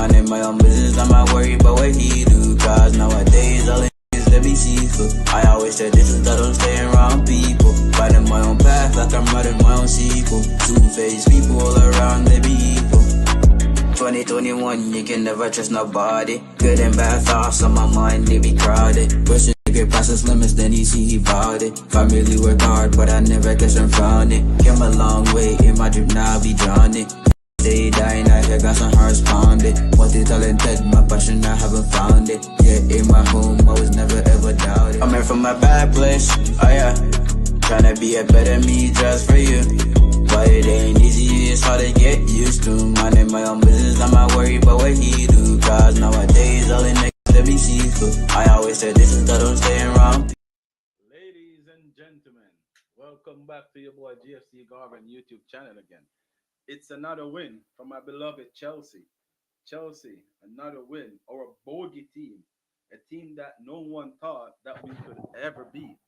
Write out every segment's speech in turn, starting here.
minding my own business, I'm not worried about what he do. Cause nowadays all it is to be seafood. I always say this is that I'm staying around people. Finding my own path like I'm writing my own sequel. Two-faced people all around, they be equal. 2021, you can never trust nobody. Good and bad thoughts on my mind, they be crowded. Pushing to get past his limits, then he see he vowed it. Family work hard, but I never guess I'm found it. Came a long way in my dream, now I be drawn it. They dying, I hear got some hearts pounded. Multi-talented, my passion, I haven't found it. Yeah, in my home, I was never ever doubted. I'm here from a bad place, oh yeah. Tryna be a better me just for you. But it ain't easy, it's hard to get used to. Minding my own business, I'm not worried about what he do. Cause nowadays, all it makes to be seafood. I always say this is that I'm staying around. Ladies and gentlemen, welcome back to your boy GFC Garvan YouTube channel again. It's another win from my beloved Chelsea. Chelsea, another win, or a bogey team. A team that no one thought that we could ever beat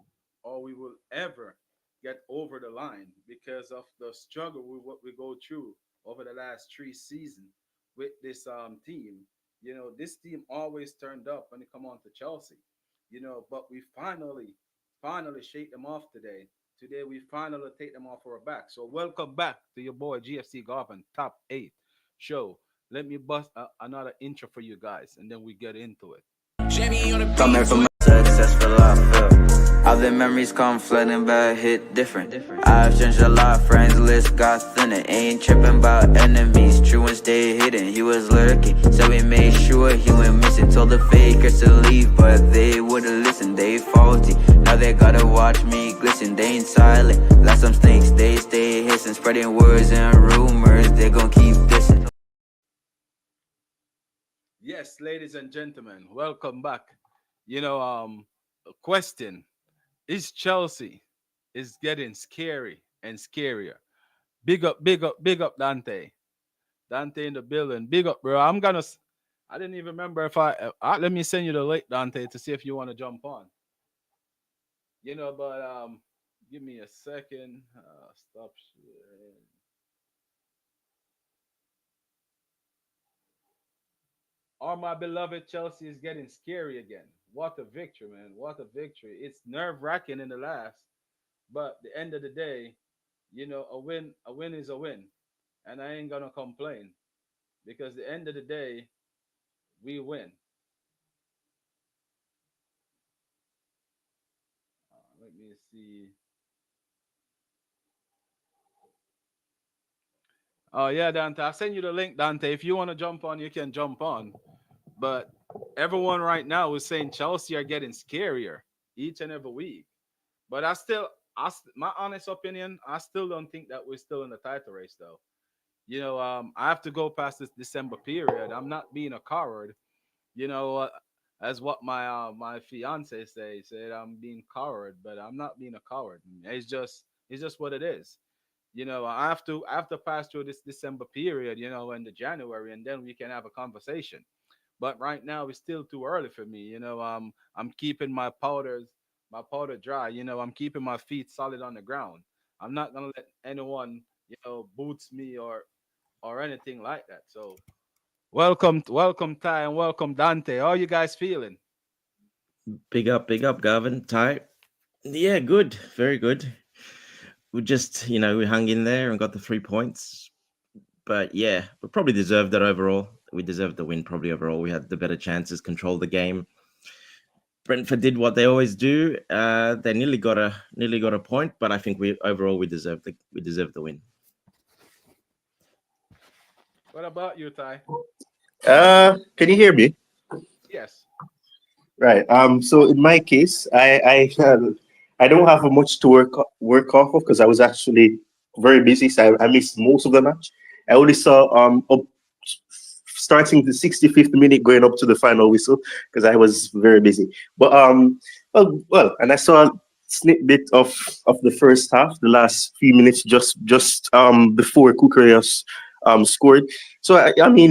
or we will ever get over the line because of the struggle with what we go through over the last 3 seasons with this team. You know, this team always turned up when it come on to Chelsea. You know, but we finally shake them off today. Today we finally take them off our back. So welcome back to your boy GFC Garvan Top 8 show. Let me bust another intro for you guys and then we get into it. Coming from a successful life, all the memories come flooding back, hit different. I've changed a lot, friends list got thinner. Ain't tripping about enemies, true and stay hidden. He was lurking, so we made sure he went missing. Told the fakers to leave, but they wouldn't listen. They faulty, now they gotta watch me glisten. They ain't silent, like some snakes, they stay hissing. Spreading words and rumors, they gon' keep dissing. Yes, ladies and gentlemen, welcome back. You know, question is Chelsea is getting scary and scarier. Big up, big up, big up, Dante. Dante in the building. Big up, bro. I didn't even remember if let me send you the link, Dante, to see if you want to jump on. You know, but give me a second. Stop sharing. Or my beloved Chelsea is getting scary again. What a victory, man. What a victory. It's nerve wracking in the last. But the end of the day, you know, a win is a win. And I ain't gonna complain. Because the end of the day, we win. Let me see. Oh yeah, Dante. I'll send you the link, Dante. If you want to jump on, you can jump on. But everyone right now is saying Chelsea are getting scarier each and every week. But my honest opinion, I still don't think that we're still in the title race, though. You know, I have to go past this December period. I'm not being a coward. You know, as what my fiance said I'm being coward, but I'm not being a coward. It's just what it is. You know, I have to pass through this December period, you know, in the January, and then we can have a conversation. But right now it's still too early for me. You know, I'm keeping my powder dry. You know, I'm keeping my feet solid on the ground. I'm not gonna let anyone, you know, boots me or anything like that. So welcome Ty and welcome Dante. How are you guys feeling? Big up, Garvan. Tight. Yeah, good. Very good. We just, we hung in there and got the 3 points. But yeah, we probably deserved that overall. We deserved the win probably overall. We had the better chances, controlled the game. Brentford did what they always do. They nearly got a point, but I think we deserved the win. What about you, Ty? Can you hear me? Yes. Right. So in my case, I don't have much to work off of because I was actually very busy, so I missed most of the match. I only saw up starting the 65th minute going up to the final whistle because I was very busy. But well, and I saw a snippet of the first half, the last few minutes just before Kukurios scored. So I mean,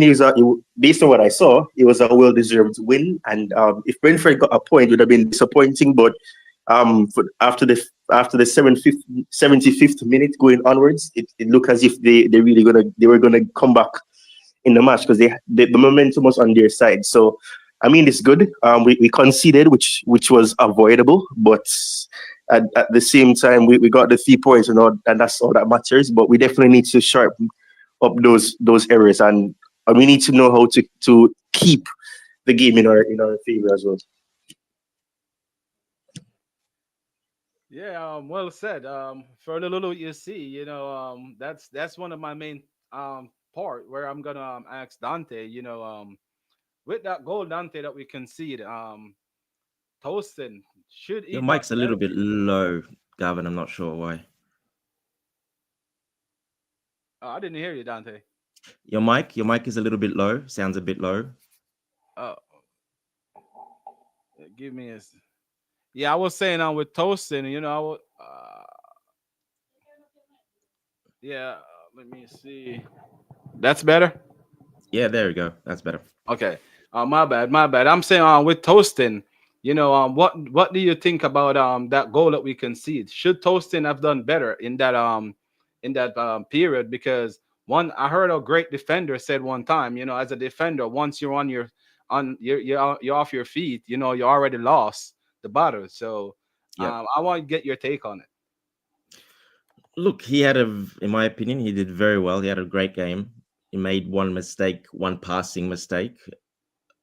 based on what I saw, it was a well-deserved win. And if Brentford got a point, it would have been disappointing. But after the 75th minute going onwards, it looked as if they were gonna come back in the match because the momentum was on their side. So I mean, it's good. We conceded, which was avoidable, but at the same time, we got the 3 points and that's all that matters. But we definitely need to sharpen up those areas, and we need to know how to keep the game in our favor as well. Yeah, well said. For the little you see, that's one of my main part where I'm gonna ask Dante. With that goal, Dante, that we concede, Toaston should he Your got mic's a little better? bit low, Garvin. I'm not sure why. I didn't hear you, Dante. Your mic is a little bit low. Sounds a bit low. Uh, give me a. Yeah, I was saying with Toaston, yeah. Let me see. That's better. Yeah, there we go. That's better. Okay. My bad, my bad. I'm saying with Toaston, what do you think about that goal that we concede? Should Toaston have done better in that period? Because one, I heard a great defender said one time, as a defender, once you're you're off your feet, you already lost the battle. So Yep. I want to get your take on it. Look, in my opinion, he did very well. He had a great game. He made one mistake, one passing mistake,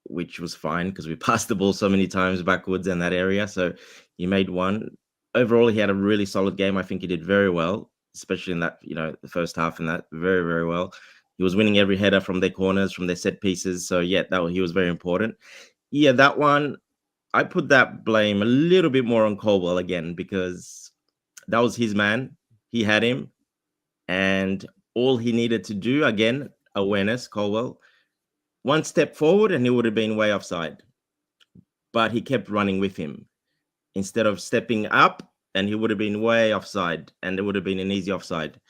which was fine because we passed the ball so many times backwards in that area. So he made one. Overall, he had a really solid game. I think he did very well, especially in that, the first half and that very, very well. He was winning every header from their corners, from their set pieces. So yeah, he was very important. Yeah, that one, I put that blame a little bit more on Colwell again because that was his man. He had him, and all he needed to do, again, awareness, Colwell, one step forward and he would have been way offside. But he kept running with him instead of stepping up, and he would have been way offside, and it would have been an easy offside.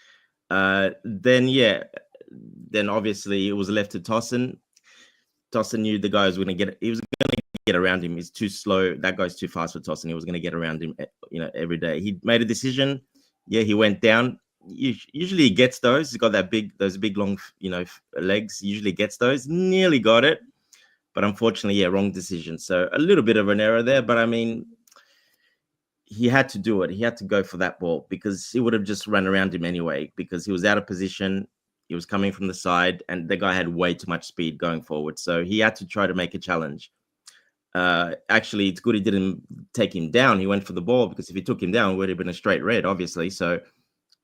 Then obviously it was left to Tossin. Tossin knew the guy was going to get. He was going to get around him. He's too slow. That guy's too fast for Tossin. He was going to get around him, every day. He made a decision. Yeah, he went down. Usually he gets those. He's got those big long, legs. He usually gets those. Nearly got it, but unfortunately, yeah, wrong decision. So a little bit of an error there. But I mean, he had to do it. He had to go for that ball because he would have just run around him anyway because he was out of position. He was coming from the side, and the guy had way too much speed going forward. So he had to try to make a challenge. Actually, it's good he didn't take him down. He went for the ball because if he took him down, it would have been a straight red, obviously. So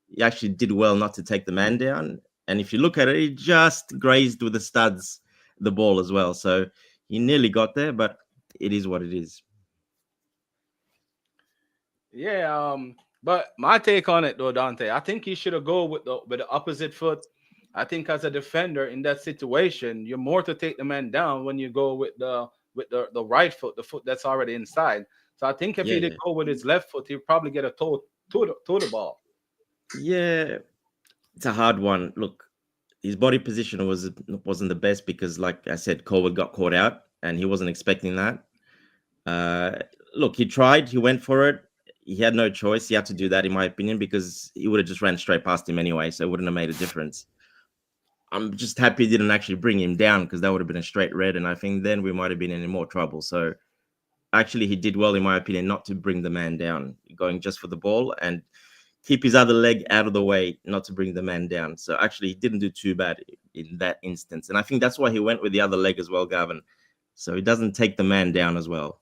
he actually did well not to take the man down. And if you look at it, he just grazed with the studs the ball as well. So he nearly got there, but it is what it is. Yeah, but my take on it though, Dante, I think he should have go with the opposite foot. I think as a defender in that situation, you're more to take the man down when you go with the right foot, the foot that's already inside. So I think if Yeah, he did yeah. go with his left foot, he'd probably get a toe to the ball. Yeah, it's a hard one. Look, his body position wasn't the best because, like I said, Colwood got caught out, and he wasn't expecting that. Uh, Look, he tried. He went for it. He had no choice. He had to do that, in my opinion, because he would have just ran straight past him anyway, so it wouldn't have made a difference. I'm just happy he didn't actually bring him down because that would have been a straight red, and I think then we might have been in more trouble. So actually, he did well, in my opinion, not to bring the man down, going just for the ball and keep his other leg out of the way, not to bring the man down. So actually, he didn't do too bad in that instance. And I think that's why he went with the other leg as well, Garvin. So he doesn't take the man down as well.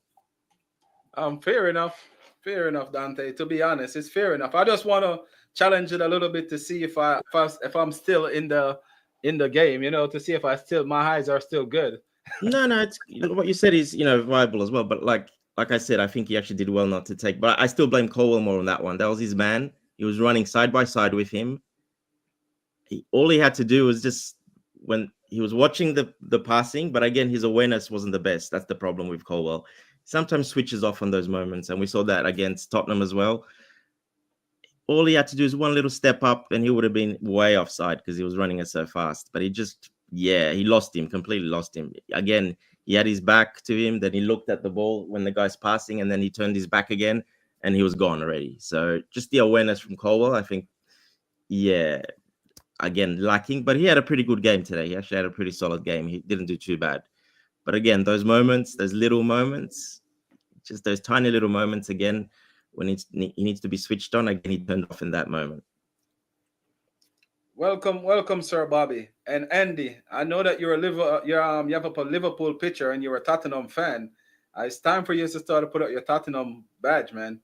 Fair enough. Fair enough, Dante. To be honest, it's fair enough. I just want to challenge it a little bit to see if I'm still in the game. To see if my eyes are still good. No, it's what you said is viable as well. But like I said, I think he actually did well not to take. But I still blame Colwell more on that one. That was his man. He was running side by side with him. All he had to do was just when he was watching the passing, but again, his awareness wasn't the best. That's the problem with Colwell. Sometimes switches off on those moments, and we saw that against Tottenham as well. All he had to do is one little step up, and he would have been way offside because he was running it so fast. But he lost him, completely lost him. Again, he had his back to him, then he looked at the ball when the guy's passing, and then he turned his back again, and he was gone already. So just the awareness from Colwell, I think, yeah, again lacking, but he had a pretty good game today. He actually had a pretty solid game. He didn't do too bad. But again, those moments, those little moments, just those tiny little moments again, when he needs to be switched on, again, he turned off in that moment. Welcome, Sir Bobby and Andy. I know that you have a Liverpool pitcher and you're a Tottenham fan. It's time for you to start to put out your Tottenham badge, man.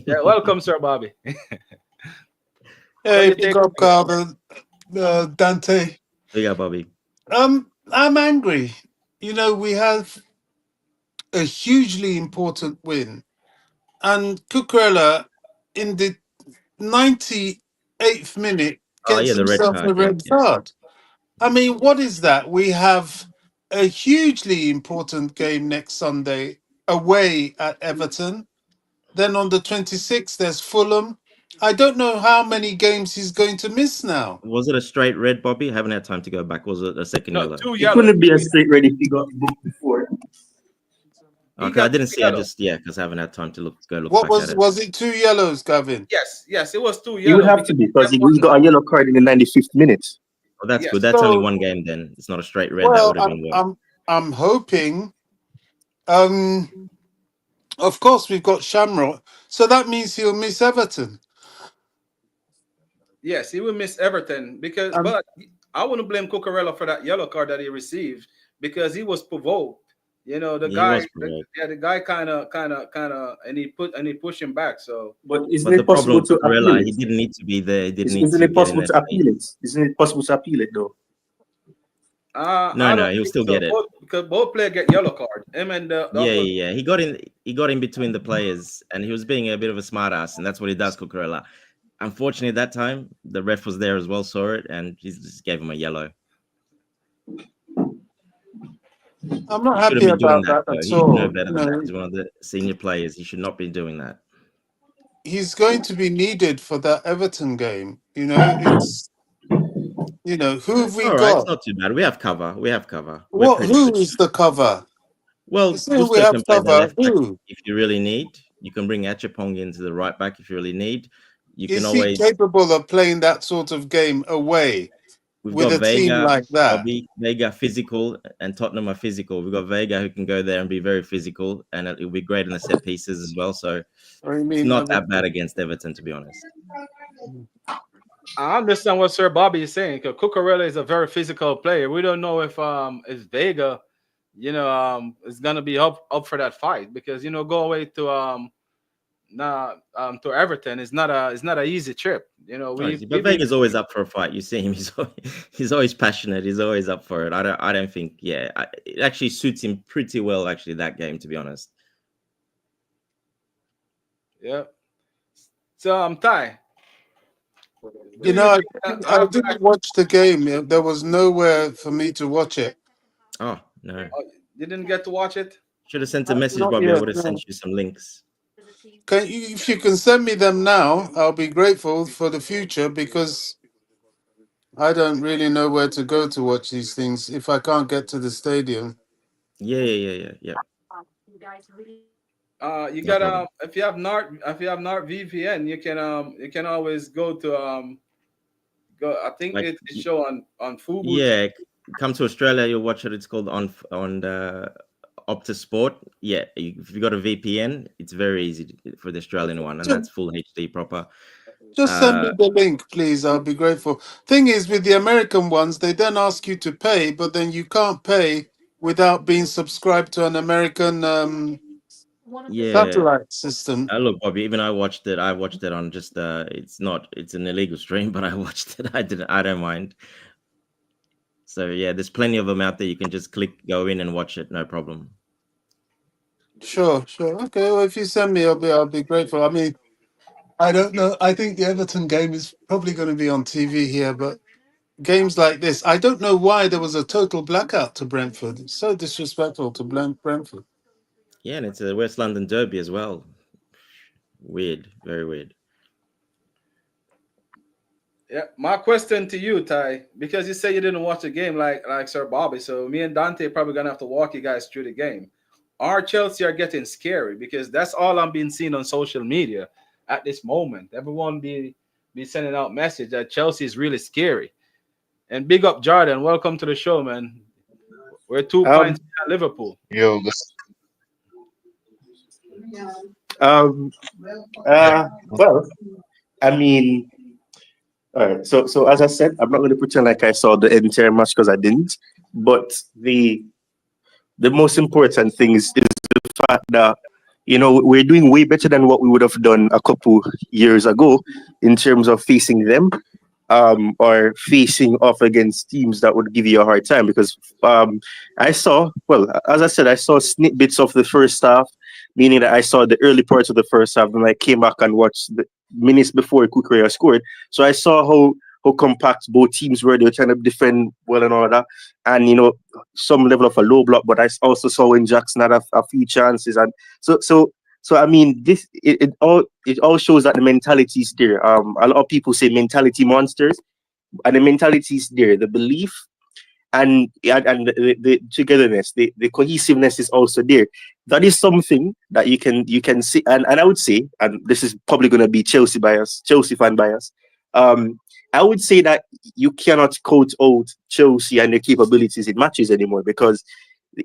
Yeah, welcome, Sir Bobby. What do Hey, you big take? up, Garvan, Dante. Yeah, Bobby. I'm angry. You know, we have a hugely important win, and Cucurella in the 98th minute Oh gets yeah, the red himself a card. Yeah, red yeah. card. I mean, what is that? We have a hugely important game next Sunday away at Everton. Then on the 26th, there's Fulham. I don't know how many games he's going to miss now. Was it a straight red, Bobby? I haven't had time to go back. Was it a second No, yellow? two It yellow. couldn't be a straight red if he got booked before. He Okay, I got didn't two see. I yellow. just because I haven't had time to look What back at it. was it? Two yellows, Gavin? Yes, it was two He would yellow have to because be he because kept he one. got a yellow card in the 95th minute. Oh, that's good. Yes. That's only So, one game then. It's not a straight red. That well, would have been one. I'm hoping. Um, of course, we've got Shamrock, so that means he'll miss Everton. Yes, he will miss Everton Um, but I wouldn't blame Cucurella for that yellow card that he received because he was provoked. You know, Yeah, he was provoked. the guy kind of, and he pushed him back. So, But isn't But the it problem possible with to appeal Cucurella, it? he didn't need to be there. He didn't need Isn't to it get in possible that to appeal it? space. Isn't it possible to appeal it though? No, I no, don't he'll think still so. get it. Because both players get yellow card. Him and the Yeah, opposite. yeah, yeah. He got in. He got in between the players, and he was being a bit of a smartass, and that's what he does, Cucurella. Unfortunately, that time the ref was there as well, saw it, and he just gave him a yellow. I'm not He shouldn't happy be doing about that, that though. at He should know all. better You than that. know, He's one of the senior players. He should not be doing that. he's going to be needed for that Everton game. You know, it's who have It's we all right. It's got? not too bad. We have cover. We have cover. We're What? pretty good. Who is the cover? You Well, say we Gusto have can play the cover. left back Who if you really need. You can bring Achapong into the right back if you really need. You can is he always. capable of playing that sort of game away We've with got a team Vega, like that? Bobby, Vega physical, and Tottenham are physical. We've got Vega who can go there and be very physical, and it'll be great in the set pieces as well. So Or you it's mean not that bad Everton? against Everton, to be honest. I understand what Sir Bobby is saying. Because Cucurella is a very physical player. We don't know if Vega, is gonna be up for that fight because go away to to Everton is not a easy trip. Oh, but We've been. Vega's always up for a fight. You see him; he's always passionate. He's always up for it. I don't think. Yeah, it actually suits him pretty well. Actually, that game, to be honest. Yeah. So Ty, You do you know, think I half back? didn't watch the game. There was nowhere for me to watch it. Oh no! You didn't get to watch it? Should have sent a message, Not Bobby. I yet. would have No. sent you some links. If you can send me them now, I'll be grateful for the future because I don't really know where to go to watch these things if I can't get to the stadium. Yeah, yeah, yeah, yeah, yeah. You No got problem. if you have Nart VPN, you can always go to go. I think Like, it's show on Fubu. yeah, come to Australia, you'll watch it. It's called on the Optus Sport. Yeah, if you got a VPN, it's very easy for the Australian one, and Just, that's full HD proper. just send me Uh, the link, please. I'll be grateful. Thing is, with the American ones, they then ask you to pay, but then you can't pay without being subscribed to an American yeah. satellite system. Look, Bobby. Even I watched it. I watched it on just. It's an illegal stream, but I watched it. I didn't. I don't mind. So yeah, there's plenty of them out there. You can just go in and watch it, no problem. Sure, sure. Okay, well, if you send me, I'll be grateful. I mean, I don't know. I think the Everton game is probably going to be on TV here, but games like this, I don't know why there was a total blackout to Brentford. It's so disrespectful to Brentford. Yeah, and it's a West London derby as well. Weird, very weird. Yeah, my question to you, Ty, because you say you didn't watch the game like Sir Bobby, so me and Dante probably gonna have to walk you guys through the game. Our Chelsea are getting scary because that's all I'm being seen on social media at this moment. Everyone be be sending out message that Chelsea is really scary. And big up Jordan, welcome to the show, man. We're 2 points Um, behind Liverpool. Yo, um, well, I mean, all right. So as I said, I'm not going to pretend like I saw the entire match because I didn't. But the most important thing is the fact that we're doing way better than what we would have done a couple years ago in terms of facing them, or facing off against teams that would give you a hard time. Because I saw, well, as I said, I saw snippets of the first half, meaning that I saw the early parts of the first half, and I came back and watched the minutes before Kukurea scored. So I saw how compact both teams were. They were trying to defend well and all that, and some level of a low block. But I also saw when Jackson had a few chances, and so I mean, it all shows that the mentality is there. A lot of people say mentality monsters, and the mentality is there. The belief and the togetherness, the cohesiveness is also there. That is something that you can see, and I would say, and this is probably going to be Chelsea fan bias. Um, I would say that you cannot coach out Chelsea and their capabilities in matches anymore, because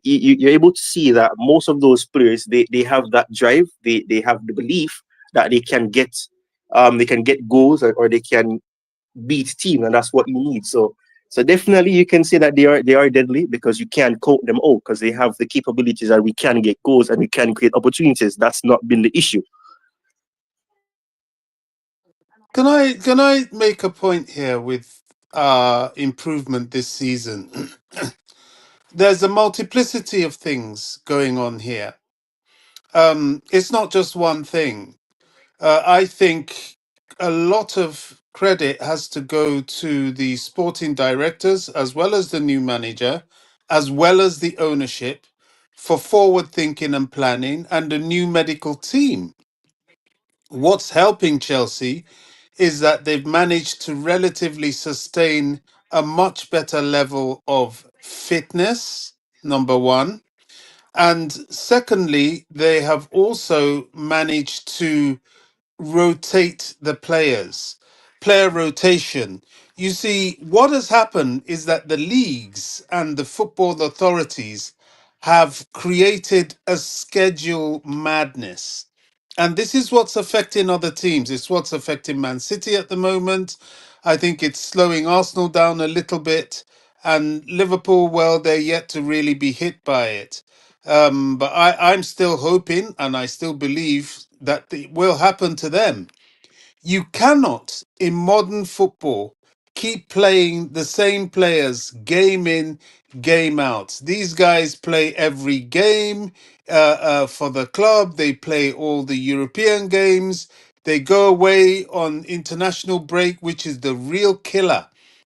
you're able to see that most of those players, they have that drive, they have the belief that they can get goals, or they can beat team, and that's what you need. So definitely you can say that they are deadly, because you can't coach them out, because they have the capabilities that we can get goals and we can create opportunities. That's not been the issue. Can I make a point here with improvement this season? There's a multiplicity of things going on here. It's not just one thing. I think a lot of credit has to go to the sporting directors, as well as the new manager, as well as the ownership, for forward thinking and planning, and the new medical team. What's helping Chelsea is that they've managed to relatively sustain a much better level of fitness, number one. And secondly, they have also managed to rotate the players, player rotation. You see, what has happened is that the leagues and the football authorities have created a schedule madness. And this is what's affecting other teams. It's what's affecting Man City at the moment. I think it's slowing Arsenal down a little bit. And Liverpool, well, they're yet to really be hit by it. But I'm still hoping, and I still believe that it will happen to them. You cannot, in modern football, keep playing the same players game in, game out. These guys play every game for the club. They play all the European games. They go away on international break, which is the real killer,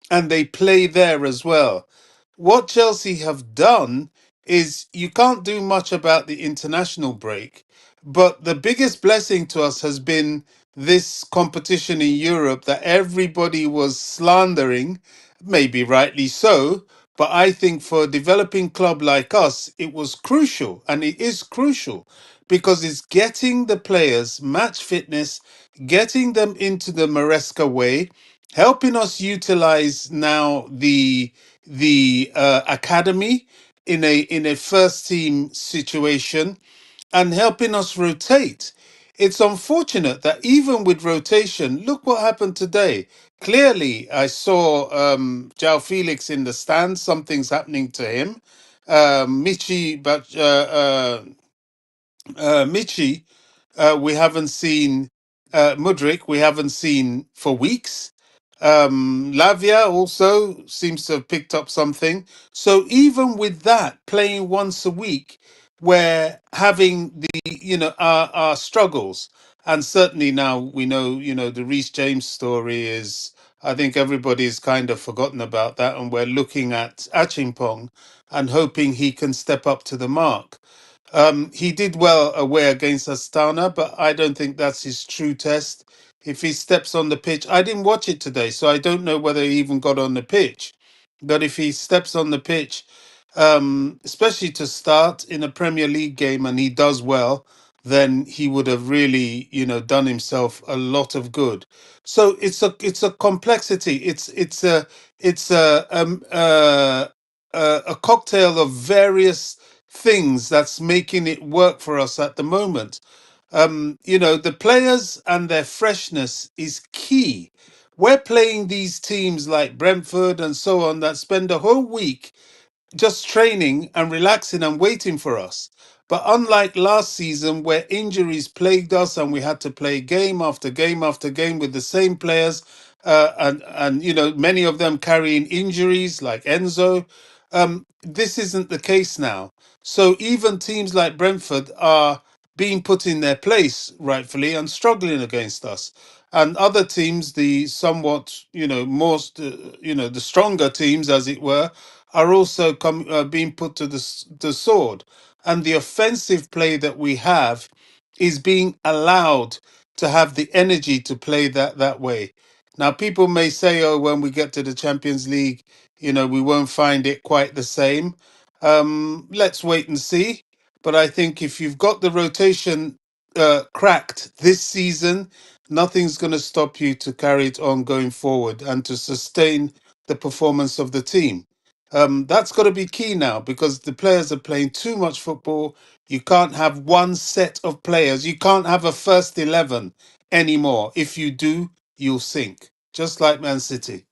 and they play there as well. What Chelsea have done is, you can't do much about the international break, but the biggest blessing to us has been this competition in Europe that everybody was slandering, maybe rightly so. But I think for a developing club like us, it was crucial, and it is crucial, because it's getting the players match fitness, getting them into the Maresca way, helping us utilize now the academy in a first team situation, and helping us rotate. It's unfortunate that even with rotation, look what happened today. Clearly, I saw Jao Felix in the stands. Something's happening to him. Michi, but Michi, we haven't seen. Mudrik, we haven't seen for weeks. Lavia also seems to have picked up something. So even with that, playing once a week, we're having our struggles. And certainly now we know, the Reece James story is. I think everybody's kind of forgotten about that, and we're looking at Achimpong and hoping he can step up to the mark. He did well away against Astana, but I don't think that's his true test. If he steps on the pitch, I didn't watch it today, so I don't know whether he even got on the pitch. But if he steps on the pitch, especially to start in a Premier League game, and he does well, then he would have really, done himself a lot of good. So it's a complexity. It's a cocktail of various things that's making it work for us at the moment. The players and their freshness is key. We're playing these teams like Brentford and so on that spend a whole week just training and relaxing and waiting for us. But unlike last season, where injuries plagued us and we had to play game after game after game with the same players, and many of them carrying injuries like Enzo, this isn't the case now. So even teams like Brentford are being put in their place rightfully and struggling against us. And other teams, the somewhat, most, the stronger teams, as it were, are also being put to the sword. And the offensive play that we have is being allowed to have the energy to play that way. Now, people may say, oh, when we get to the Champions League, we won't find it quite the same. Let's wait and see. But I think if you've got the rotation cracked this season, nothing's going to stop you to carry it on going forward and to sustain the performance of the team. That's got to be key now because the players are playing too much football. You can't have one set of players. You can't have a first 11 anymore. If you do, you'll sink, just like Man City.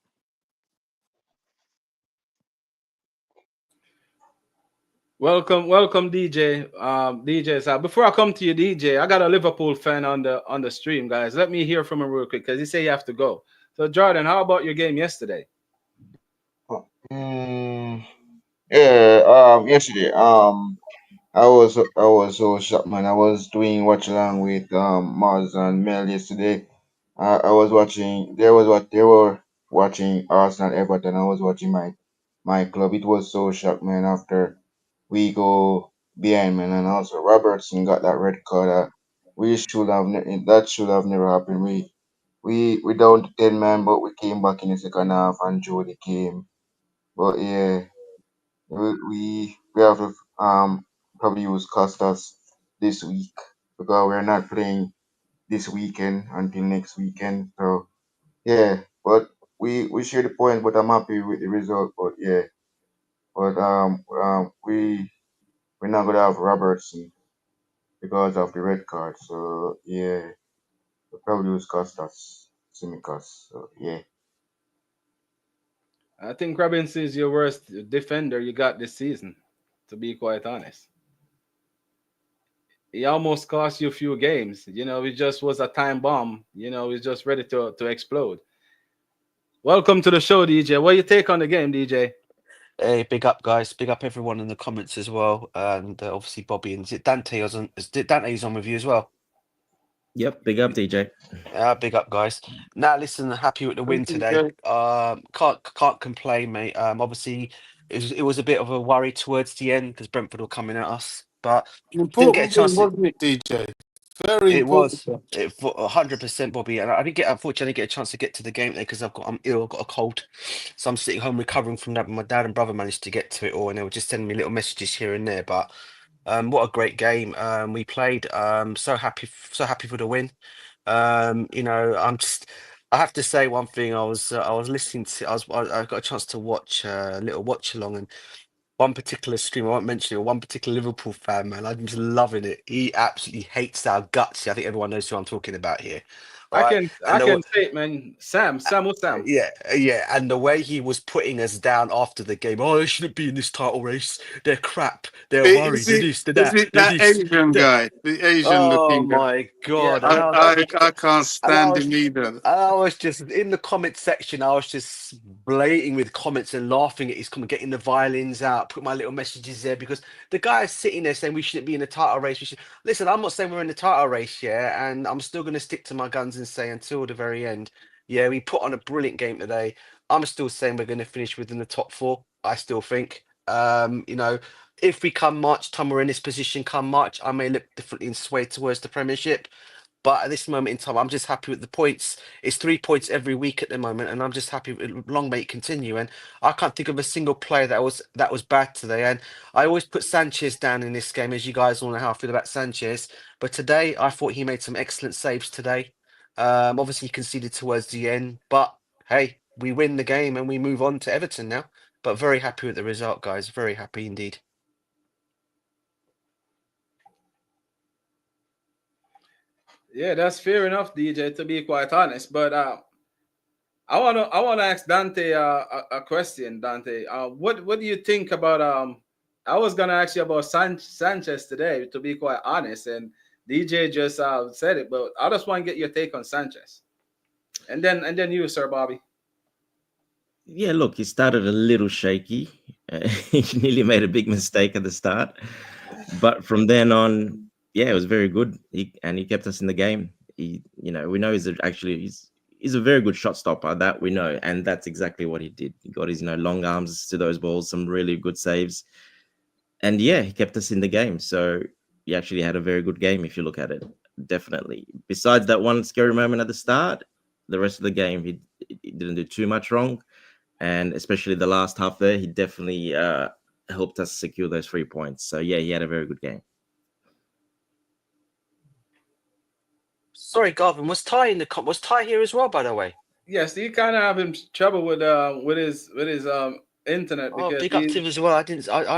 Welcome, DJ. DJ, so before I come to you, DJ, I got a Liverpool fan on the stream, guys. Let me hear from him real quick because he say you have to go. So, Jordan, how about your game yesterday? Mm, yeah, yesterday, I was so shocked, man. I was doing watch along with Mars and Mel yesterday. I was watching. They were watching Arsenal Everton. I was watching my club. It was so shocked, man. After we go behind, man, and also Robertson got that red card. That should have never happened. We down to 10 man, but we came back in the second half and drew the game. But yeah. We have to probably use Costas this week because we're not playing this weekend until next weekend. So yeah, but we share the point. But I'm happy with the result. But yeah, but we're not gonna have Robertson because of the red card. So yeah, we'll probably use Costas Simicas. So yeah. I think Robinson is your worst defender you got this season, to be quite honest. He almost cost you a few games. It just was a time bomb. He's just ready to explode. Welcome to the show, DJ. What you take on the game, DJ? Hey, big up, guys. Big up everyone in the comments as well. And obviously, Bobby and is it Dante Dante's on with you as well? Yep, big up, DJ. Big up, guys. Now, listen, happy with the win today. Okay. Can't complain, mate. Obviously, it was a bit of a worry towards the end because Brentford were coming at us, but An didn't get a important chance win, to. wasn't it, DJ? Very It important. was 100%, Bobby, and I didn't get. Unfortunately, I didn't get a chance to get to the game there because I'm ill. I've got a cold, so I'm sitting home recovering from that. My dad and brother managed to get to it all, and they were just sending me little messages here and there. But what a great game we played. So happy for the win. I'm just. I have to say one thing. I was listening to. I got a chance to watch a little watch along, and one particular stream, I won't mention it, one particular Liverpool fan, man, I'm just loving it. He absolutely hates our guts. I think everyone knows who I'm talking about here, I right? can I And can say it, man. Sam, what's Sam? yeah, yeah, and the way he was putting us down after the game, oh, they shouldn't be in this title race. They're crap. They're Is worried. They're it, this, they're is that, it they're that this. Asian They're... guy, the Asian Oh looking guy? my Yeah, God! And I, I was like, I can't and I stand was him either. I was just in the comment section. I was just blating with comments and laughing at his comment, getting the violins out, put my little messages there because the guy is sitting there saying we shouldn't be in the title race. We should listen. I'm not saying we're in the title race, yeah, and I'm still going to stick to my guns and say until the very end, yeah, we put on a brilliant game today. I'm still saying we're going to finish within the top four. I still think, if we come March time, we're in this position. Come March, I may look differently and sway towards the Premiership. But at this moment in time, I'm just happy with the points. It's 3 points every week at the moment, and I'm just happy. Long may it continue. And I can't think of a single player that was bad today. And I always put Sanchez down in this game, as you guys all know how I feel about Sanchez. But today, I thought he made some excellent saves today. Obviously, he conceded towards the end, but hey, we win the game and we move on to Everton now. But very happy with the result, guys. Very happy indeed. Yeah, that's fair enough, DJ. To be quite honest, but I wanna ask Dante a question. Dante, what do you think about I was gonna ask you about Sanchez today. To be quite honest, and DJ just said it, but I just want to get your take on Sanchez, and then you, Sir Bobby. Yeah, look, he started a little shaky. He nearly made a big mistake at the start, but from then on, yeah, it was very good. He kept us in the game. We know he's a very good shot stopper. That we know, and that's exactly what he did. He got his long arms to those balls, some really good saves, and yeah, he kept us in the game. So he actually had a very good game if you look at it. Definitely. Besides that one scary moment at the start, the rest of the game he didn't do too much wrong, and especially the last half there, he definitely helped us secure those 3 points. So yeah, he had a very good game. Sorry, Garvin, was Ty here as well, by the way? Yes, he kind of having trouble with his internet Oh, because big up to him as well. I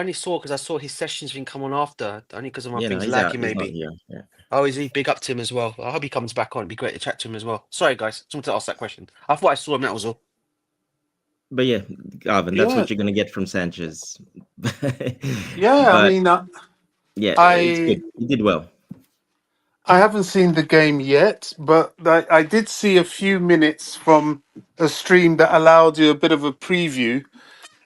only saw because I saw his sessions been coming on after, only because of my Yeah, no, things he's out. laggy He's not maybe. here. Yeah. Oh, is he? Big up to him as well. I hope he comes back on. It'd be great to chat to him as well. Sorry, guys. Just wanted to ask that question. I thought I saw him, that was all. But yeah, Garvin, that's Yeah, what you're gonna get from Sanchez. yeah. I But mean, yeah, it's I good. He did well. I haven't seen the game yet, but I did see a few minutes from a stream that allowed you a bit of a preview.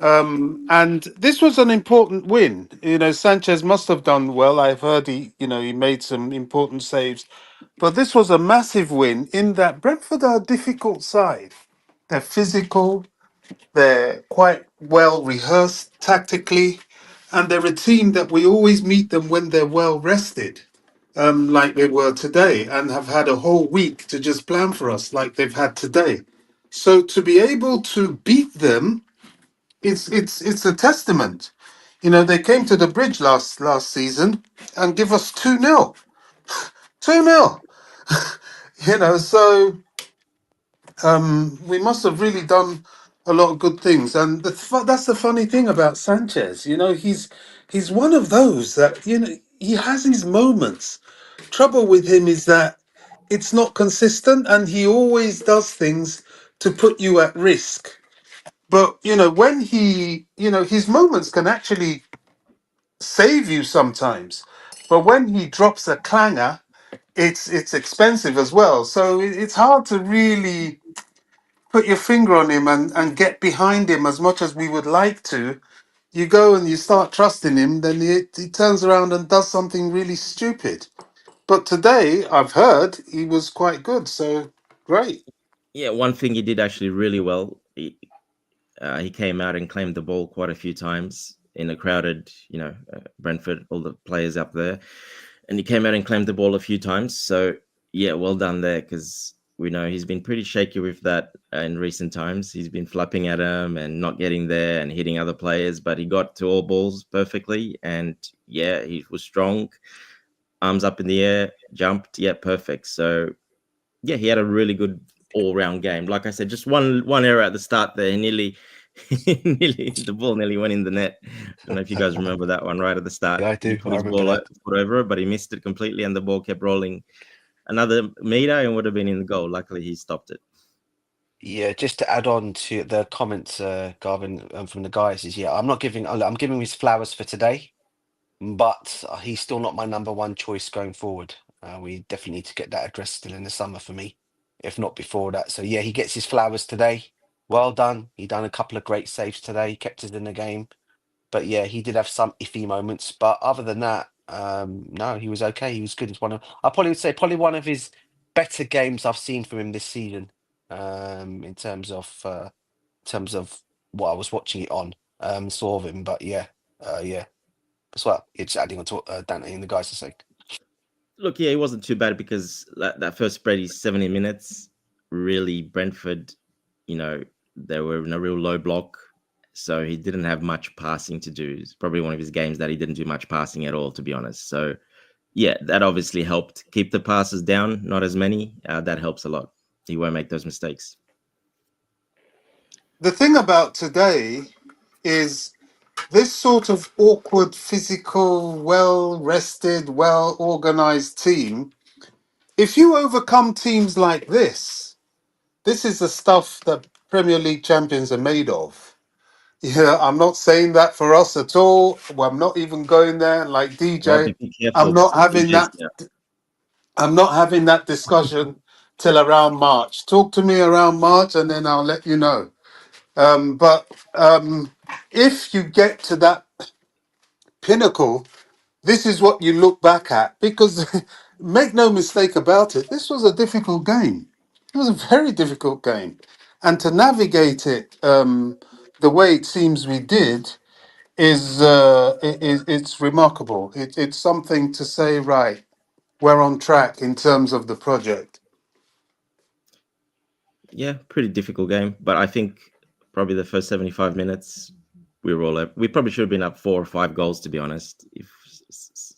And this was an important win. Sanchez must have done well. I've heard he made some important saves, but this was a massive win in that Brentford are a difficult side. They're physical. They're quite well rehearsed tactically, and they're a team that we always meet them when they're well rested, like they were today, and have had a whole week to just plan for us, like they've had today. So to be able to beat them, it's a testament. They came to the bridge last season and give us 2-0. 2-0. So we must have really done a lot of good things, and that's the funny thing about Sanchez. He's one of those that he has his moments. Trouble with him is that it's not consistent, and he always does things to put you at risk. But when his moments can actually save you sometimes. But when he drops a clanger, it's expensive as well. So it's hard to really put your finger on him and get behind him as much as we would like to. You go and you start trusting him, then he turns around and does something really stupid. But today, I've heard he was quite good, so great. Yeah, one thing he did actually really well. He came out and claimed the ball quite a few times in a crowded, Brentford, all the players up there, and he came out and claimed the ball a few times. So yeah, well done there, because we know he's been pretty shaky with that in recent times. He's been flapping at him and not getting there and hitting other players, but he got to all balls perfectly, and yeah, he was strong, arms up in the air, jumped, yeah, perfect. So yeah, he had a really good all-round game. Like I said, just one error at the start there, nearly the ball nearly went in the net. I don't know if you guys remember that one right at the start. Yeah, I He do. put I his remember ball that. foot over it, but he missed it completely, and the ball kept rolling another meter and would have been in the goal. Luckily, he stopped it. Yeah, just to add on to the comments, Garvin, from the guys is I'm giving him his flowers for today, but he's still not my number one choice going forward. We definitely need to get that addressed still in the summer for me, if not before that. So yeah, he gets his flowers today. Well done. He done a couple of great saves today, kept us in the game. But yeah, he did have some iffy moments. But other than that, no, he was okay. He was good. It's I probably would say probably one of his better games I've seen from him this season. In terms of what I was watching it on, saw of him. But yeah, yeah. That's what it's adding on to what Dante and the guys are saying. Look, yeah, it wasn't too bad because that first spread is 70 minutes. Really, Brentford, you know, they were in a real low block. So he didn't have much passing to do. It's probably one of his games that he didn't do much passing at all, to be honest. So, yeah, that obviously helped keep the passes down, not as many. That helps a lot. He won't make those mistakes. The thing about today is this sort of awkward, physical, well rested, well organized team. If you overcome teams like this is the stuff that Premier League champions are made of. Yeah, I'm not saying that for us at all. Well, I'm not even going there like DJ. Bobby, be careful I'm of not having injuries. that. Yeah. I'm not having that discussion till around March. Talk to me around March, and then I'll let you know. But if you get to that pinnacle, this is what you look back at. Because make no mistake about it, this was a difficult game. It was a very difficult game, and to navigate it the way it seems we did is it's remarkable. It's something to say. Right, we're on track in terms of the project. Yeah, pretty difficult game. But I think probably the first 75 minutes, we were all up. We probably should have been up 4 or 5 goals, to be honest, if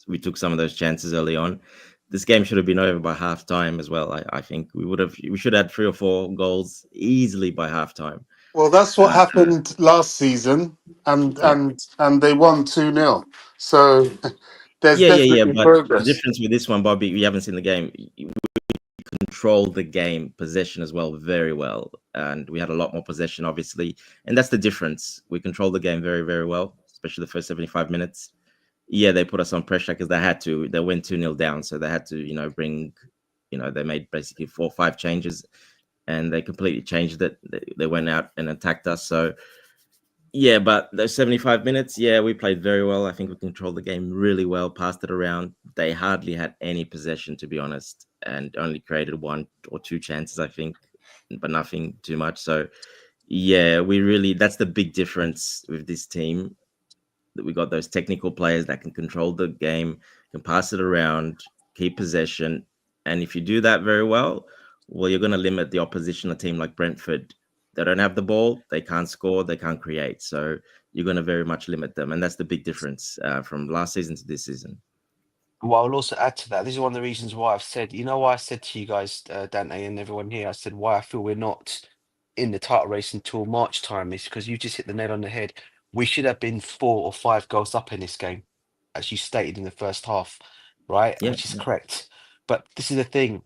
we took some of those chances early on. This game should have been over by half time as well. I think we should have had 3 or 4 goals easily by half time. Well, that's what Uh, happened last season, and yeah. they won 2-0. So there's Yeah. definitely But the progress. difference with this one, Bobby, you haven't seen the game. We controlled the game, possession as well, very well. And we had a lot more possession, obviously. And that's the difference. We controlled the game very, very well, especially the first 75 minutes. Yeah, they put us on pressure because they had to. They went 2-0 down. So they had to, they made basically 4 or 5 changes and they completely changed it. They went out and attacked us. So yeah, but those 75 minutes, yeah, we played very well. I think we controlled the game really well, passed it around. They hardly had any possession, to be honest, and only created 1 or 2 chances, I think, but nothing too much. So, yeah, that's the big difference with this team, that we got those technical players that can control the game, can pass it around, keep possession. And if you do that very well, well, you're going to limit the opposition, a team like Brentford. They don't have the ball, they can't score, they can't create. So you're going to very much limit them. And that's the big difference from last season to this season. Well, I'll also add to that. This is one of the reasons why I've said, why I said to you guys, Dante and everyone here, I said why I feel we're not in the title race until March time is because you just hit the nail on the head. We should have been 4 or 5 goals up in this game, as you stated in the first half, right? Yeah. Which is correct. But this is the thing.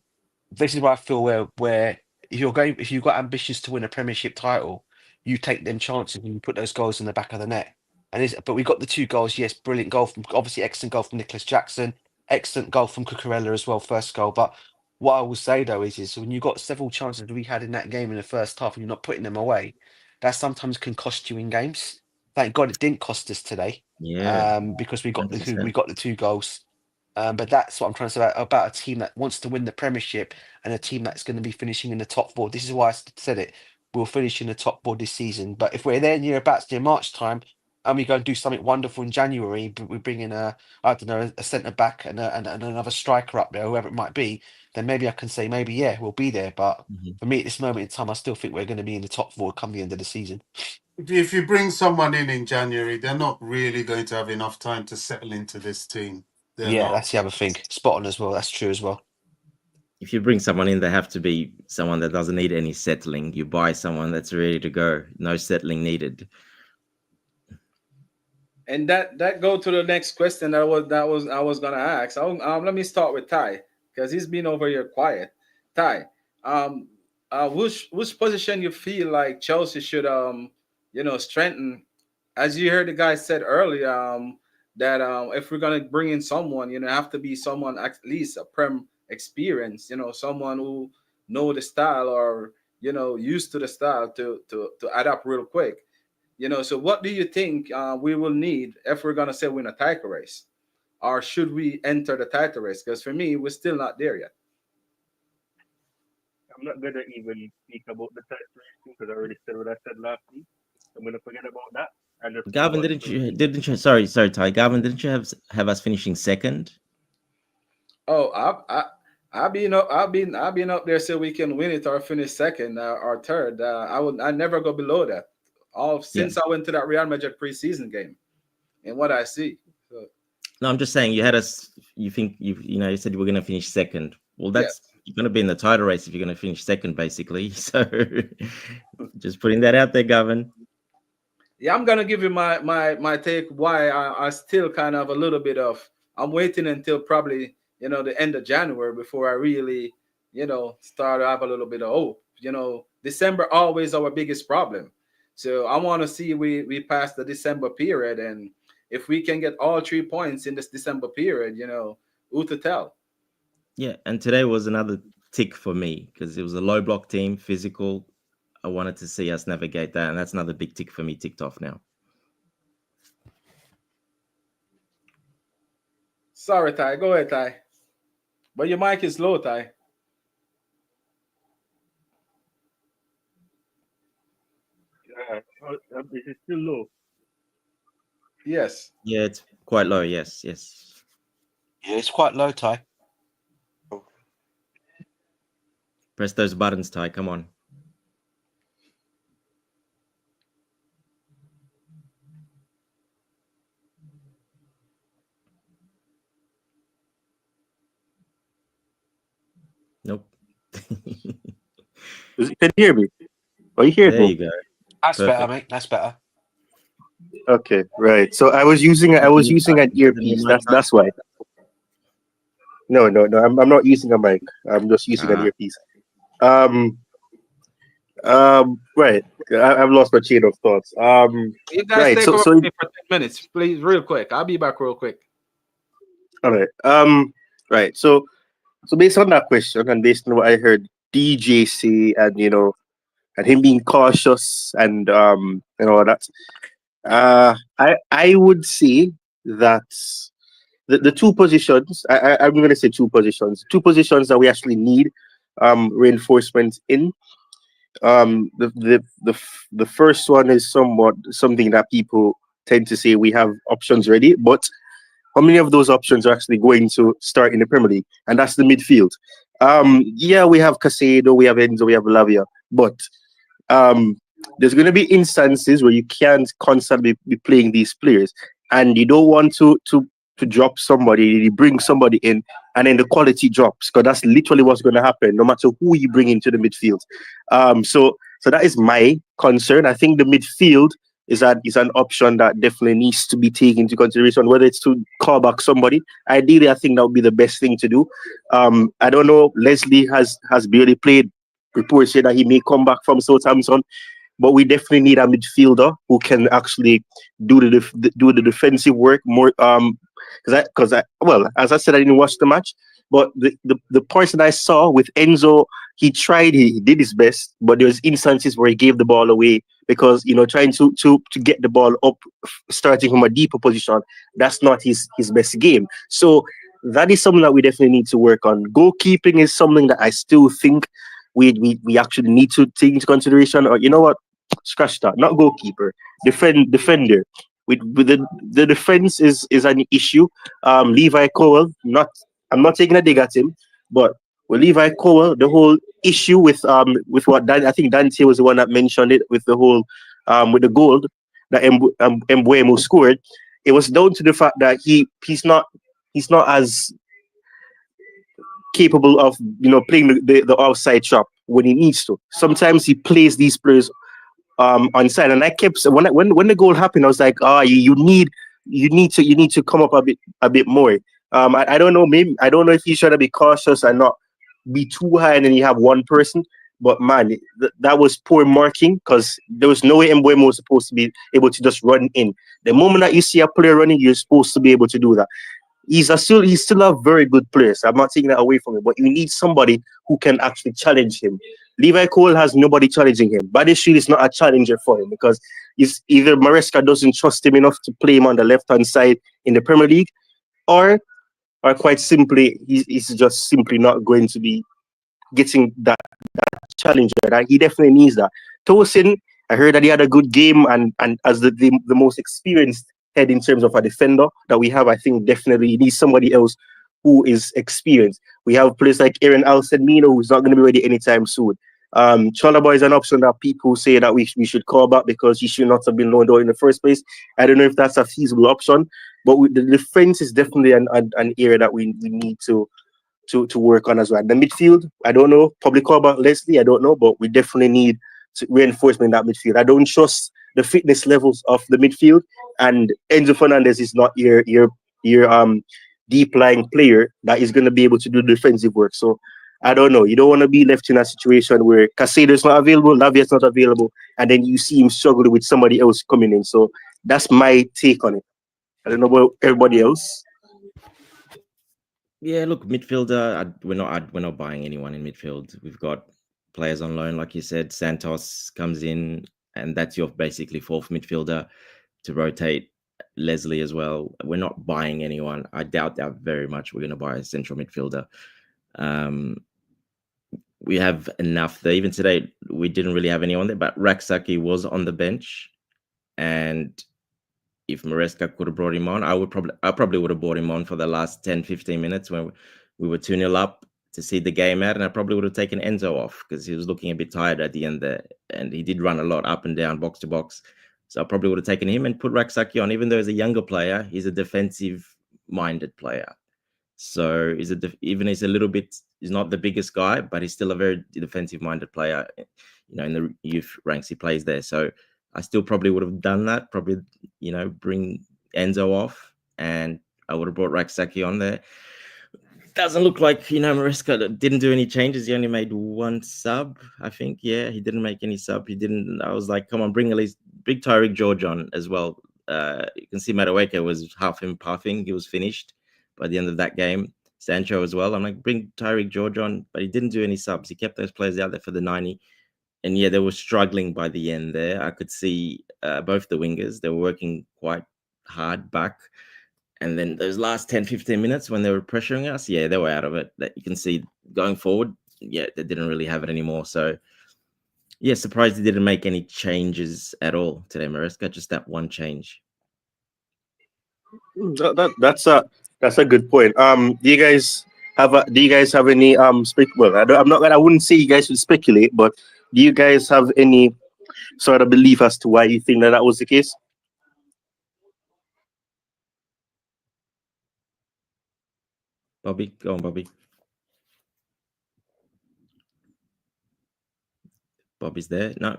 This is where I feel where if you've got ambitions to win a Premiership title, you take them chances and you put those goals in the back of the net. But we got the 2 goals. Yes, brilliant goal from obviously excellent goal from Nicholas Jackson, excellent goal from Cucurella as well, first goal. But what I will say though is when you got several chances that we had in that game in the first half and you're not putting them away, that sometimes can cost you in games. Thank God it didn't cost us today, Yeah. because we got we 100%. got the 2 goals. But that's what I'm trying to say about a team that wants to win the Premiership and a team that's going to be finishing in the top 4. This is why I said it. We'll finish in the top 4 this season. But if we're there near about near March time and we go and do something wonderful in January, but we bring in I don't know, a centre back and another striker up there, whoever it might be, then maybe I can say maybe yeah, we'll be there. But Mhm. for me at this moment in time, I still think we're going to be in the top 4 come the end of the season. If you bring someone in January, they're not really going to have enough time to settle into this team. They're Yeah, not. that's the other thing. Spot on as well. That's true as well. If you bring someone in, they have to be someone that doesn't need any settling. You buy someone that's ready to go, no settling needed. And that go to the next question that I was gonna ask. Let me start with Ty because he's been over here quiet. Ty, um, which position you feel like Chelsea should strengthen? As you heard the guy said earlier, that if we're gonna bring in someone, have to be someone at least a prem experience. Someone who know the style or used to the style to adapt real quick. So what do you think we will need if we're gonna say win a title race, or should we enter the title race? Because for me, we're still not there yet. I'm not gonna even speak about the title race because I already said what I said last week. I'm gonna forget about that and just move Garvin, on didn't to you? Didn't you? Sorry, Ty. Garvin, didn't you have us finishing second? Oh, I've been up there so we can win it or finish second or third. I never go below that. All Yeah. since I went to that Real Madrid preseason game and what I see. So, No, I'm just saying you had us. You think you said you were going to finish second. Well, yes. that's you're going to be in the title race if you're going to finish second, basically. So just putting that out there, Garvan. Yeah, I'm gonna give you my take why I still kind of a little bit of I'm waiting until probably the end of January before I really start to have a little bit of hope. December always our biggest problem, so I want to see we pass the December period, and if we can get all 3 points in this December period, who to tell? Yeah, and today was another tick for me because it was a low block team, physical. I wanted to see us navigate that, and that's another big tick for me. Ticked off now. Sorry, Ty. Go ahead, Ty. But your mic is low, Ty. This is still low. Yes. Yeah, it's quite low. Yes, yes. Yeah, it's quite low, Ty. Press those buttons, Ty. Come on. Nope. Can you hear me? Are you hearing There me? you go. That's better, Perfect. mate. That's better. Okay, right. So I was using an The new earpiece. mic, Ty? That's why. No. I'm not using a mic. I'm just using an Ah, earpiece. Um. Right. I've lost my chain of thoughts. You guys Right. take So over so me for 10 minutes, please, real quick. I'll be back real quick. all right. Right. So based on that question and based on what I heard DJ say, and and him being cautious and all that, I would say that the two positions I'm going to say two positions that we actually need reinforcement in. The first one is somewhat something that people tend to say we have options ready, but how many of those options are actually going to start in the Premier League? And that's the midfield. Yeah, we have Casado, we have Enzo, we have Lavia, but um, there's going to be instances where you can't constantly be playing these players, and you don't want to drop somebody. You bring somebody in, and then the quality drops because that's literally what's going to happen, no matter who you bring into the midfield. So that is my concern. I think the midfield is an option that definitely needs to be taken into consideration, whether it's to call back somebody. Ideally, I think that would be the best thing to do. I don't know. Leslie has barely played. Reports say that he may come back from Southampton, but we definitely need a midfielder who can actually do the defensive work more. Because I well, as I said, I didn't watch the match, but the parts that I saw with Enzo, he tried, he did his best, but there was instances where he gave the ball away because trying to get the ball up, starting from a deeper position, that's not his best game. So that is something that we definitely need to work on. Goalkeeping is something that I still think we actually need to take into consideration. Or you know what, scratch that. Not goalkeeper, defender. With the defense is an issue. Levi Cole, not I'm not taking a dig at him, but with Levi Cole, the whole issue with what I think Dante was the one that mentioned it with the whole with the goal that Mbuemo scored. It was down to the fact that he's not as capable of playing the outside shot when he needs to. Sometimes he plays these players on side, and I kept when the goal happened, I was like, you need to come up a bit more. I don't know, maybe I don't know if he's trying to be cautious and not be too high, and then you have one person. But man, that was poor marking because there was no way Mbuemo was supposed to be able to just run in. The moment that you see a player running, you're supposed to be able to do that. He's still a very good player. So I'm not taking that away from him. But you need somebody who can actually challenge him. Levi Cole has nobody challenging him. Badeshi is not a challenger for him because it's either Maresca doesn't trust him enough to play him on the left hand side in the Premier League, or quite simply he's just simply not going to be getting that challenger. That he definitely needs that. Tosin, I heard that he had a good game, and as the most experienced head in terms of a defender that we have, I think definitely he needs somebody else who is experienced. We have players like Aaron Alcedmino, who's not going to be ready anytime soon. Chalobah is an option that people say that we should call back because he should not have been loaned out in the first place. I don't know if that's a feasible option, but the defense is definitely an area that we need to work on as well. The midfield, I don't know. Probably call back Leslie, I don't know, but we definitely need reinforcement in that midfield. I don't trust the fitness levels of the midfield, and Enzo Fernandez is not your deep lying player that is going to be able to do defensive work. So I don't know. You don't want to be left in a situation where Casado's not available, Lavia's not available, and then you see him struggling with somebody else coming in. So that's my take on it. I don't know about everybody else. Yeah, look, midfielder. We're not buying anyone in midfield. We've got players on loan, like you said. Santos comes in, and that's your basically fourth midfielder to rotate. Leslie as well. We're not buying anyone. I doubt that very much. We're going to buy a central midfielder. We have enough there. Even today, we didn't really have anyone there, but Raksaki was on the bench, and if Maresca could have brought him on, I probably would have brought him on for the last 10, 15 minutes when we were 2-0 up to see the game out, and I probably would have taken Enzo off because he was looking a bit tired at the end there, and he did run a lot up and down, box to box. So I probably would have taken him and put Raksaki on, even though he's a younger player, he's a defensive-minded player. So he's a little bit, he's not the biggest guy, but he's still a very defensive-minded player. In the youth ranks he plays there. So I still probably would have done that. Probably, bring Enzo off, and I would have brought Raksaki on there. Doesn't look like, Maresca didn't do any changes. He only made one sub, I think. Yeah, he didn't make any sub. I was like, come on, bring Tyreek George on as well. You can see Madueke was half him puffing. He was finished by the end of that game. Sancho as well. I'm like, bring Tyreek George on, but he didn't do any subs. He kept those players out there for the 90. And yeah, they were struggling by the end there. I could see both the wingers. They were working quite hard back. And then those last 10, 15 minutes when they were pressuring us, yeah, they were out of it. That you can see going forward, yeah, they didn't really have it anymore. So, yeah, surprised they didn't make any changes at all today, Maresca. Just that one change. That's a good point. Do you guys have any well, I wouldn't say you guys should speculate, but do you guys have any sort of belief as to why you think that was the case? Bobby, go on, Bobby. Bobby's there. No,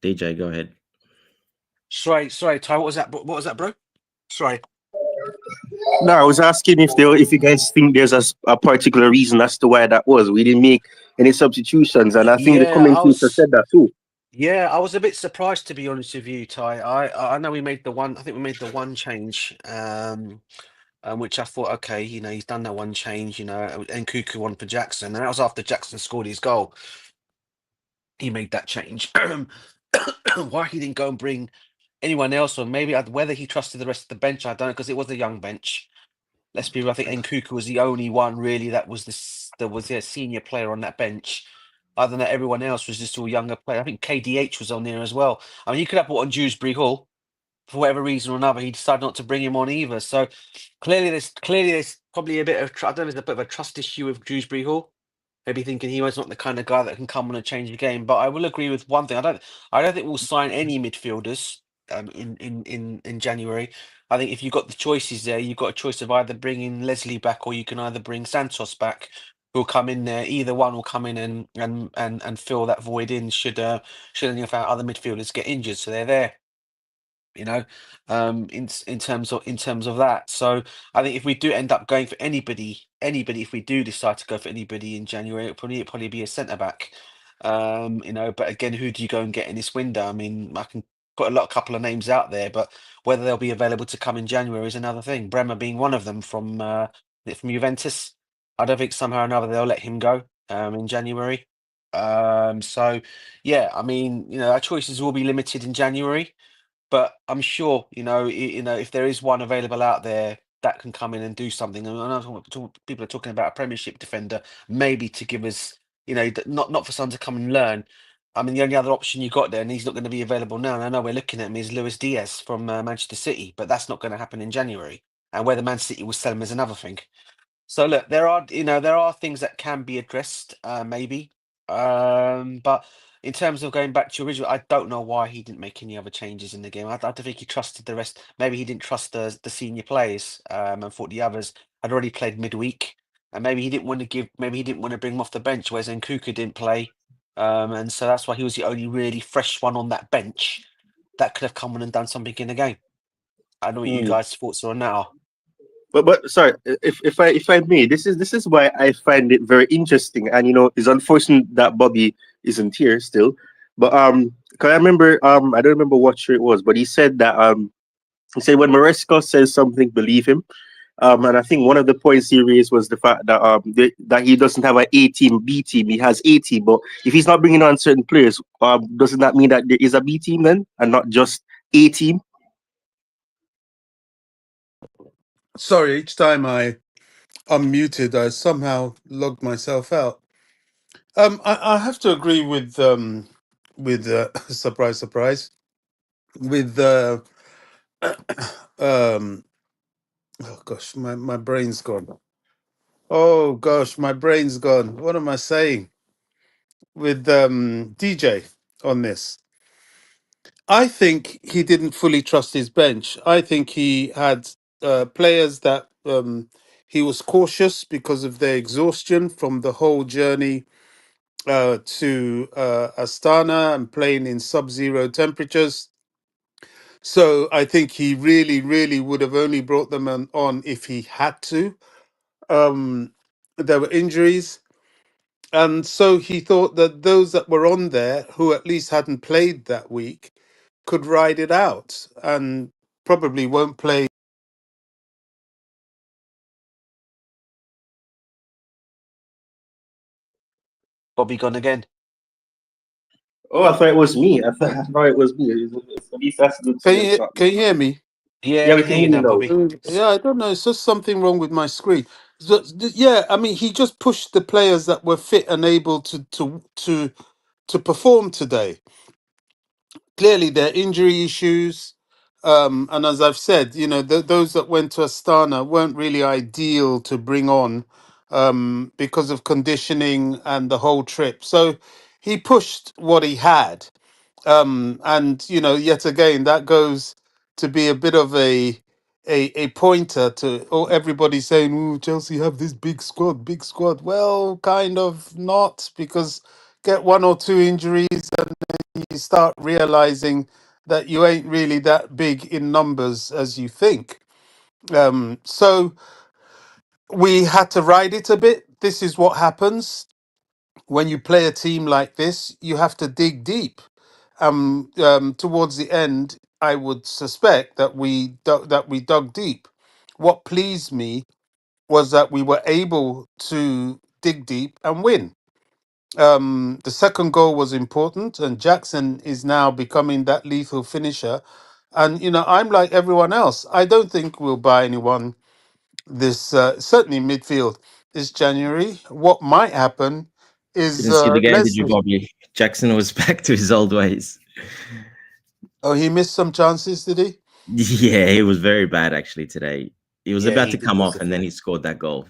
DJ, go ahead. Sorry, Ty. What was that, bro? Sorry. No, I was asking if you guys think there's a particular reason as to why that was. We didn't make any substitutions, and I think the Yeah, commentator said that too. Yeah, I was a bit surprised, to be honest with you, Ty. I know we made the one. I think we made the one change, which I thought, okay, he's done that one change, and Cuckoo on for Jackson, and that was after Jackson scored his goal. He made that change. Why he didn't go and bring anyone else on? Maybe whether he trusted the rest of the bench, I don't know, because it was a young bench. Let's be real. I think Nkuku was the only one really that was a senior player on that bench. Other than that, everyone else was just all younger players. I think KDH was on there as well. I mean, you could have put on Dewsbury Hall for whatever reason or another. He decided not to bring him on either. So clearly, there's probably a bit of I don't know, there's a bit of a trust issue with Dewsbury Hall. Maybe thinking he was not the kind of guy that can come on and change the game. But I will agree with one thing. I don't think we'll sign any midfielders in January. I think if you've got the choices there, you've got a choice of either bringing Leslie back or you can either bring Santos back, who'll come in there. Either one will come in and fill that void in should any of our other midfielders get injured. So they're there. In terms of that. So I think if we do end up going for anybody, if we do decide to go for anybody in January, it'll probably be a centre back. But again, who do you go and get in this window? I mean, I can put a couple of names out there, but whether they'll be available to come in January is another thing. Bremer being one of them from Juventus. I don't think somehow or another they'll let him go in January. So yeah, I mean, our choices will be limited in January. But I'm sure, if there is one available out there that can come in and do something, and I know people are talking about a Premiership defender, maybe to give us, not for someone to come and learn. I mean, the only other option you got there, and he's not going to be available now. And I know we're looking at him is Luis Diaz from Manchester City, but that's not going to happen in January. And whether Man City will sell him is another thing. So look, there are things that can be addressed, maybe. But in terms of going back to your original, I don't know why he didn't make any other changes in the game. I don't think he trusted the rest. Maybe he didn't trust the senior players, and thought the others had already played midweek, and maybe he didn't want to maybe he didn't want to bring them off the bench, whereas Nkuku didn't play, and so that's why he was the only really fresh one on that bench that could have come on and done something in the game. I don't know what you Hmm. guys' thoughts are on that. But sorry, if I may, this is why I find it very interesting, and it's unfortunate that Bobby isn't here still. But 'cause I remember, I don't remember what show it was, but he said when Maresca says something, believe him. And I think one of the points he raised was the fact that that he doesn't have an A team, B team. He has A team, but if he's not bringing on certain players, doesn't that mean that there is a B team then, and not just A team? Sorry, each time I unmuted, I somehow logged myself out. I have to agree with surprise, surprise, with um. Oh gosh, my brain's gone. Oh gosh, my brain's gone. What am I saying? With DJ on this. I think he didn't fully trust his bench. I think he had players that he was cautious because of their exhaustion from the whole journey to Astana and playing in sub-zero temperatures. So I think he really, really would have only brought them on if he had to. There were injuries. And so he thought that those that were on there who at least hadn't played that week could ride it out and probably won't play. Bobby gone again. Oh, I thought it was me. I thought it was me. At least that's good to know it's not me. Can you hear me? Yeah, Yeah, we we can hear you hear you now, now. Bobby. Yeah, I don't know. It's just something wrong with my screen. Yeah, I mean, he just pushed the players that were fit and able to perform today. Clearly, there are injury issues, and as I've said, those that went to Astana weren't really ideal to bring on because of conditioning and the whole trip. So he pushed what he had, and yet again that goes to be a bit of a pointer to everybody saying, "Ooh, Chelsea have this big squad, big squad." Well, kind of not, because get one or two injuries and you start realizing that you ain't really that big in numbers as you think. So we had to ride it a bit. This is what happens when you play a team like this. You have to dig deep. Towards the end, I would suspect that we dug deep. What pleased me was that we were able to dig deep and win. The second goal was important, and Jackson is now becoming that lethal finisher. And I'm like everyone else. I don't think we'll buy anyone this certainly midfield this January. What might happen is Didn't see the game, did you, Leslie. Bobby? Jackson was back to his old ways. Oh, he missed some chances, did he? Yeah, he was very bad actually today. He was Yeah, about he to did come lose off, a and then few. he scored that goal.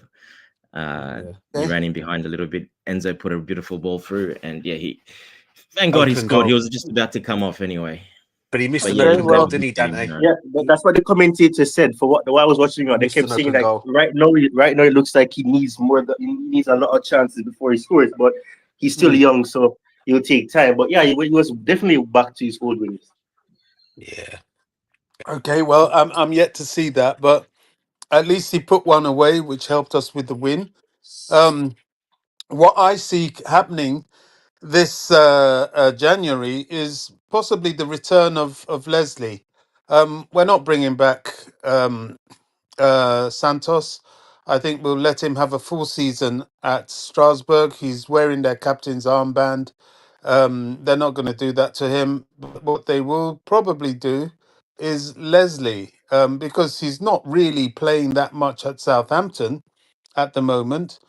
Yeah. He Okay. ran in behind a little bit. Enzo put a beautiful ball through, and yeah, he thank God he Open scored. He goal. was just about to come off anyway. But he missed But an yeah, he Okay. open did have goal, a Well, didn't good he, game, you Dante? know. Yeah, He, that's what the commentator said. For what I was watching, he they missed kept an saying open that goal. right now it looks like he needs he needs a lot of chances before he scores. But he's still Hmm. young, so it'll take time. But yeah, he was definitely back to his old ways. Yeah. okay. Well, I'm yet to see that, but at least he put one away, which helped us with the win. Um, what I see happening this January is possibly the return of Leslie. We're not bringing back Santos. I think we'll let him have a full season at Strasbourg. He's wearing their captain's armband. They're not going to do that to him. But what they will probably do is Leslie, because he's not really playing that much at Southampton at the moment.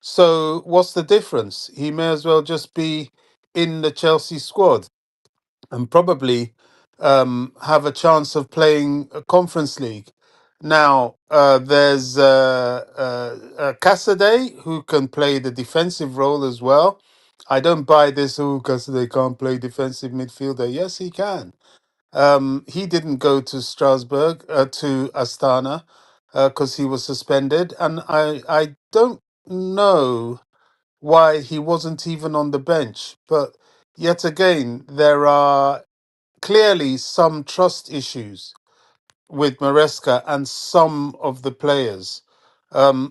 So what's the difference? He may as well just be in the Chelsea squad and probably have a chance of playing a Conference League. Now, there's Cassidy, who can play the defensive role as well. I don't buy this, oh, Cassidy can't play defensive midfielder. Yes, he can. He didn't go to Strasbourg, to Astana, because he was suspended. And I don't know why he wasn't even on the bench. But yet again, there are clearly some trust issues with Maresca and some of the players.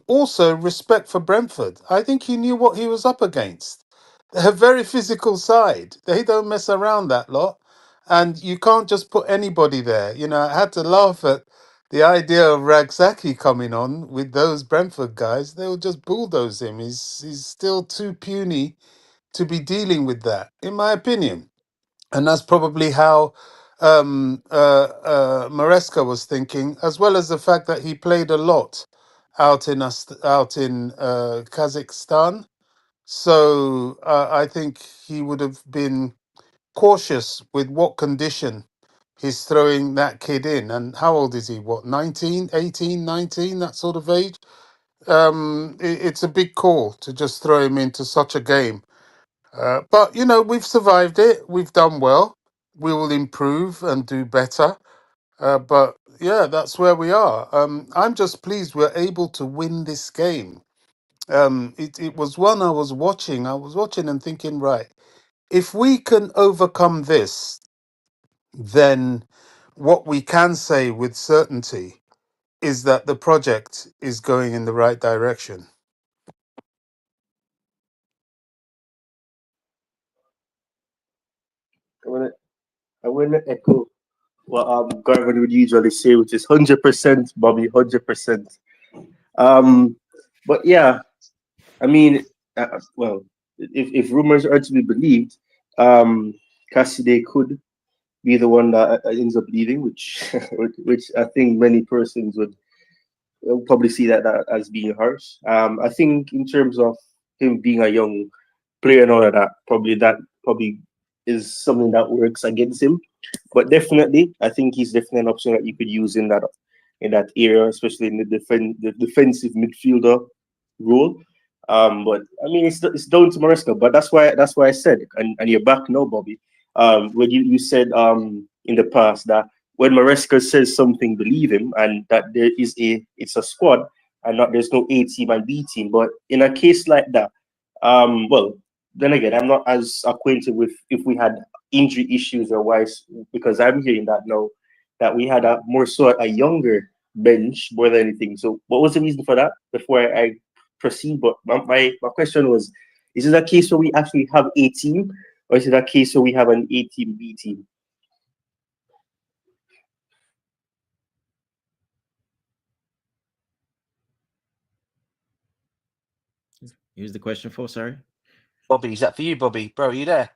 Also, respect for Brentford. I think he knew what he was up against. They're a very physical side. They don't mess around, that lot. And you can't just put anybody there. You know, I had to laugh at the idea of Ragsaki coming on with those Brentford guys. They'll just bulldoze him. He's still too puny to be dealing with that, in my opinion. And that's probably how Maresca was thinking, as well as the fact that he played a lot out in Kazakhstan. So I think he would have been cautious with what condition he's throwing that kid in. And how old is he? What, 19, 18, 19, that sort of age? It's a big call to just throw him into such a game. But, you know, we've survived it. We've done well. We will improve and do better. But yeah, that's where we are. I'm just pleased we're able to win this game. It was one I was watching. I was watching and thinking, right, if we can overcome this, then what we can say with certainty is that the project is going in the right direction. I wanna I wanna echo what Garvan would usually say, which is 100%, Bobby, 100%. Um, but yeah, I mean, well, if rumors are to be believed, um, Cassidy could be the one that ends up leaving, which which I think many persons would probably see that as being harsh. I think in terms of him being a young player and all of that, probably is something that works against him. But definitely, I think he's definitely an option that you could use in that area, especially in the defensive midfielder role. But I mean, it's down to Maresca. But that's why I said, and you're back now, Bobby. When you said in the past that when Maresca says something, believe him, and that it's a squad and not there's no A team and B team. But in a case like that, well, then again, I'm not as acquainted with if we had injury issues or wise because I'm hearing that now that we had a more so a younger bench more than anything. So what was the reason for that before I proceed? But my question was, is it a case where we actually have a team or is it a case where we have an A team, B team? Who's the question for? Sorry. Bobby, is that for you, Bobby? Bro, are you there?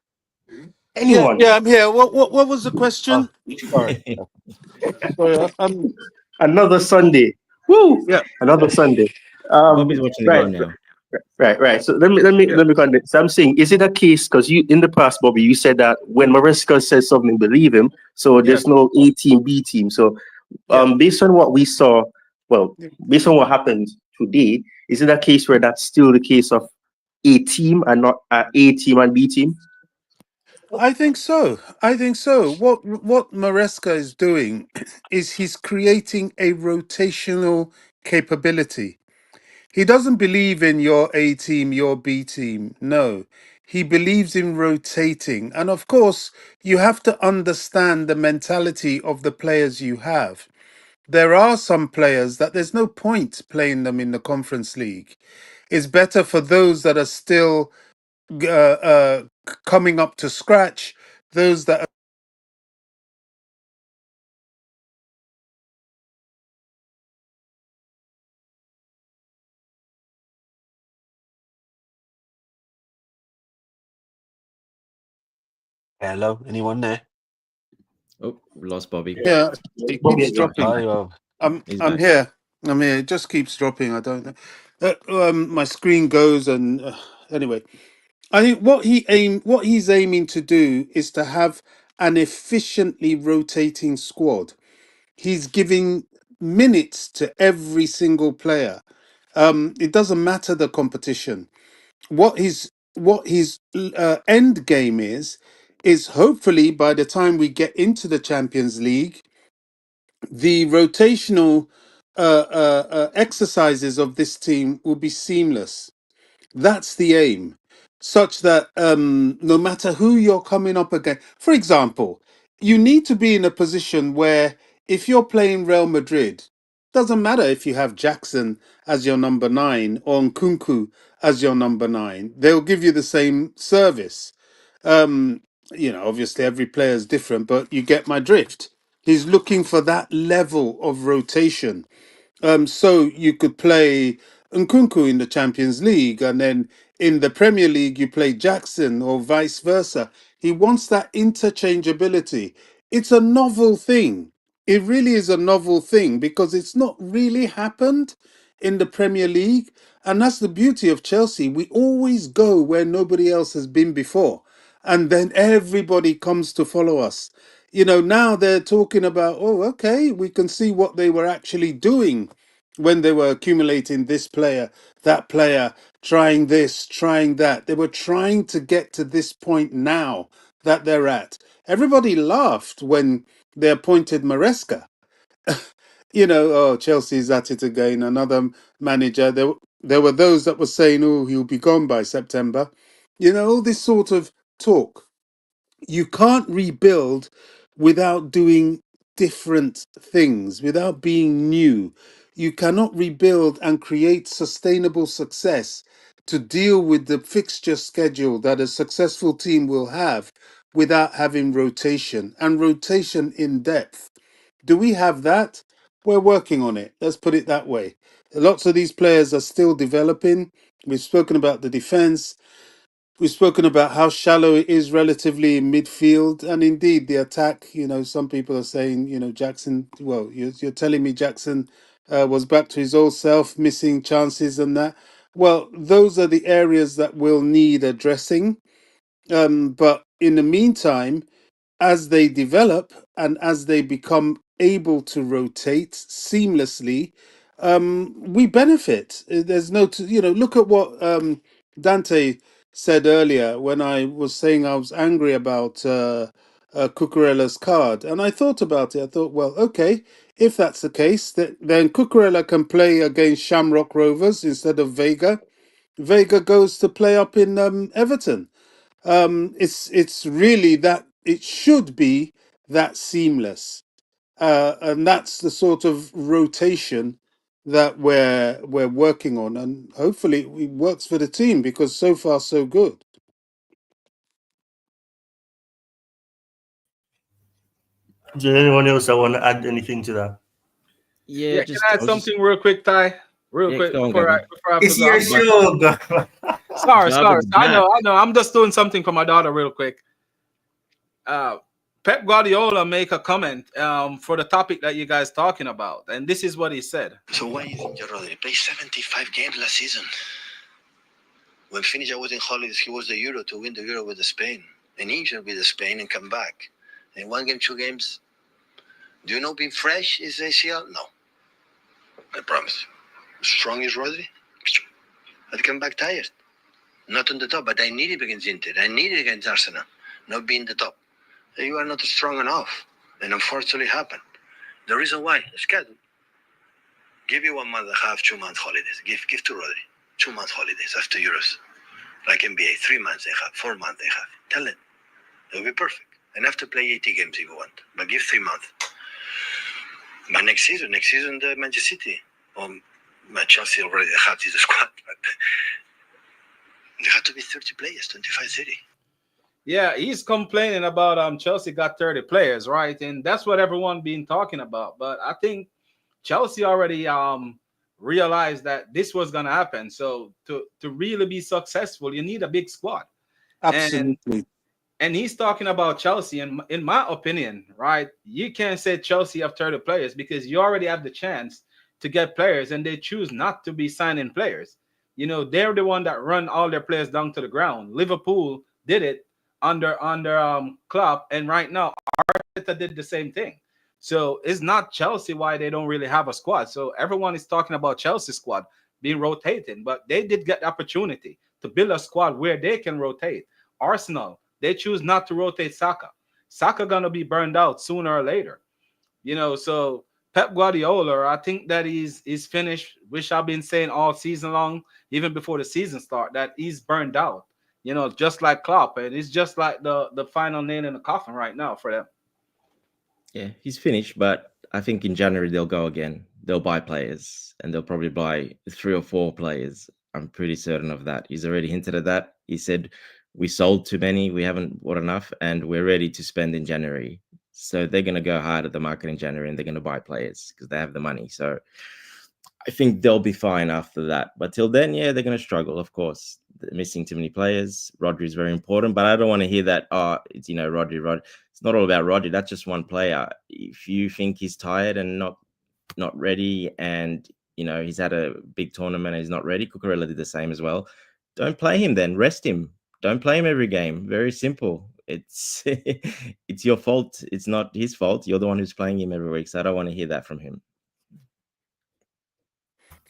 Yeah, Anyone? yeah, I'm here. What was the Oh, question? sorry. Sorry, Another Sunday. Woo! yeah, Another Sunday. Bobby's watching the Right. game now. Right. So let me contact. So I'm saying, is it a case because you in the past, Bobby, you said that when Maresca says something, believe him. So yeah, there's no A team, B team. So yeah. based on what we saw, well, based on what happened today, is it a case where that's still the case of A team and not A team and B team? I think so. I think so. What Maresca is doing is he's creating a rotational capability. He doesn't believe in your A team, your B team. No. He believes in rotating. And of course, you have to understand the mentality of the players you have. There are some players that there's no point playing them in the Conference League. It's better for those that are still coming up to scratch, those that Hello, anyone there? Oh, we lost Bobby. yeah, it Bobby keeps again. dropping. Hi, He's I'm back. here. I'm here. It just keeps dropping. I don't know. My screen goes and anyway. I think what he's aiming to do is to have an efficiently rotating squad. He's giving minutes to every single player. It doesn't matter the competition. What his end game is hopefully by the time we get into the Champions League, the rotational exercises of this team will be seamless. That's the aim, such that no matter who you're coming up against, for example, you need to be in a position where if you're playing Real Madrid, doesn't matter if you have Jackson as your number 9 or Nkunku as your number 9, they'll give you the same service. Um, obviously every player is different, but you get my drift. He's looking for that level of rotation, so you could play Nkunku in the Champions League, and then in the Premier League you play Jackson, or vice versa. He wants that interchangeability. It's a novel thing. It really is a novel thing because it's not really happened in the Premier League, and that's the beauty of Chelsea. We always go where nobody else has been before, and then everybody comes to follow us. Now they're talking about, oh, okay, we can see what they were actually doing when they were accumulating this player, that player, trying this, trying that. They were trying to get to this point now that they're at. Everybody laughed when they appointed Maresca. Oh, Chelsea's at it again, another manager. There were those that were saying, oh, he'll be gone by September. All this sort of talk. You can't rebuild without doing different things, without being new. You cannot rebuild and create sustainable success to deal with the fixture schedule that a successful team will have without having rotation and rotation in depth. Do we have that? We're working on it. Let's put it that way. Lots of these players are still developing. We've spoken about the defense. We've spoken about how shallow it is relatively in midfield, and indeed the attack. Some people are saying, Jackson. Well, you're telling me Jackson was back to his old self, missing chances and that. Well, those are the areas that will need addressing. But in the meantime, as they develop and as they become able to rotate seamlessly, we benefit. There's no, look at what Dante said earlier when I was saying I was angry about Cucurella's card. And I thought about it. I thought, well, okay, if that's the case, then Cucurella can play against Shamrock Rovers instead of Vega. Vega goes to play up in Everton. It's really that it should be that seamless, and that's the sort of rotation that we're working on, and hopefully it works for the team because so far so good. Is there anyone else that want to add anything to that? Yeah, Yeah, can just I I add was just something real quick, Ty? Real yeah, quick go on, before I Garvan. before I have to It's go. your But show, Garvan. Sorry, sorry. Garvan's I back. know, I know. I'm just doing something for my daughter real quick. Uh, Pep Guardiola make a comment for the topic that you guys talking about, and this is what he said. So why isn't Rodri? Played 75 games last season. When finished, I was in holidays. He was the Euro to win the Euro with the Spain, and injured with the Spain and come back. In one game, 2 games. Do you know being fresh is ACL? No, I promise. Strong is Rodri. I'd come back tired. Not on the top, but I need it against Inter. I need it against Arsenal. Not being the top. You are not strong enough, and unfortunately, it happened. The reason why schedule. Give you 1 month and a half, 2 month holidays. Give to Rodri 2 month holidays after Euros. Like NBA, 3 months they have, 4 months they have. Tell it. It'll be perfect. And have to play 80 games if you want. But give 3 months. But next season, the Manchester City. Or Chelsea already have this squad. But there have to be 30 players, 25, 30. Yeah, he's complaining about Chelsea got 30 players, right? And that's what everyone been talking about. But I think Chelsea already realized that this was gonna happen. So to really be successful, you need a big squad. And Absolutely. and he's talking about Chelsea. And in my opinion, right, you can't say Chelsea have 30 players because you already have the chance to get players, and they choose not to be signing players. They're the one that run all their players down to the ground. Liverpool did it under Klopp, and right now Arteta did the same thing. So it's not Chelsea why they don't really have a squad. So everyone is talking about Chelsea squad being rotating, but they did get the opportunity to build a squad where they can rotate. Arsenal, they choose not to rotate Saka. Saka gonna be burned out sooner or later. So Pep Guardiola, I think that he's finished, which I've been saying all season long, even before the season start, that he's burned out. Just like Klopp, and it's just like the final nail in the coffin right now for them. Yeah, he's finished, but I think in January they'll go again. They'll buy players, and they'll probably buy 3 or 4 players. I'm pretty certain of that. He's already hinted at that. He said, "We sold too many, we haven't bought enough, and we're ready to spend in January." So they're going to go hard at the market in January, and they're going to buy players because they have the money. So I think they'll be fine after that. But till then, yeah, they're going to struggle, of course. They're missing too many players. Rodri is very important, but I don't want to hear that. Oh, it's Rodri. It's not all about Rodri. That's just one player. If you think he's tired and not ready, and he's had a big tournament and he's not ready, Cucurella did the same as well. Don't play him then. Rest him. Don't play him every game. Very simple. It's it's your fault. It's not his fault. You're the one who's playing him every week. So I don't want to hear that from him.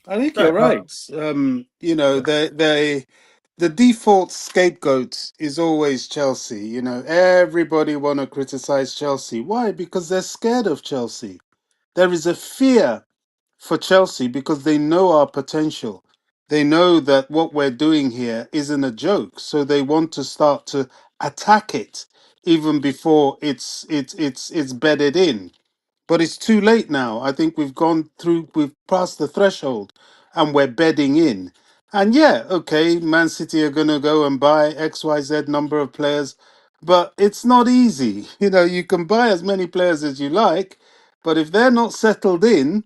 I think you're Right. right. The default scapegoat is always Chelsea. Everybody want to criticize Chelsea. Why? Because they're scared of Chelsea. There is a fear for Chelsea because they know our potential. They know that what we're doing here isn't a joke, so they want to start to attack it even before it's bedded in. But it's too late now. I think we've passed the threshold and we're bedding in. And yeah, okay, Man City are going to go and buy XYZ number of players, but it's not easy. You can buy as many players as you like, but if they're not settled in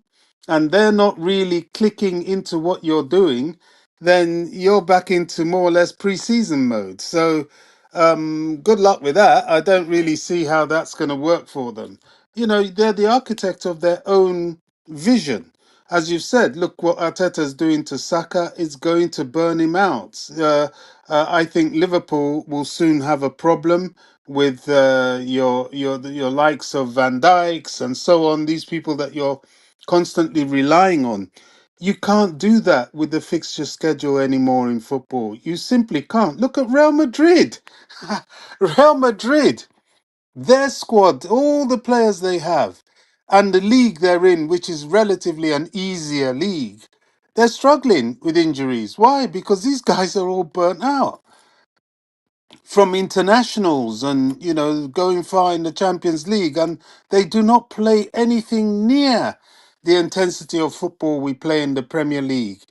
and they're not really clicking into what you're doing, then you're back into more or less preseason mode. So, good luck with that. I don't really see how that's going to work for them. They're the architect of their own vision. As you've said, look what Arteta's doing to Saka. It's going to burn him out. I think Liverpool will soon have a problem with your likes of Van Dijks and so on. These people that you're constantly relying on. You can't do that with the fixture schedule anymore in football. You simply can't. Look at Real Madrid. Real Madrid, their squad, all the players they have, and the league they're in, which is relatively an easier league, they're struggling with injuries. Why? Because these guys are all burnt out from internationals and, going far in the Champions League, and they do not play anything near the intensity of football we play in the Premier League.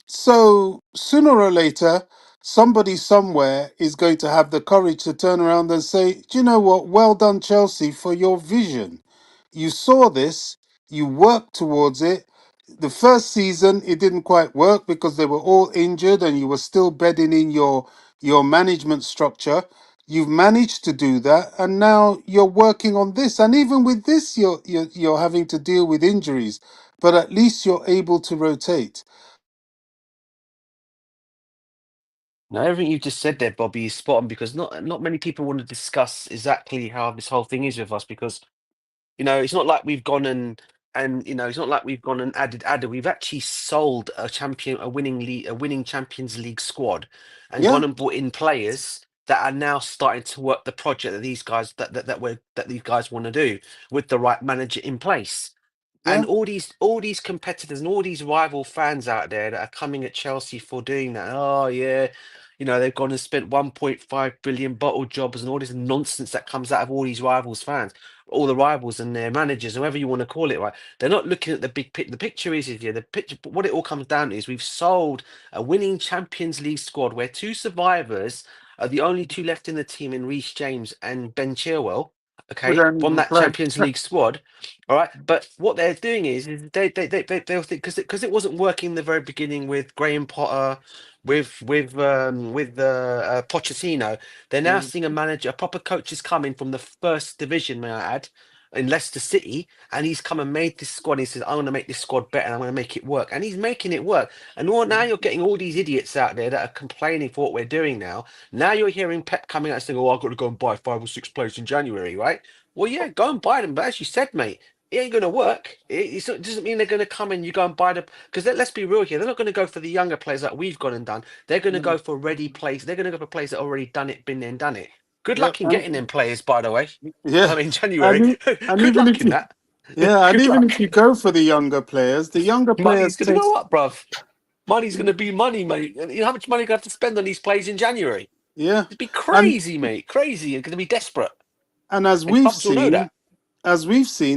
So sooner or later, somebody somewhere is going to have the courage to turn around and say, "Do you know what? Well done, Chelsea, for your vision. You saw this, you worked towards it. The first season, it didn't quite work because they were all injured and you were still bedding in your management structure. You've managed to do that, and now you're working on this. And even with this, you're having to deal with injuries, but at least you're able to rotate." Now, everything you just said there, Bobby, is spot on because not many people want to discuss exactly how this whole thing is with us because it's not like we've gone and it's not like we've gone and added. We've actually sold a winning Champions League squad, and Yeah, gone and brought in players that are now starting to work the project that these guys that these guys want to do with the right manager in place. yeah. And all these competitors and all these rival fans out there that are coming at Chelsea for doing that. Oh yeah, they've gone and spent 1.5 billion bottle jobs and all this nonsense that comes out of all these rivals fans, all the rivals and their managers, whoever you want to call it, right? They're not looking at the big picture. The picture is here. The picture, what it all comes down to is we've sold a winning Champions League squad where two survivors are the only two left in the team in Reece James and Ben Chilwell. We Okay, don't from even that play. Champions League squad, all right, but what they're doing is they'll think because it wasn't working in the very beginning with Graham Potter, with Pochettino. They're now Mm. seeing a manager, a proper coach is coming from the first division, may I add, in Leicester City, and he's come and made this squad. He says, "I'm going to make this squad better. And I'm going to make it work," and he's making it work. And now you're getting all these idiots out there that are complaining for what we're doing now. Now you're hearing Pep coming out and saying, "Oh, I've got to go and buy 5 or 6 players in January," right? Well, yeah, go and buy them. But as you said, mate, it ain't going to work. It doesn't mean they're going to come and you go and buy the. Because let's be real here, they're not going to go for the younger players that we've gone and done. They're going to No. go for ready players. They're going to go for players that already done it, been there and done it. Good Yeah, luck in getting them players, by the way. yeah, In January. and and Good even luck if in you, that. yeah, and Good even luck. if you go for the younger Money's players going to takes. go up, bruv. Money's going to be money, mate. And you know how much money you have to spend on these players in January? Yeah, It'd be and crazy, mate. Crazy. You're going to be desperate. and as And we've clubs will know seen, that.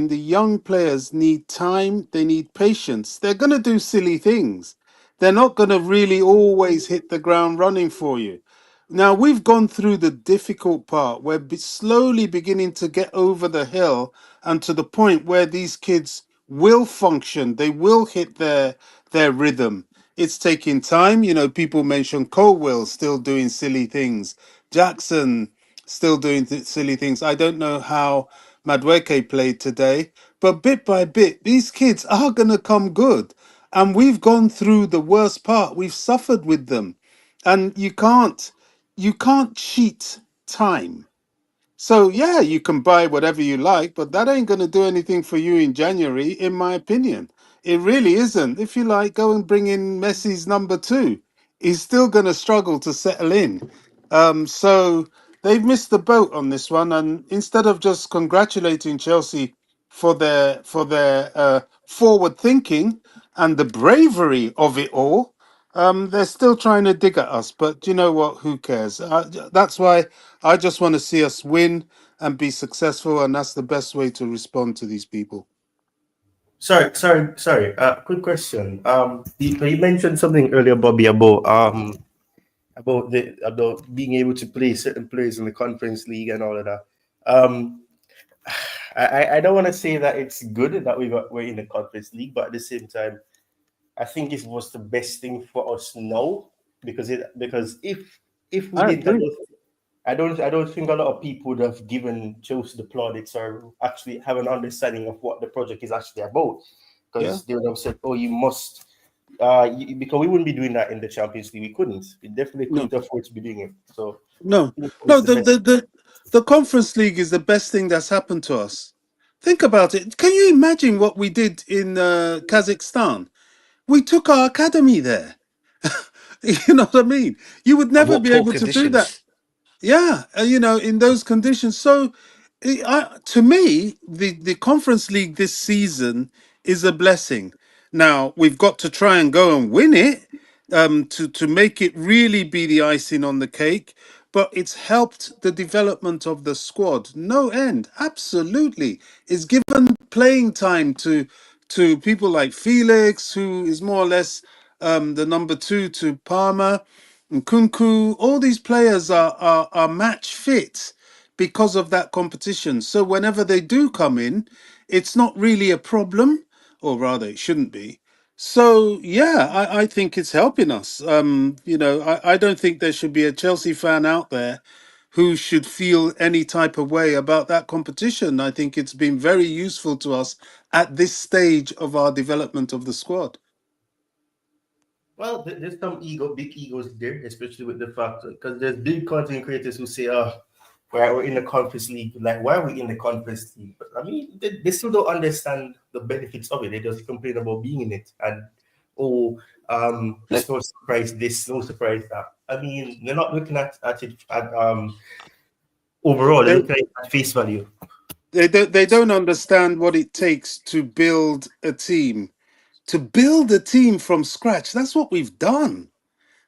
the young players need time, they need patience. They're going to do silly things. They're not going to really always hit the ground running for you. Now, we've gone through the difficult part. We're slowly beginning to get over the hill and to the point where these kids will function. They will hit their rhythm. It's taking time. You know, people mention Colwell still doing silly things. Jackson still doing silly things. I don't know how Madweke played today, but bit by bit, these kids are going to come good. And we've gone through the worst part. We've suffered with them. And you can't cheat time. So yeah, you can buy whatever you like, but that ain't going to do anything for you in January, in my opinion. It really isn't. If you like, go and bring in Messi's number two. He's still going to struggle to settle in. So they've missed the boat on this one, and instead of just congratulating Chelsea for their forward thinking and the bravery of it all, they're still trying to dig at us. But you know what? Who cares? That's why I just want to see us win and be successful, and that's the best way to respond to these people. Sorry. Quick question. You mentioned something earlier, Bobby, about being able to play certain players in the conference league and all of that. Um, I don't want to say that it's good that we're in the conference league, but at the same time, I think it was the best thing for us now because if we I didn't, agree. I don't think a lot of people would have given Chelsea the plaudits or actually have an understanding of what the project is actually about. Yeah. Because they would have said, "Oh, you must," because we wouldn't be doing that in the Champions League. We couldn't. We definitely No. couldn't afford to be doing it. So No. I think No. it's the The best. the the the conference league is the best thing that's happened to us. Think about it. Can you imagine what we did in Kazakhstan? We took our academy there. You know what I mean? You would And never what be poor able to do that. conditions. Yeah, in those conditions. So, to me, the Conference League this season is a blessing. Now we've got to try and go and win it, to make it really be the icing on the cake. But it's helped the development of the squad no end. Absolutely, it's given playing time to people like Felix, who is more or less the number two to Palmer and Kunku. All these players are match fit because of that competition. So whenever they do come in, it's not really a problem, or rather, it shouldn't be. So yeah, I think it's helping us. I don't think there should be a Chelsea fan out there who should feel any type of way about that competition. I think it's been very useful to us at this stage of our development of the squad. Well, there's some big egos there, especially with the fact because there's big content creators who say, "Oh, we're in the conference league. Like, why are we in the conference league?" But I mean, they still don't understand the benefits of it. They just complain about being in it, and oh, it's Let- no surprise this, no surprise that. I mean, they're not looking at it at overall. They're They looking at it at face value. they don't understand what it takes to build a team. To build a team from scratch, that's what we've done.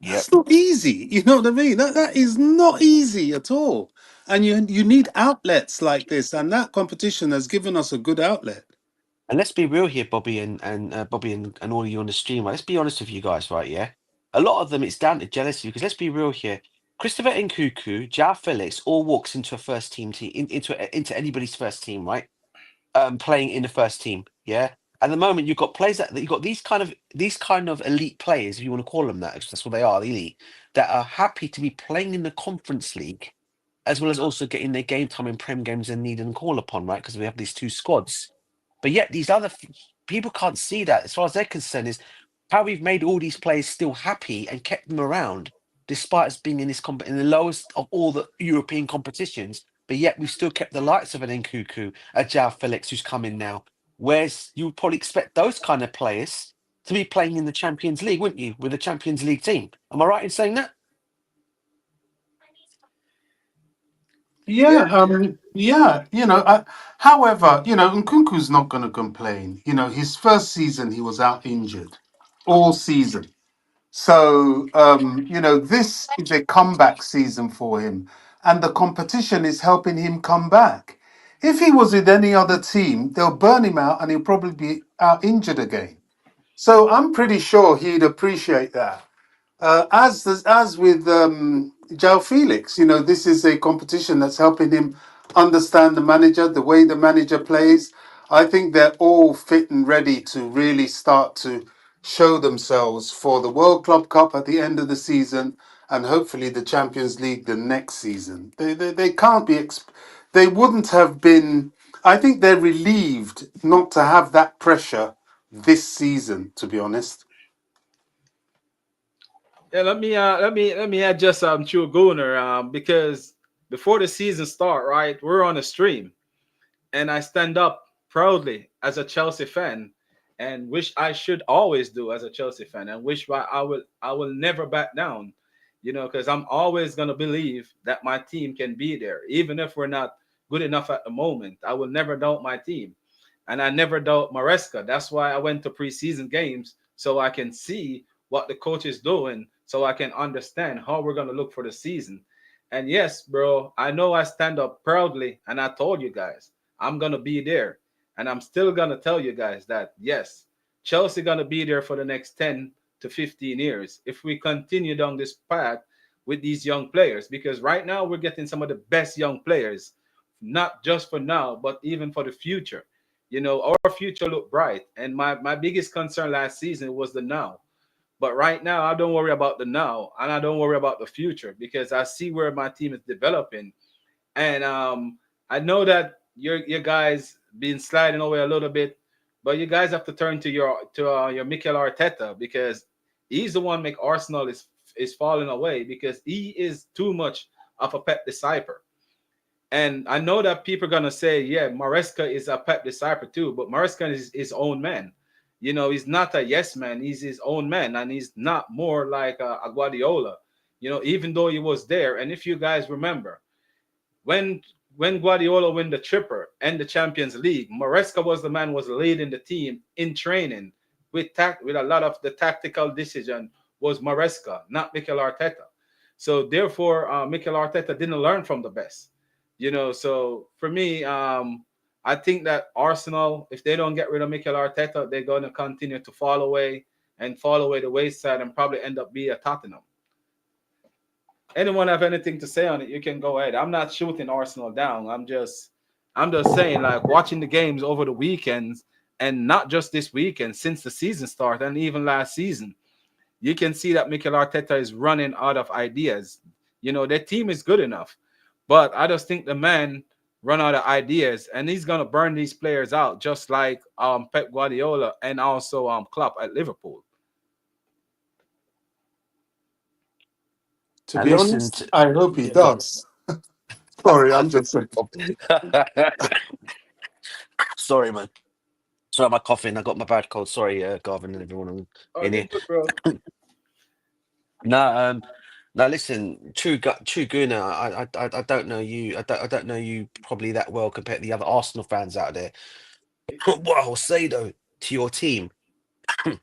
That's Yep. not easy. You know what I mean? That is not easy at all. And you need outlets like this, and that competition has given us a good outlet. And let's be real here, Bobby and Bobby and all of you on the stream. Right? Let's be honest with you guys, right? Yeah, a lot of them it's down to jealousy because let's be real here. Christopher Nkuku, Jao Felix all walks into a first team into anybody's first team, right? Playing in the first team. Yeah. At the moment, you've got players that you've got these kind of elite players, if you want to call them that, 'cause that's what they are, the elite, that are happy to be playing in the Conference League, as well as also getting their game time in Prem games and need and call upon, right? Because we have these two squads. But yet these people can't see that. As far as they're concerned, is how we've made all these players still happy and kept them around, despite us being in in the lowest of all the European competitions. But yet we've still kept the likes of an Nkuku, a Jao Felix who's come in now. whereas you would probably expect those kind of players to be playing in the Champions League, wouldn't you, with the Champions League team? Am I right in saying that? Yeah, Yeah. However, Nkunku's not going to complain. His first season he was out injured all season. So, this is a comeback season for him, and the competition is helping him come back. If he was with any other team, they'll burn him out and he'll probably be out injured again. So, I'm pretty sure he'd appreciate that. As with João Felix, this is a competition that's helping him understand the manager, the way the manager plays. I think they're all fit and ready to really start to show themselves for the World Club Cup at the end of the season and hopefully the Champions League the next season. They can't be, they wouldn't have been, I think they're relieved not to have that pressure this season, to be honest. yeah. Let me adjust True Gooner because before the season start, right, we're on a stream, and I stand up proudly as a Chelsea fan, and which I should always do as a Chelsea fan, and which I will never back down, because I'm always gonna believe that my team can be there, even if we're not good enough at the moment. I will never doubt my team, and I never doubt Maresca. That's why I went to preseason games so I can see what the coach is doing, so I can understand how we're gonna look for the season. And yes, bro, I know I stand up proudly, and I told you guys I'm gonna be there, and I'm still gonna tell you guys that yes, Chelsea gonna be there for the next 10 to 15 years if we continue down this path with these young players. Because right now we're getting some of the best young players, not just for now, but even for the future. Our future look bright, and my biggest concern last season was the now. But right now, I don't worry about the now, and I don't worry about the future because I see where my team is developing, and I know that your guys been sliding away a little bit, but you guys have to turn to your Mikel Arteta, because he's the one make Arsenal is falling away, because he is too much of a Pep disciple. And I know that people are gonna say, yeah, Maresca is a Pep disciple too, but Maresca is his own man. He's not a yes man. He's his own man, and he's not more like a Guardiola. Even though he was there. And if you guys remember, when when Guardiola won the Tripper and the Champions League, Maresca was the man was leading the team in training with a lot of the tactical decision was Maresca, not Mikel Arteta. So therefore, Mikel Arteta didn't learn from the best. So for me, I think that Arsenal, if they don't get rid of Mikel Arteta, they're going to continue to fall away the wayside, and probably end up being a Tottenham. Anyone have anything to say on it, you can go ahead. I'm not shooting Arsenal down. I'm just saying, like, watching the games over the weekends, and not just this weekend, since the season started and even last season, you can see that Mikel Arteta is running out of ideas. Their team is good enough, but I just think the man run out of ideas, and he's gonna burn these players out, just like Pep Guardiola and also Klopp at Liverpool. To And be listen honest, to, I hope he yeah, go does. Sorry, I'm just saying. on. Sorry, man. Sorry, my coughing. I got my bad cold. Sorry, Garvin and everyone Oh, in you're here. good, bro. No, no. Listen, True Guna. I don't know you. I don't know you probably that well compared to the other Arsenal fans out there. What I'll say though to your team, and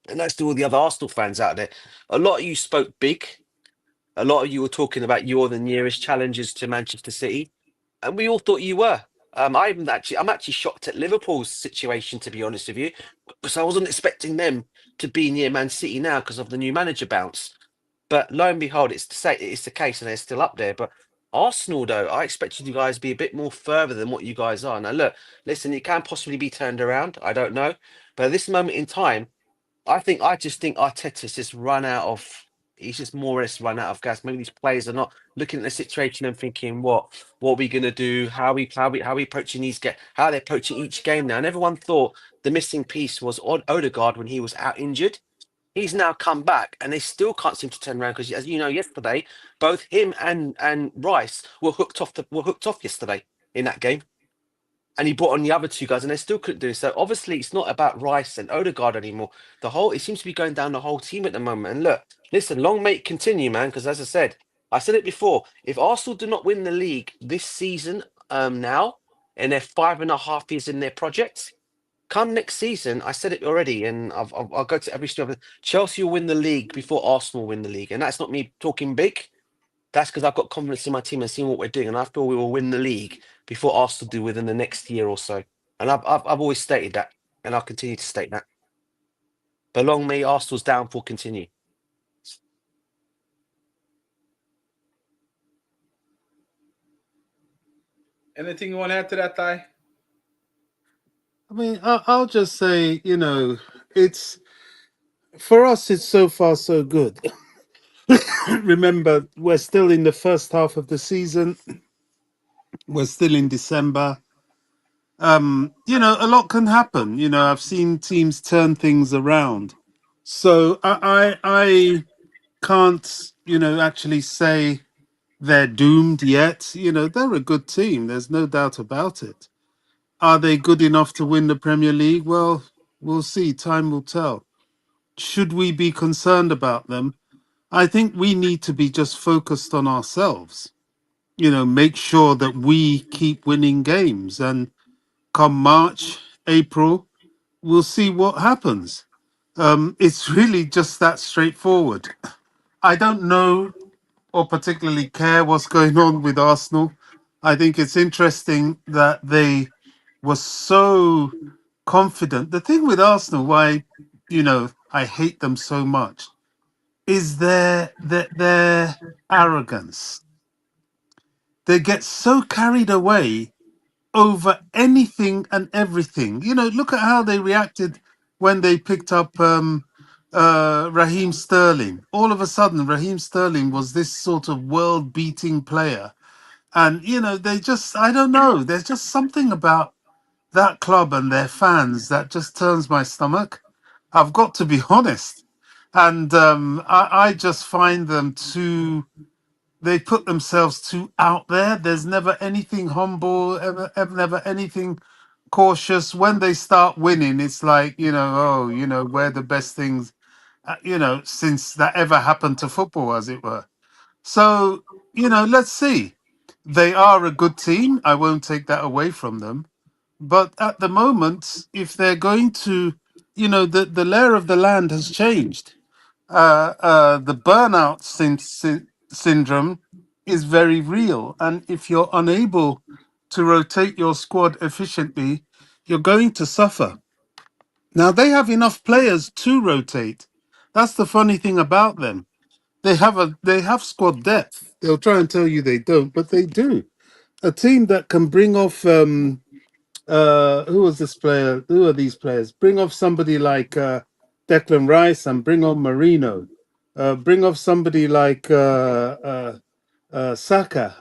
that's to all the other Arsenal fans out there. A lot of you spoke big. A lot of you were talking about you're the nearest challengers to Manchester City, and we all thought you were. I'm actually shocked at Liverpool's situation, to be honest with you, because I wasn't expecting them to be near Man City now because of the new manager bounce. But lo and behold, it's the case, and they're still up there. But Arsenal, though, I expected you guys to be a bit more further than what you guys are. Now, look, listen, it can possibly be turned around. I don't know, but at this moment in time, I just think Arteta's just run out of. He's just more or less run out of gas. Maybe these players are not looking at the situation and thinking, what are we gonna do? How we approaching how they're approaching each game now. And everyone thought the missing piece was Odegaard when he was out injured. He's now come back, and they still can't seem to turn around because, as you know, yesterday both him and Rice were hooked off yesterday in that game. and he brought on the other two guys, and they still couldn't do it. So obviously, it's not about Rice and Odegaard anymore. It seems to be going down the whole team at the moment. And look, listen, long may it continue, man. Because as I said it before. If Arsenal do not win the league this season, now, and they're 5.5 years in their project, come next season, I said it already, and I'll go to every step. Chelsea will win the league before Arsenal win the league, and that's not me talking big. That's because I've got confidence in my team and seeing what we're doing, and I feel we will win the league before Arsenal do within the next year or so. And I've always stated that, and I'll continue to state that. But long may Arsenal's downfall continue. Anything you want to add to that, Ty? I mean, I'll just say, it's for us. It's so far so good. Remember, we're still in the first half of the season. We're still in December. A lot can happen. I've seen teams turn things around. So I can't, actually say they're doomed yet. They're a good team. There's no doubt about it. Are they good enough to win the Premier League? Well, we'll see. Time will tell. Should we be concerned about them? I think we need to be just focused on ourselves. Make sure that we keep winning games. And come March, April, we'll see what happens. It's really just that straightforward. I don't know or particularly care what's going on with Arsenal. I think it's interesting that they were so confident. The thing with Arsenal, why I hate them so much, is their arrogance. They get so carried away over anything and everything. Look at how they reacted when they picked up Raheem Sterling. All of a sudden, Raheem Sterling was this sort of world-beating player. And, they just, I don't know, there's just something about that club and their fans that just turns my stomach. I've got to be honest. And I just find them too, they put themselves too out there. There's never anything humble, ever never anything cautious. When they start winning, it's like, we're the best things, since that ever happened to football, as it were. So, let's see. They are a good team. I won't take that away from them. But at the moment, if they're going to, the layer of the land has changed. The burnout syndrome is very real. And if you're unable to rotate your squad efficiently, you're going to suffer. Now, they have enough players to rotate. That's the funny thing about them. They have squad depth. They'll try and tell you they don't, but they do. A team that can bring off who was this player? Who are these players? Bring off somebody like Declan Rice and bring on Marino. Bring off somebody like Saka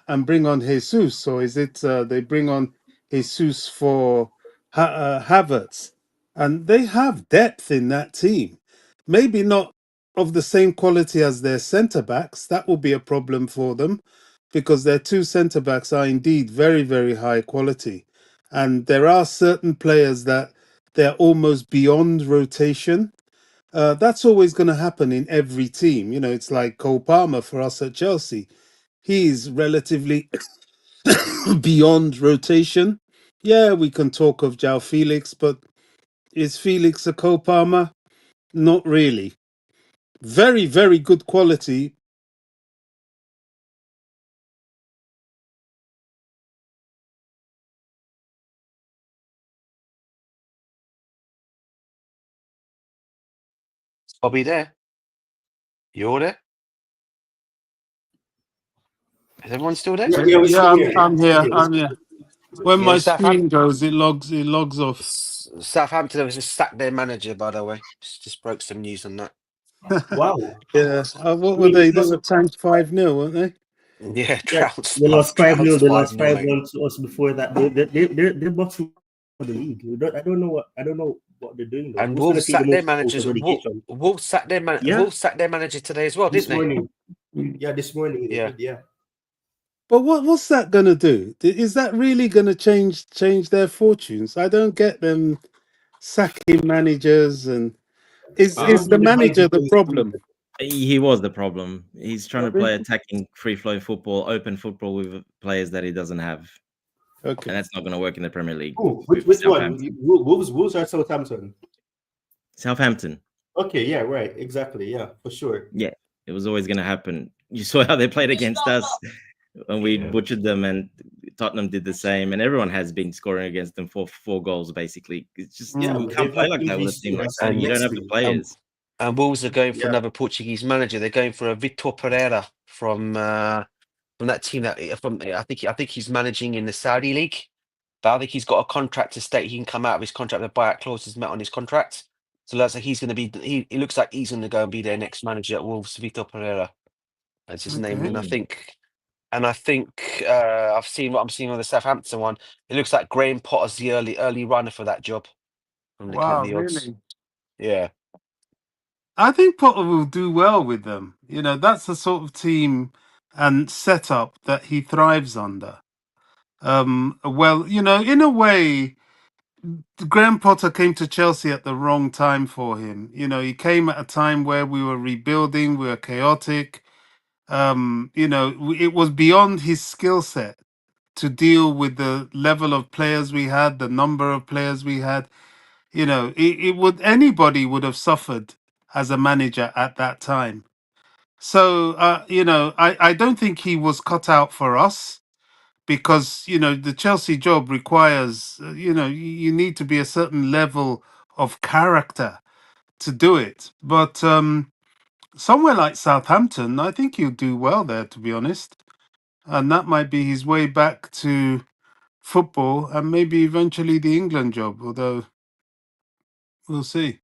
and bring on Jesus. Or is it they bring on Jesus for Havertz? And they have depth in that team. Maybe not of the same quality as their centre backs. That will be a problem for them because their two centre backs are indeed very, very high quality. And there are certain players that they're almost beyond rotation. That's always going to happen in every team. It's like Cole Palmer for us at Chelsea. He's relatively beyond rotation. Yeah, we can talk of João Felix, but is Felix a Cole Palmer? Not really. Very, very good quality. Bobby there? You're there? Is everyone still there? Yeah, we're Yeah, still here. I'm here. We're I'm still here. When Yeah, my screen goes, it logs off. Southampton have just sacked their manager, by the way. Just broke some news on that. Wow. Yeah. What I were mean, they? it's They not, were tanked 5-0, weren't they? Yeah, yeah, trounced. they lost 5-0. Trounced They lost 5-0, mate. 5-1 to us before that. They're bottom of the league. I don't know what they're doing though. And Who's going to Wolves take the sacked their most out managers. of relegation? Wolves sacked Yeah, Wolves sacked their manager today as well, this didn't they? morning. Yeah, this morning they Yeah. did. Yeah. But what's that going to do? Is that really going to change their fortunes? I don't get them sacking managers, and is the manager the problem? He was the problem. He's trying to Really? play attacking, free-flowing football, open football with players that he doesn't have, and Okay. that's not going to work in the Premier League. Oh, with which one? Southampton. Wolves or Southampton? Southampton. Okay, yeah, right, exactly, yeah, for sure. Yeah, it was always going to happen. You saw how they played against us when we butchered them, and Tottenham did the same. And everyone has been scoring against them for 4 goals, basically. It's just Yeah, you but can't they've play got like that with a EVC, team like that's that. the You don't next have the thing. players. And Wolves are going for Yeah. another Portuguese manager. They're going for a Vitor Pereira from that team that I think he's managing in the Saudi league. But I think he's got a contract to state he can come out of his contract. The buyout clause is met on his contract. So that's like he's going to be. He looks like he's going to go and be their next manager at Wolves. Vitor Pereira, that's his name. Okay. And I think I've seen what I'm seeing on the Southampton one. It looks like Graham Potter's the early runner for that job. From looking at Wow, the odds. really? Yeah. I think Potter will do well with them. You know, that's the sort of team and setup that he thrives under. Well, you know, in a way, Graham Potter came to Chelsea at the wrong time for him. You know, he came at a time where we were rebuilding, we were chaotic. You know, it was beyond his skill set to deal with the level of players we had, the number of players we had. You know, it would anybody would have suffered as a manager at that time. So, you know, I don't think he was cut out for us because, you know, the Chelsea job requires, you know, you need to be a certain level of character to do it. But somewhere like Southampton, I think he'll do well there, to be honest. And that might be his way back to football and maybe eventually the England job, although we'll see.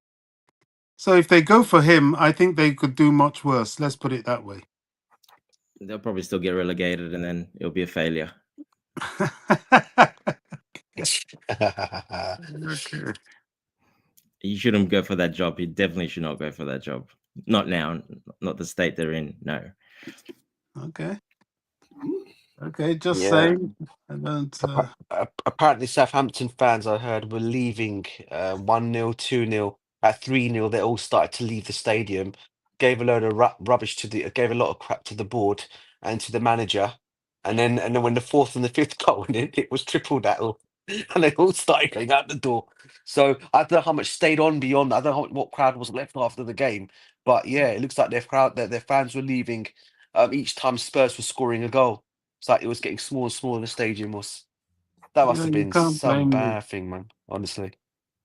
So if they go for him, I think they could do much worse. Let's put it that way. They'll probably still get relegated, and then it'll be a failure. Okay. You shouldn't go for that job. You definitely should not go for that job. Not now. Not the state they're in. No. Okay. Okay. Just Yeah. saying. I don't. Apparently, Southampton fans I heard were leaving 1-0, 2-0, at 3-0. They all started to leave the stadium. Gave a load of rubbish gave a lot of crap to the board and to the manager. And then when the 4th and the 5th goal went in, it was triple that all. And they all started going out the door. So I don't know how much stayed on beyond. I don't know what crowd was left after the game. But yeah, it looks like their fans were leaving each time Spurs were scoring a goal. It's like it was getting smaller and smaller. The stadium was. That must Yeah, have you been can't some blame me. bad thing, man. Honestly.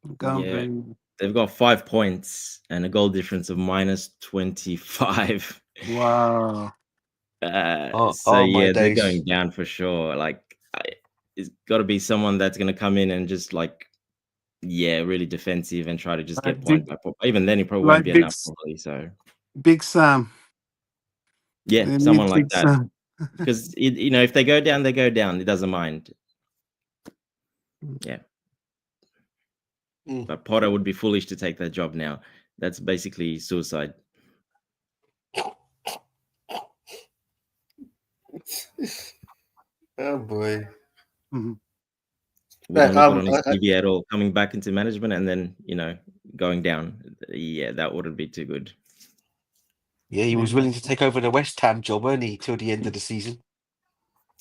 You can't Yeah. blame me. They've got 5 points and a goal difference of -25. Wow. So my yeah, they're days. going down for sure. Like, it's got to be someone that's going to come in and just like, yeah, really defensive and try to just Like get point by point. Even then, he probably like won't be enough, probably. So Big Sam. yeah, They someone need like Big that. Sam. Because you know, if they go down, they go down. It doesn't mind. Yeah. But Potter would be foolish to take that job now. That's basically suicide. Oh boy. Mhm. We don't look good on his I- TV at all. Coming back into management and then, you know, going down. Yeah, that wouldn't be too good. Yeah, he was willing to take over the West Ham job, weren't he, till the end of the season?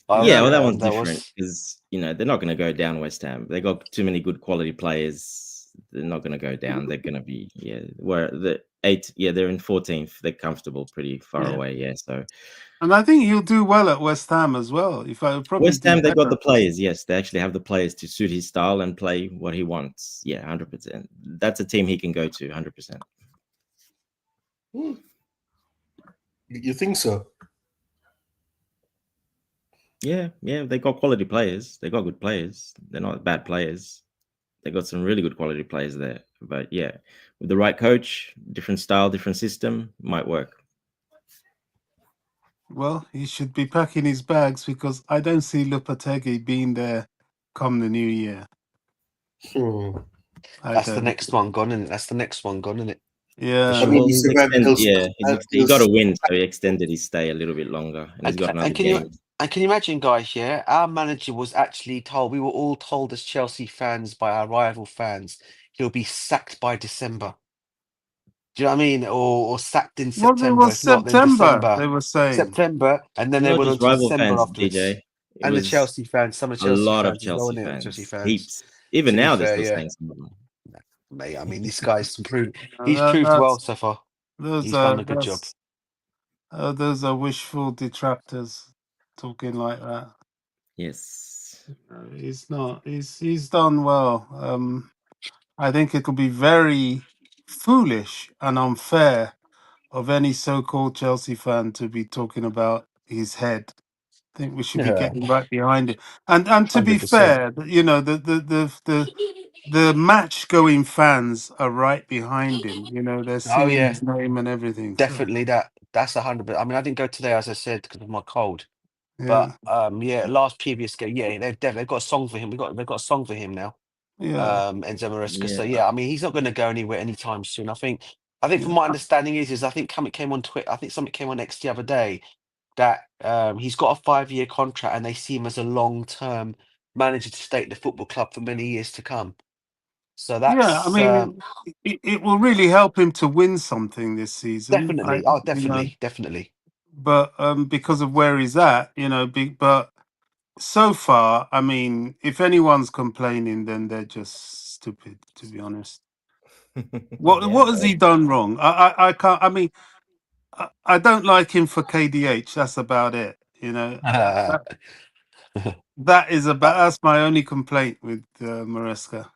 Yeah, well, that one's different because, you know, they're not going to go down West Ham. They got too many good quality players. They're not going to go down. They're going to be, where the 8th, they're in 14th. They're comfortable, pretty far away. So, and I think he'll do well at West Ham as well. If I probably West Ham, do they got better. the players. Yes, they actually have the players to suit his style and play what he wants. Yeah, 100%. That's a team he can go to, 100%. You think so? Yeah, they got quality players. They got good players. They're not bad players. They got some really good quality players there. But yeah, with the right coach, different style, different system, might work. Well, he should be packing his bags because I don't see Lopetegui being there come the new year. That's the next one gone, isn't it? That's the next one gone, isn't it? Yeah. I mean, He got to win, so he got to win. So he extended his stay a little bit longer, and he's got another game. And can you imagine, guys? Yeah, our manager was actually told. We were all told as Chelsea fans by our rival fans, he'll be sacked by December. Do you know what I mean? Or sacked in Well, it September. was If not, then September, December. they were saying. September, and then they Not went on just to rival December fans, afterwards. DJ. It And the was Chelsea fans, some of the a Chelsea lot of fans as well, Chelsea innit? Chelsea fans. fans. Heaps. Even To be now, they're fair, still yeah. saying some of them. Mate, I mean, this guy's proved. He's That, proved well that's so far. those He's done a good job. that's those are wishful detractors talking like that. Yes. He's not. He's done well. I think it could be very foolish and unfair of any so-called Chelsea fan to be talking about his head. I think we should be Yeah, getting right behind it. And to be 100%. fair, you know, the match going fans are right behind him. You know, they're Oh singing yeah, his name and everything. So definitely that. That's 100%. I mean, I didn't go today, as I said, because of my cold. But yeah, yeah, last previous game, yeah, they've got a song for him. They've got a song for him now. yeah, Enzo Maresca. So Yeah. yeah, I mean, he's not going to go anywhere anytime soon. I think from yeah, my understanding is I think something came on Twitter. I think something came on X the other day that he's got a 5-year contract and they see him as a long-term manager to stay at the football club for many years to come. So yeah. I that's mean, it will really help him to win something this season. definitely, oh, You know, definitely. but because of where he's at, you know, but so far, I mean, if anyone's complaining, then they're just stupid, to be honest. Yeah. What has he done wrong? I can't. I mean, I don't like him for KDH. That's about it. You know, that is about. That's my only complaint with Maresca.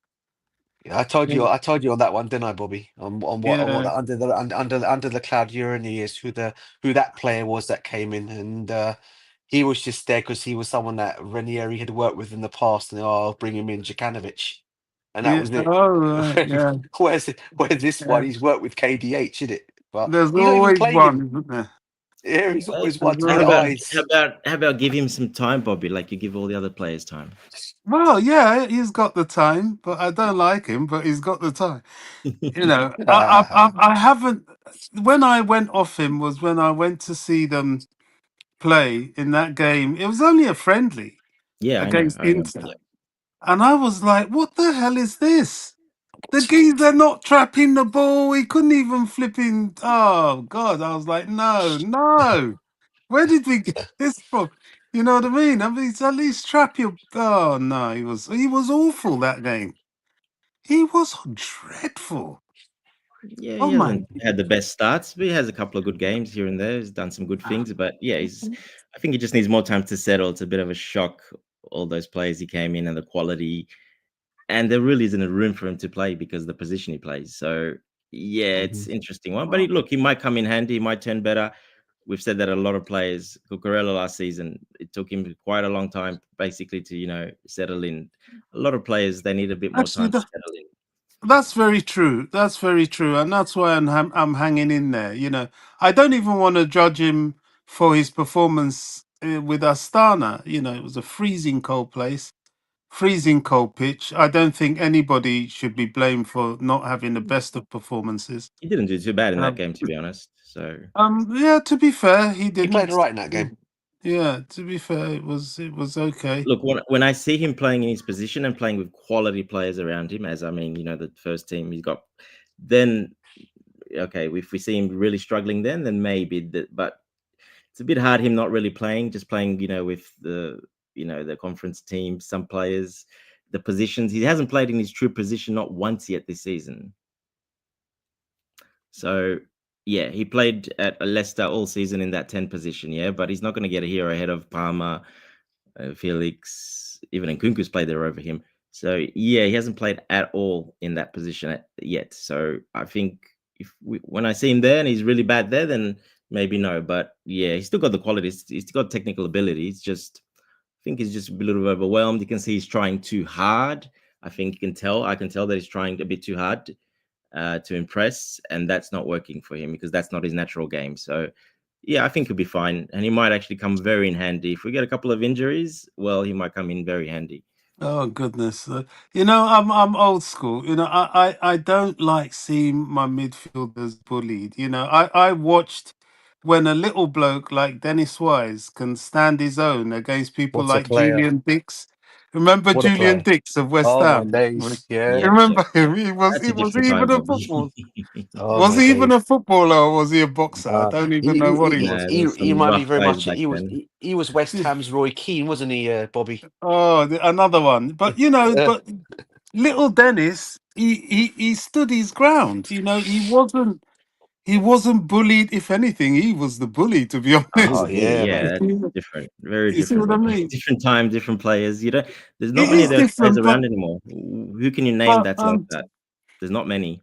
I told you on that one, didn't I, Bobby? On what Yeah, the, under the cloud irony is who that player was that came in, and he was just there because he was someone that Ranieri had worked with in the past, and I'll bring him in, Jokanovic, and that yeah. was it. Oh, right. Yeah, Where's this yeah. one? He's worked with KDH, isn't it? But There's he's not even always playing him. one, isn't there? Yeah, he's always There's one to How get always about one. how eyes. about how about give him some time, Bobby, like you give all the other players time? Well, yeah, he's got the time, but I don't like him. But he's got the time. You know, I haven't. When I went off him was when I went to see them play in that game. It was only a friendly Yeah, I know. against I remember. Inter, and I was like, "What the hell is this?" The geezer not trapping the ball. He couldn't even flipping. Oh God! I was like, "No, no. Where did we get this from?" You know what I mean? I mean, at least trap your. Oh no, he was awful that game. He was dreadful. Yeah, Oh he my. hasn't had the best starts, but he has a couple of good games here and there. He's done some good things, but yeah, he's. I think he just needs more time to settle. It's a bit of a shock, all those players he came in and the quality, and there really isn't a room for him to play because of the position he plays. So yeah, it's Mhm. interesting one. But look, he might come in handy. He might turn better. We've said that a lot of players. Cucurella last season, it took him quite a long time, basically, to settle in. A lot of players they need a bit more Actually, time to settle in. that's very true. That's very true, and that's why I'm hanging in there. You know, I don't even want to judge him for his performance with Astana. You know, it was a freezing cold place, freezing cold pitch. I don't think anybody should be blamed for not having the best of performances. He didn't do too bad in that Um, game, to be honest. So yeah. To be fair, he He played all didn't. right in that game. Yeah. To be fair, it was okay. look, when I see him playing in his position and playing with quality players around him, as I mean, the first team he's got, then okay, if we see him really struggling, then maybe. But it's a bit hard him not really playing, just playing, with the conference team, some players, the positions. He hasn't played in his true position not once yet this season. So yeah, he played at Leicester all season in that 10 position, yeah, but he's not going to get a hero ahead of Palmer, Felix, even Nkunku's played there over him. So yeah, he hasn't played at all in that position yet. So I think when I see him there and he's really bad there, then maybe no. But yeah, he's still got the qualities. He's still got technical ability. It's just I think he's just a little bit overwhelmed. You can see he's trying too hard. I think you can tell. I can tell that he's trying a bit too hard to impress, and that's not working for him because that's not his natural game. So yeah, I think he'll be fine, and he might actually come very in handy. If we get a couple of injuries, well, he might come in very handy. Oh goodness! You know, I'm old school. You know, I don't like seeing my midfielders bullied. You know, I watched when a little bloke like Dennis Wise can stand his own against people What a like player. Julian Dix. Remember What a Julian player. Dix of West Oh my Ham? days. Yeah. Yep, yep, Remember yep. him? That's a Was he different even time, a Bobby. footballer? Oh Was my he even days. a footballer or was he a boxer? I don't even know what he No, was. there was He some might be rough very guys much back then. he was West Ham's Roy Keane, wasn't he, Bobby? Oh, another one. But but little Dennis, he stood his ground. He wasn't bullied. If anything, he was the bully. To be He was Oh a honest, bully. yeah, Yeah, man. that's different. Very you see different, what I Bobby. mean? Different time, different players. You don't. There's not It many of is those players different, around anymore. Who can you name but that's like that? There's not many.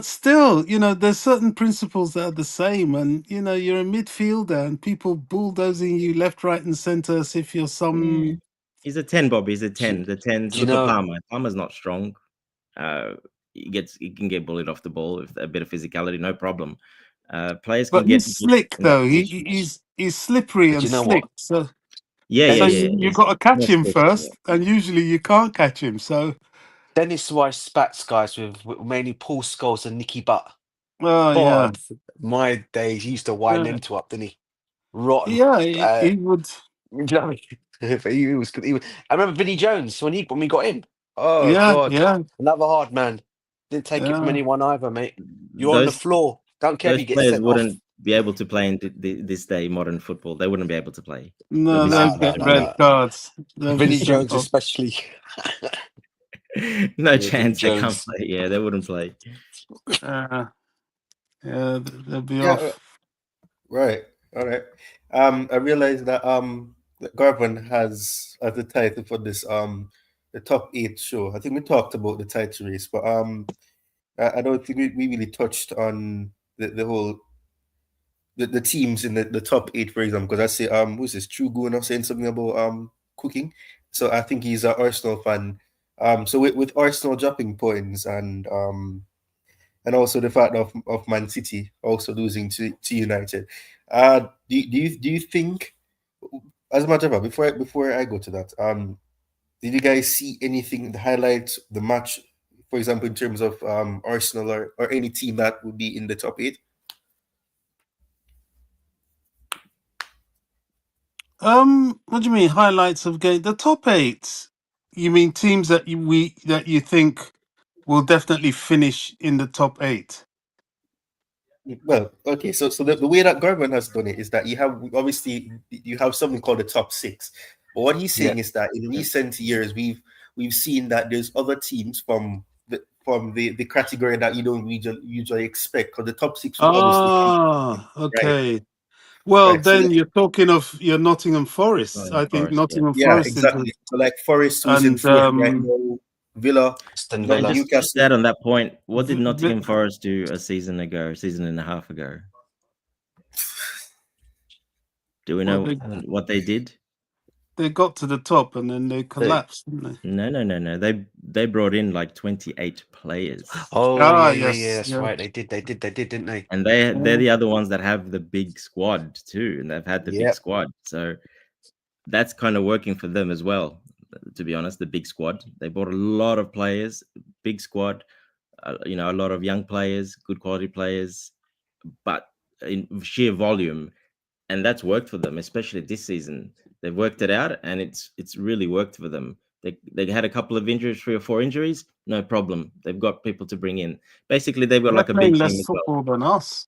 still, there's certain principles that are the same, and you're a midfielder, and people bulldozing you left, right, and centre as if you're Yeah. some. He's a 10, Bobby. He's a Do, 10. The 10s. do you Look at know? Palmer. Palmer's not strong. He can get bullied off the ball with a bit of physicality, no problem. Players But can get he's bullied slick in that though. position. He's slippery But and you know what? slick. So Yeah, yeah, so Dennis yeah. you He's got to catch more him slick. Yeah. first, and usually you can't catch him. So Dennis Wise spats guys with mainly Paul Scholes and Nicky Butt. oh yeah, God, my days, he used to wind yeah, them two up, didn't he? Rotten. yeah. He would. You know what I mean? But he was good. I remember Vinnie Jones when we got him. Oh Yeah, God, yeah, another hard man. Didn't take it from yeah. anyone either, mate. You're on the Those floor. Don't care if those you get players sent off. wouldn't be able to play in this day modern football. They wouldn't be able to play. They'll No, be they'll No, sent off no, get no, red immediately. no. cards. They'll be Vinnie sent Jones, off. especially. No Yeah, Vinnie chance they can't Jones. play. Yeah, they wouldn't play. Uh, yeah, they'll be Yeah, off. right. All right. I realized that Garvan has as the title for this the top eight show. I think we talked about the title race, but I don't think we really touched on the whole the teams in the top eight, for example. Because I say who's this True Gunner saying something about cooking. So I think he's an Arsenal fan. So with Arsenal dropping points and also the fact of Man City also losing to United. Do you think, as a matter of fact, before I go to that, did you guys see anything the highlights the match, for example, in terms of Arsenal or any team that would be in the top eight? What do you mean highlights of game? The top eight. You mean teams that you think will definitely finish in the top eight? Well, okay, so the way that Garvan has done it is that you have something called the top six. But what he's Yeah. saying is that in recent years we've seen that there's other teams from the category that you don't usually expect because the top six was obviously Ah, right, okay. Well, right. So then you're talking of your Nottingham Forest. Nottingham I think Forest. Yeah. Nottingham yeah, Forest exactly. So like Forest, who's in and fourth right now, Villa, Aston But Villa. just Newcastle. add on that point. What did v- v- Nottingham Forest do a season ago, a season and a half ago? Do we well, know what they did? they got to the top and then they They- collapsed, didn't they? No, no, no, no. They brought in like 28 players, Oh Ah, yeah. yes, That's yeah. right. They did, didn't they? and they're Mm. the other ones that have the big squad too, and they've had the big Yep. squad. So that's kind of working for them as well. To be honest, the big squad. They bought a lot of players, big squad. A lot of young players, good quality players, but in sheer volume, and that's worked for them, especially this season. They've worked it out, and it's really worked for them. They had a couple of injuries, 3 or 4 injuries, no problem. They've got people to bring in. Basically, they've got They're like a playing big team less as well. football than us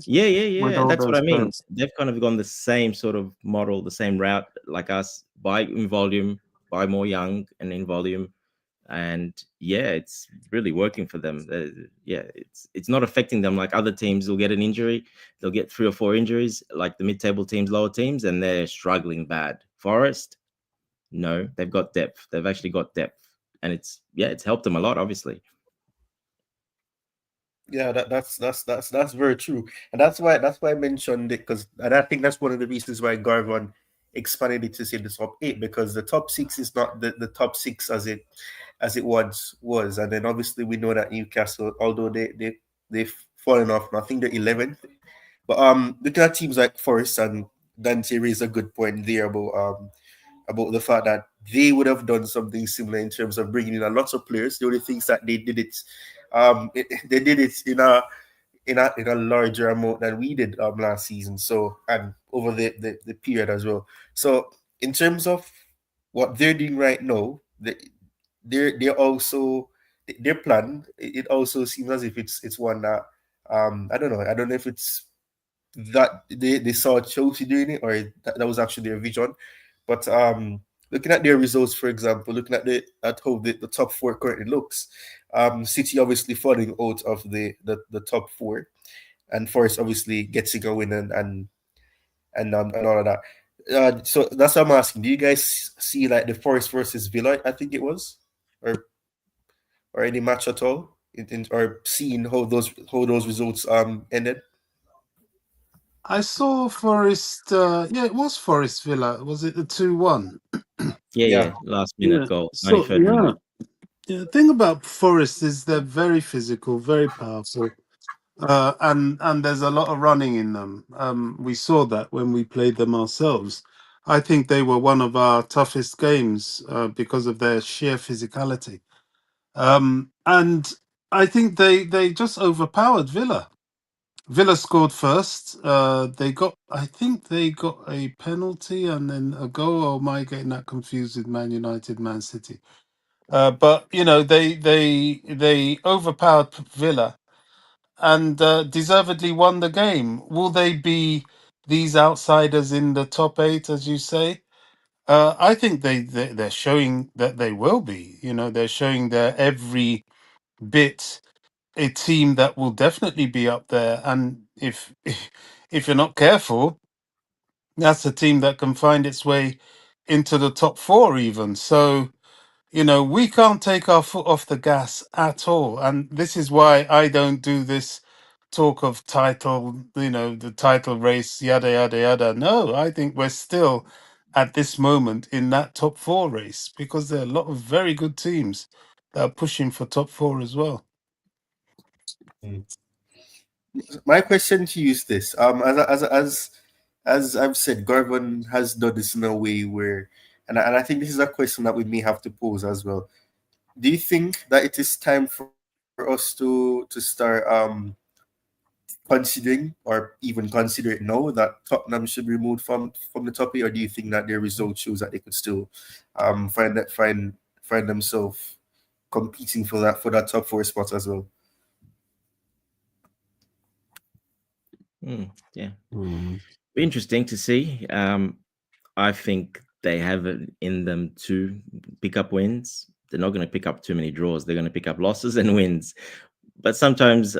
Yeah, yeah, with yeah. all That's what those I mean. players. They've kind of gone the same sort of model, the same route like us. Buy in volume, buy more young and in volume, and yeah, it's really working for them. Yeah, it's not affecting them like other teams. Will get an injury, they'll get 3 or 4 injuries, like the mid-table teams, lower teams, and they're struggling bad. Forest, no, they've got depth. They've actually got depth, and it's helped them a lot, obviously. Yeah, that's very true, and that's why I mentioned it because, and I think that's one of the reasons why Garvan expanded it to say the top eight because the top six is not the top six as it once was, and then obviously we know that Newcastle, although they've fallen off, I think they're 11th, but looking at teams like Forest and Dante raised a good point there about the fact that they would have done something similar in terms of bringing in a lot of players. The only things that they did it in a larger amount than we did last season. So and over the period as well. So in terms of what they're doing right now, they're also their plan. It also seems as if it's one that I don't know. I don't know if it's that they saw Chelsea doing it or that was actually their vision. But looking at their results, for example, looking at how the top four currently looks, City obviously falling out of the top four, and Forest obviously getting a win and all of that. So that's what I'm asking. Do you guys see like the Forest versus Villa? I think it was, or or any match at all, or seeing how those results ended? I saw Forest. Yeah, it was Forest Villa. Was it the 2-1? Yeah, Yeah. yeah. Last minute Yeah. goal, So 93rd minute. yeah, yeah. The thing about Forest is they're very physical, very powerful, and there's a lot of running in them. We saw that when we played them ourselves. I think they were one of our toughest games because of their sheer physicality. And I think they just overpowered Villa. Villa scored first. I think they got a penalty and then a goal. Or am I getting that confused with Man United, Man City? But you know, they overpowered Villa and deservedly won the game. Will they be these outsiders in the top eight, as you say? I think they're showing that they will be. You know, they're showing their every bit a team that will definitely be up there. And if you're not careful, that's a team that can find its way into the top four even. So, you know, we can't take our foot off the gas at all. And this is why I don't do this talk of title, you know, the title race, yada, yada, yada. No, I think we're still at this moment in that top four race because there are a lot of very good teams that are pushing for top four as well. My question to you is this: as I've said, Garvan has done this in a way where, and I think this is a question that we may have to pose as well. Do you think that it is time for us to start considering or even consider it now that Tottenham should be removed from the top eight, or do you think that their result shows that they could still find themselves competing for that top four spot as well? Yeah. Mm. Be interesting to see. I think they have it in them to pick up wins. They're not going to pick up too many draws. They're going to pick up losses and wins. But sometimes,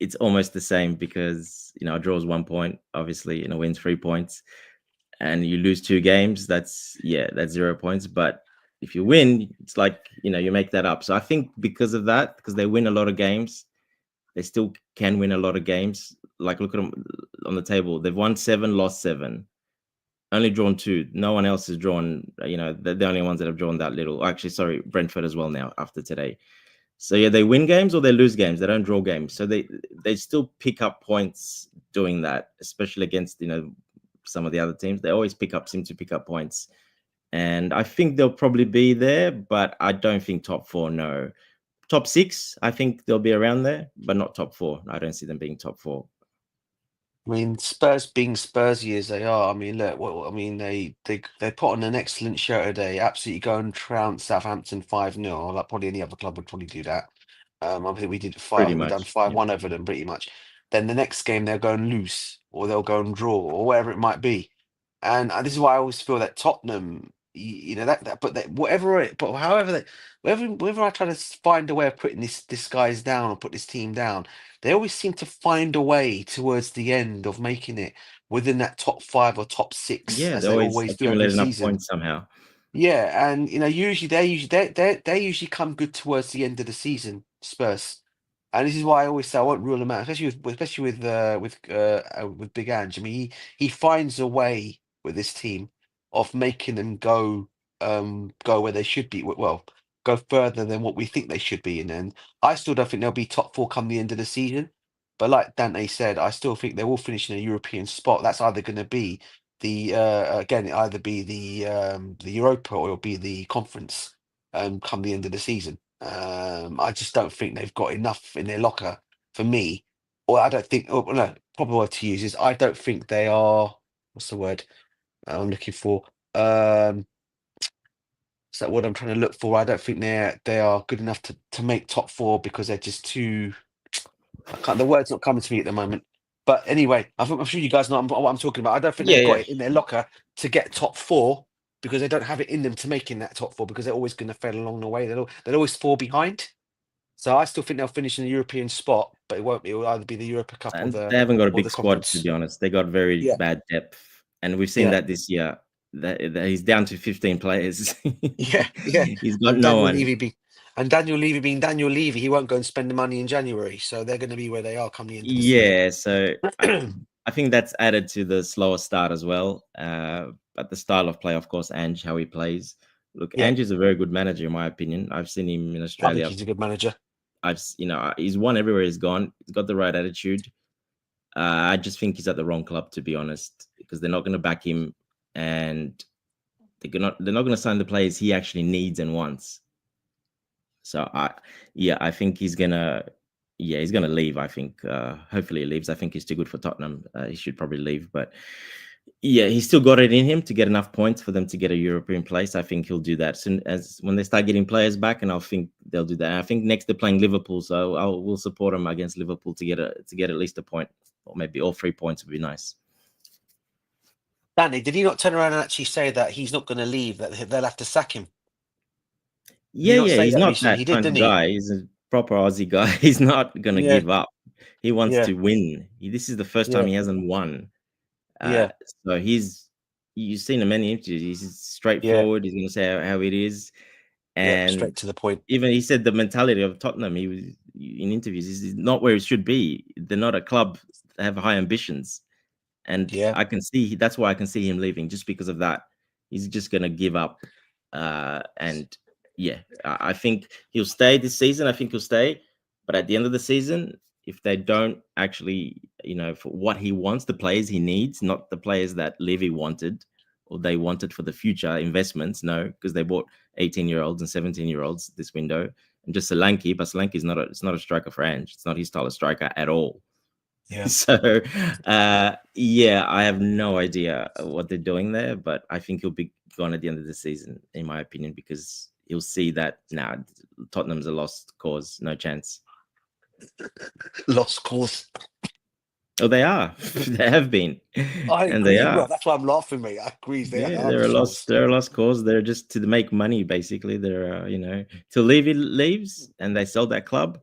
it's almost the same because a draw is 1 point, obviously, wins 3 points, and you lose 2 games. That's 0 points. But if you win, it's like you make that up. So I think because of that, because they win a lot of games, they still can win a lot of games. Like look at them on the table. They've won 7, lost 7, only drawn 2. No one else has drawn. They're the only ones that have drawn that little. Actually, sorry, Brentford as well now after today. So yeah, they win games or they lose games. They don't draw games. So they still pick up points doing that, especially against some of the other teams. They always seem to pick up points. And I think they'll probably be there, but I don't think top 4. No, top 6. I think they'll be around there, but not top 4. I don't see them being top 4. I mean, Spurs being Spursy as they are, I mean, look, I mean, they put on an excellent show today. Absolutely go and trounce Southampton 5-0. Like probably any other club would probably do that. I think we did Pretty five. We done much. Yeah. 5-1 over them pretty much. Then the next game they'll go and lose, or they'll go and draw, or whatever it might be. And this is why I always feel that Tottenham, but however whenever I try to find a way of putting this guys down or put this team down, they always seem to find a way towards the end of making it within that top 5 or top 6, Yeah, as they they always always do every accumulate enough season. points somehow. Yeah, and they usually come good towards the end of the season, Spurs. And this is why I always say I won't rule them out, especially with Big Ange. I mean, he finds a way with this team of making them go where they should be. Well, go further than what we think they should be. And then I still don't think they'll be top 4 come the end of the season. But like Dante said, I still think they will finish in a European spot. That's either going to be again, it either be the Europa or it'll be the conference come the end of the season. I just don't think they've got enough in their locker for me, or I don't think. Oh, no, proper word to use is I don't think they are. What's the word I'm looking for? Is that what I'm trying to look for? I don't think they are good enough to make top four because they're just too. I can't. The word's not coming to me at the moment. But anyway, I'm sure you guys know what I'm talking about. I don't think Yeah, they've got yeah. it in their locker to get top four because they don't have it in them to make in that top four because they're always going to fail along the way. They'll always fall behind. So I still think they'll finish in the European spot, but it won't be. It will either be the Europa Cup And they haven't got a or big the squad, to conference. be honest. They got very Yeah, bad depth, and we've seen yeah, that this year. That he's down to 15 players. yeah. He's got And no Daniel one. Levy being Daniel Levy, he won't go and spend the money in January. So they're going to be where they are come the end of the season. Yeah, so I think that's added to the slower start as well. But the style of play, of course, Ange, how he plays. Look, Yeah, Ange is a very good manager, in my opinion. I've seen him in I think Australia. he's a good manager. He's won everywhere he's gone. He's got the right attitude. I just think he's at the wrong club, to be honest, because they're not going to back him, and they're not going to sign the players he actually needs and wants. So I think he's gonna leave. I think hopefully he leaves. I think he's too good for Tottenham. He should probably leave, but yeah, he's still got it in him to get enough points for them to get a European place. I think he'll do that soon as when they start getting players back, and I think they'll do that. And I think next they're playing Liverpool, so we'll support them against Liverpool to get at least a point, or maybe all 3 points would be nice. Danny, did he not turn around and actually say that he's not going to leave, that they'll have to sack him? Did he Yeah, not yeah, say he's that not recently? that He did, kind of didn't he? guy. He's a proper Aussie guy. He's not gonna Yeah, give up. He wants yeah, to win. This is the first time yeah, he hasn't won. Uh, yeah, so you've seen him many interviews. He's yeah, straightforward. He's gonna say how it is, yeah. and Straight to the point. even he said the mentality of Tottenham. He was in interviews. Is not where it should be. They're not a club that have high ambitions, and Yeah, I can see that's why I can see him leaving just because of that. He's just gonna give up, and yeah, I think he'll stay this season. I think he'll stay, but at the end of the season, if they don't actually, for what he wants, the players he needs, not the players that Levy wanted or they wanted for the future investments, no, because they bought 18-year-olds and 17-year-olds this window, and just Solanke, but Solanke is not a striker for Ange. It's not his style of striker at all. yeah. So, yeah, I have no idea what they're doing there, but I think he'll be gone at the end of the season, in my opinion, because he'll see that now Tottenham's a lost cause, no chance. Lost cause. Oh, they are. They have been, I and they agree. are. Well, that's why I'm laughing, mate. I agree. They Yeah, are lost cause. They're a lost cause. They're just to make money, basically. They're, till Levy leaves and they sell that club,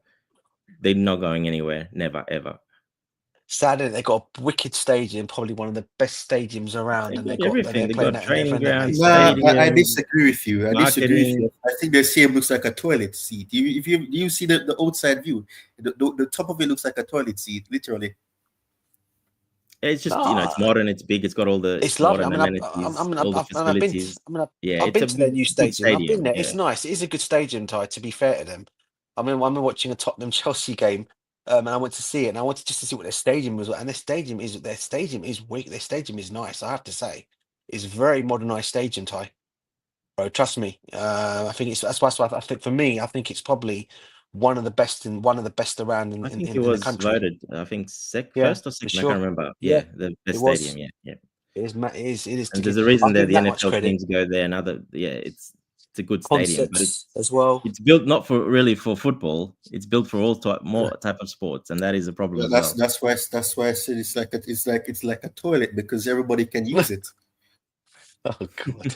they're not going anywhere. Never, ever. Sadly, they got a wicked stadium, probably one of the best stadiums around, They and got everything. they're They playing got that and they're training playing that ground, nice Nah, stadium. I stadium, disagree with you. I disagree with marketing. you. I think the stadium looks like a toilet seat. If you see the outside view, the top of it looks like a toilet seat, literally. It's just, No, it's modern, it's big, it's got all the it's lovely. I modern mean, amenities, all the I've been, facilities. Yeah, I've it's been a to their new good stadium. I've been stadium. there. Yeah. It's nice. It is a good stadium, Ty. To be fair to them, I remember watching a Tottenham Chelsea game, and I went to see it, and I wanted just to see what their stadium was. And their stadium is weak. Their stadium is nice. I have to say, it's a very modernised stadium, Ty. Bro, trust me. I think that's why I think for me, I think it's probably one of the best around I think it in the was country. voted, I think, Yeah, first or for second. I can't sure. remember. Yeah, Yeah, the it best stadium. was. Yeah, yeah. It is to And there's give. a I'll reason give that them the that much NFL credit. teams go there. It's a good stadium, but Concerts as well. it's built not for really for football. It's built for all more type of sports, and that is a problem Yeah, as well. that's why I said it's like a toilet because everybody can use it. Oh God.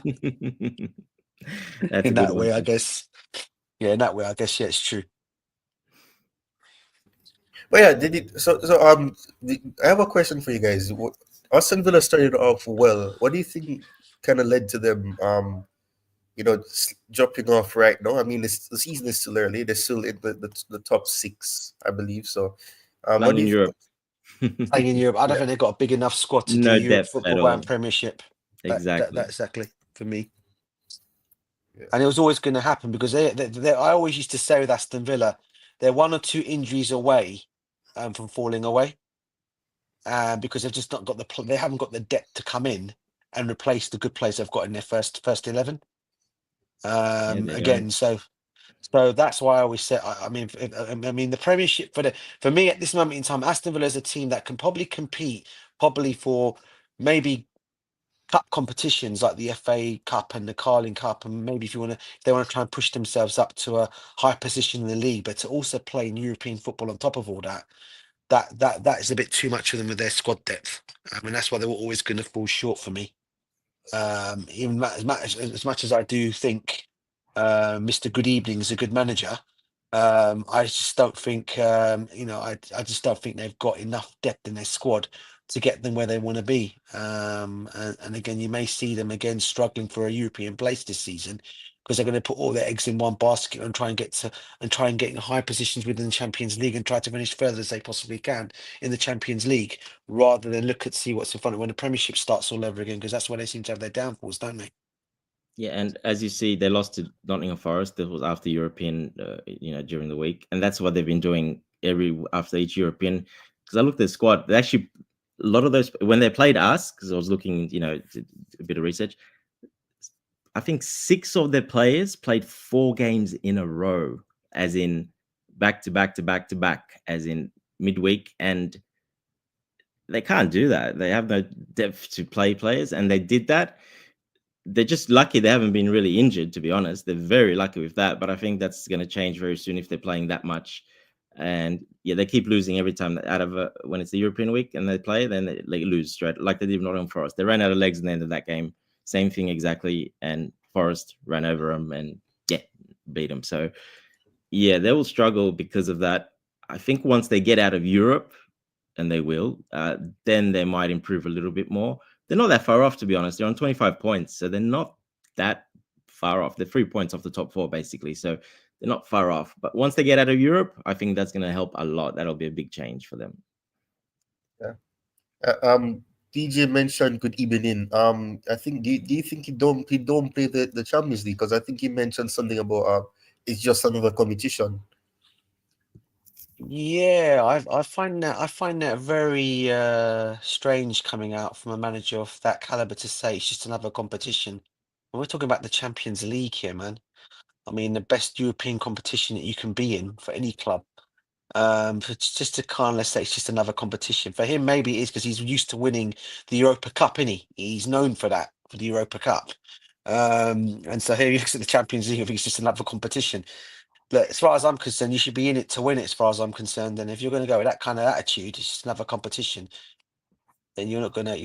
That's a In good that one. way, I guess. Yeah, in that way, I guess. Yeah, it's true. But yeah, I have a question for you guys. Aston Villa started off well. What do you think kind of led to them dropping off right now? I mean, the season is still early. They're still in the top six, I believe. So, what Playing do in you Europe. Playing in Europe, I don't Yeah. think they've got a big enough squad to do No Europe depth at football and all. Premiership. That Exactly. exactly for me. Yeah. And it was always going to happen because I always used to say with Aston Villa, they're 1 or 2 injuries away from falling away, because they've just not got they haven't got the depth to come in and replace the good players they've got in their first 11. Yeah, they don't. Again, so So that's why I always say, I mean, I mean, the Premiership for me at this moment in time, Aston Villa is a team that can probably compete, probably for maybe cup competitions like the FA Cup and the Carling Cup, and maybe if they want to try and push themselves up to a high position in the league, but to also play in European football on top of all that, that is a bit too much for them with their squad depth. I mean, that's why they were always going to fall short for me. Even as much as I do think Mr. Good Evening is a good manager, I just don't think I just don't think they've got enough depth in their squad to get them where they want to be. And again, you may see them again struggling for a European place this season because they're going to put all their eggs in one basket and try and get in high positions within the Champions League and try to finish further as they possibly can in the Champions League, rather than look at see what's in front of when the Premiership starts all over again, because that's where they seem to have their downfalls, don't they? Yeah, and as you see, they lost to Nottingham Forest. That was after European, during the week, and that's what they've been doing after each European. Because I looked at the squad, they actually a lot of those when they played us. Because I was looking, a bit of research. I think 6 of their players played 4 games in a row, as in back to back to back to back, as in midweek, and they can't do that. They have no depth to play players, and they did that. They're just lucky they haven't been really injured, to be honest. They're very lucky with that, but I think that's going to change very soon if they're playing that much. And yeah, they keep losing every time when it's the European week and they play, then they lose straight, like they did Nottingham Forest. They ran out of legs in the end of that game. Same thing exactly, and Forest ran over them and beat them. So yeah, they will struggle because of that. I think once they get out of Europe, and they will, then they might improve a little bit more. They're not that far off, to be honest. They're on 25 points, so they're not that far off. They're 3 points off the top 4, basically, so they're not far off. But once they get out of Europe, I think that's going to help a lot. That'll be a big change for them. DJ mentioned good evening. I think do you think he don't play the Champions League? Because I think he mentioned something about it's just another competition. Yeah, I find that very strange coming out from a manager of that caliber to say it's just another competition. When we're talking about the Champions League here, man. I mean, the best European competition that you can be in for any club. Just to kind of say it's just another competition. For him, maybe it is because he's used to winning the Europa Cup, isn't he? He's known for that, for the Europa Cup. And so here he looks at the Champions League, I think it's just another competition. Look, as far as I'm concerned, you should be in it to win it, as far as I'm concerned. And if you're going to go with that kind of attitude, it's just another competition, then you're not gonna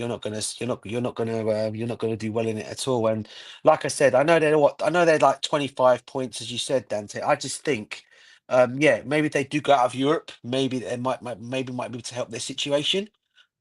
do well in it at all. And like I said, I know they're like 25 points, as you said, Dante. I just think, maybe they do go out of Europe. Maybe they might be able to help their situation.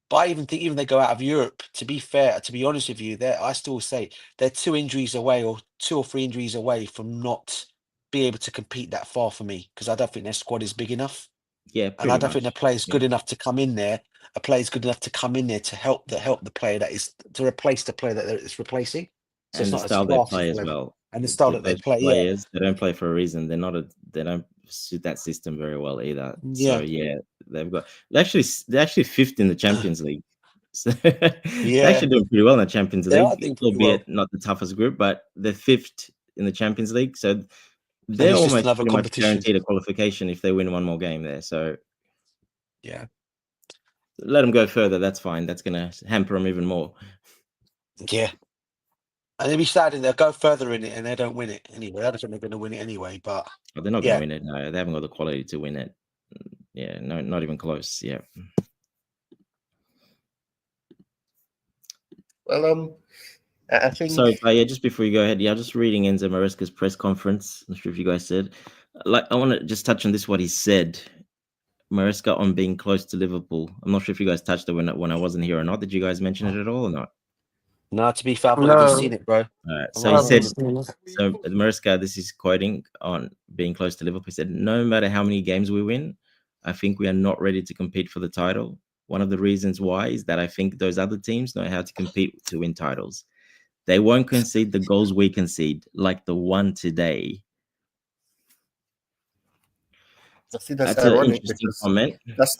But I even think even they go out of Europe, to be fair, to be honest with you, I still say they're 2 injuries away or 2 or 3 injuries away from not be able to compete that far for me, because I don't think their squad is big enough. Yeah, And I pretty don't think the much. player's Yeah. good enough to come in there. A player's good enough to come in there to help the player that is to replace the player that it's replacing. So it's And the not as style they classy play for as them. well. And the style that they Those play, yeah, players, they don't play for a reason. They don't suit that system very well either. So yeah, yeah, they're actually 5th in the Champions League. So they're yeah. actually doing pretty well in the Champions They are League, doing pretty well. albeit not the toughest group, but they're 5th in the Champions League. So And they're it's just almost another pretty much competition. guaranteed a qualification if they win one more game there. So Yeah, let them go further. That's fine. That's going to hamper them even more. yeah. And they'll be sad if they'll go further in it and they don't win it anyway. I don't think they're going to win it anyway. But But they're not going to yeah, win it. No, they haven't got the quality to win it. Yeah, no, not even close. Yeah. Well, I think So, yeah, just before you go ahead, yeah, just reading Enzo Maresca's press conference. I'm not sure if you guys said, like, I want to just touch on this, what he said. Maresca on being close to Liverpool. I'm not sure if you guys touched it when I wasn't here or not. Did you guys mention it at all or not? no, to be fair, I've not even No, seen it, bro. All right. I've So not he I even haven't said, seen it. seen it. so Maresca, this is quoting on being close to Liverpool. He said, no matter how many games we win, I think we are not ready to compete for the title. One of the reasons why is that I think those other teams know how to compete to win titles. They won't concede the goals we concede, like the one today. I think that's That's an ironic interesting because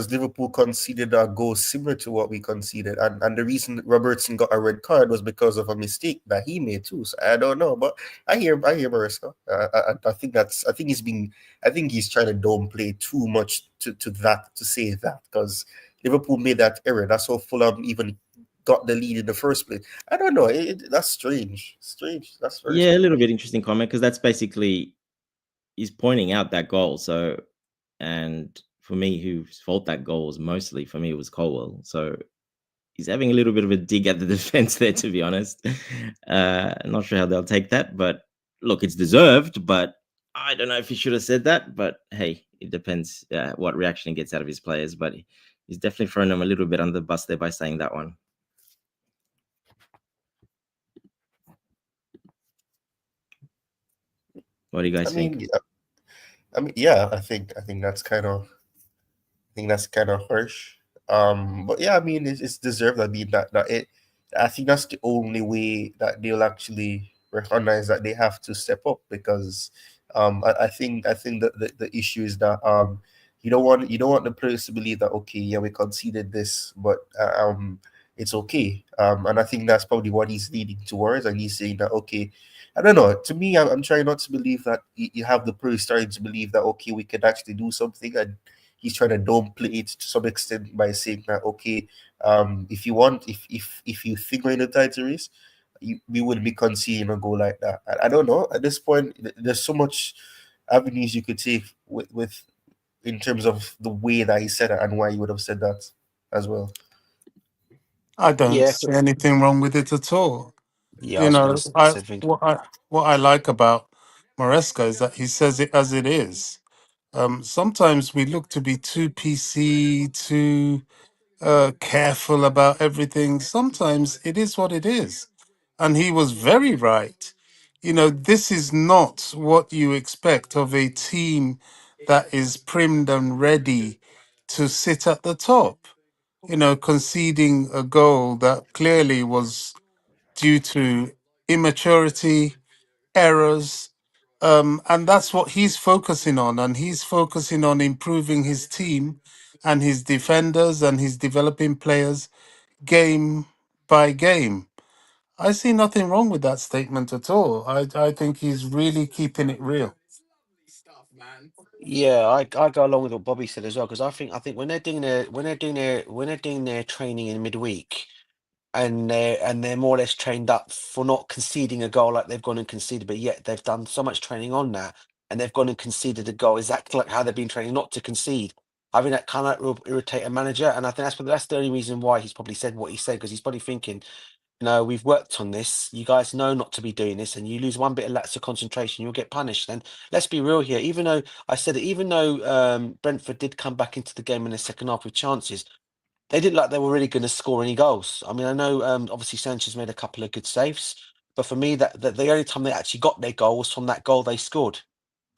comment. Liverpool conceded a goal similar to what we conceded, and the reason Robertson got a red card was because of a mistake that he made too. So I don't know, but I hear Maresca. I think he's trying to downplay too much to say that because Liverpool made that error. That's how Fulham even got the lead in the first place. I don't know. That's strange. Strange. That's very Yeah, a strange. little bit interesting comment because that's basically he's pointing out that goal. So, and for me, whose fault that goal was mostly for me, it was Colwell. So he's having a little bit of a dig at the defense there, to be honest. Not sure how they'll take that, but look, it's deserved. But I don't know if he should have said that. But hey, it depends what reaction he gets out of his players. But he's definitely thrown them a little bit under the bus there by saying that one. What do you guys think? Yeah, I think that's kind of harsh. But yeah, I mean, it's deserved. I mean, I think that's the only way that they'll actually recognize that they have to step up because, I think that the issue is that you don't want the players to believe that okay, yeah, we conceded this, but it's okay. And I think that's probably what he's leading towards, and he's saying that okay. I don't know. To me, I'm trying not to believe that you have the players starting to believe that okay, we can actually do something, and he's trying to downplay it to some extent by saying that okay, if you want, if you think we're in a title race, we would be conceding a goal like that. I don't know. At this point, there's so much avenues you could take with in terms of the way that he said it and why he would have said that as well. I don't Yeah, see anything wrong with it at all. yeah. I You was going know, to I say thing. what I like about Maresca is that he says it as it is. Sometimes we look to be too PC, too careful about everything. Sometimes it is what it is. And he was very right. You know, this is not what you expect of a team that is primed and ready to sit at the top. You know, conceding a goal that clearly was due to immaturity, errors, and that's what he's focusing on. And he's focusing on improving his team and his defenders and his developing players game by game. I see nothing wrong with that statement at all. I think he's really keeping it real. Yeah, I go along with what Bobby said as well because I think when they're doing their training in midweek and they're more or less trained up for not conceding a goal like they've gone and conceded, but yet they've done so much training on that and they've gone and conceded a goal exactly like how they've been training not to concede. I think that kind of will irritate a manager, and I think that's the only reason why he's probably said what he said because he's probably thinking, no, we've worked on this. You guys know not to be doing this, and you lose one bit of lapse of concentration, you'll get punished. And let's be real here. Even though I said it, even though Brentford did come back into the game in the second half with chances, they didn't like they were really going to score any goals. I mean, I know obviously Sanchez made a couple of good saves, but for me, that the only time they actually got their goal was from that goal they scored.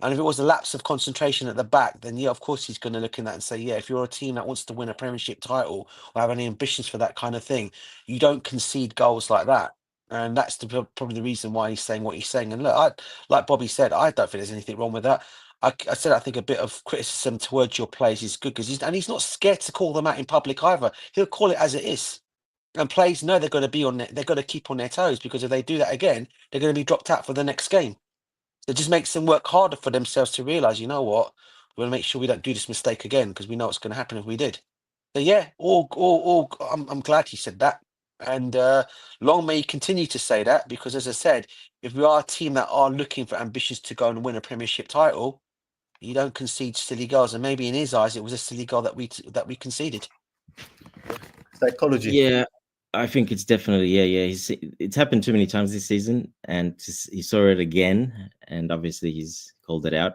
And if it was a lapse of concentration at the back, then yeah, of course he's going to look in that and say, yeah, if you're a team that wants to win a Premiership title or have any ambitions for that kind of thing, you don't concede goals like that. And that's probably the reason why he's saying what he's saying. And look, like Bobby said, I don't think there's anything wrong with that. I said I think a bit of criticism towards your players is good because he's not scared to call them out in public either. He'll call it as it is. And players know they're going to be on they're going to keep on their toes because if they do that again, they're going to be dropped out for the next game. It just makes them work harder for themselves to realize, you know what, we want to make sure we don't do this mistake again because we know what's going to happen if we did. So yeah, I'm glad he said that, and long may he continue to say that because, as I said, if we are a team that are looking for ambitions to go and win a Premiership title, you don't concede silly goals, and maybe in his eyes, it was a silly goal that we conceded. Psychology. Yeah, I think it's definitely yeah. It's happened too many times this season, and he saw it again, and obviously he's called it out.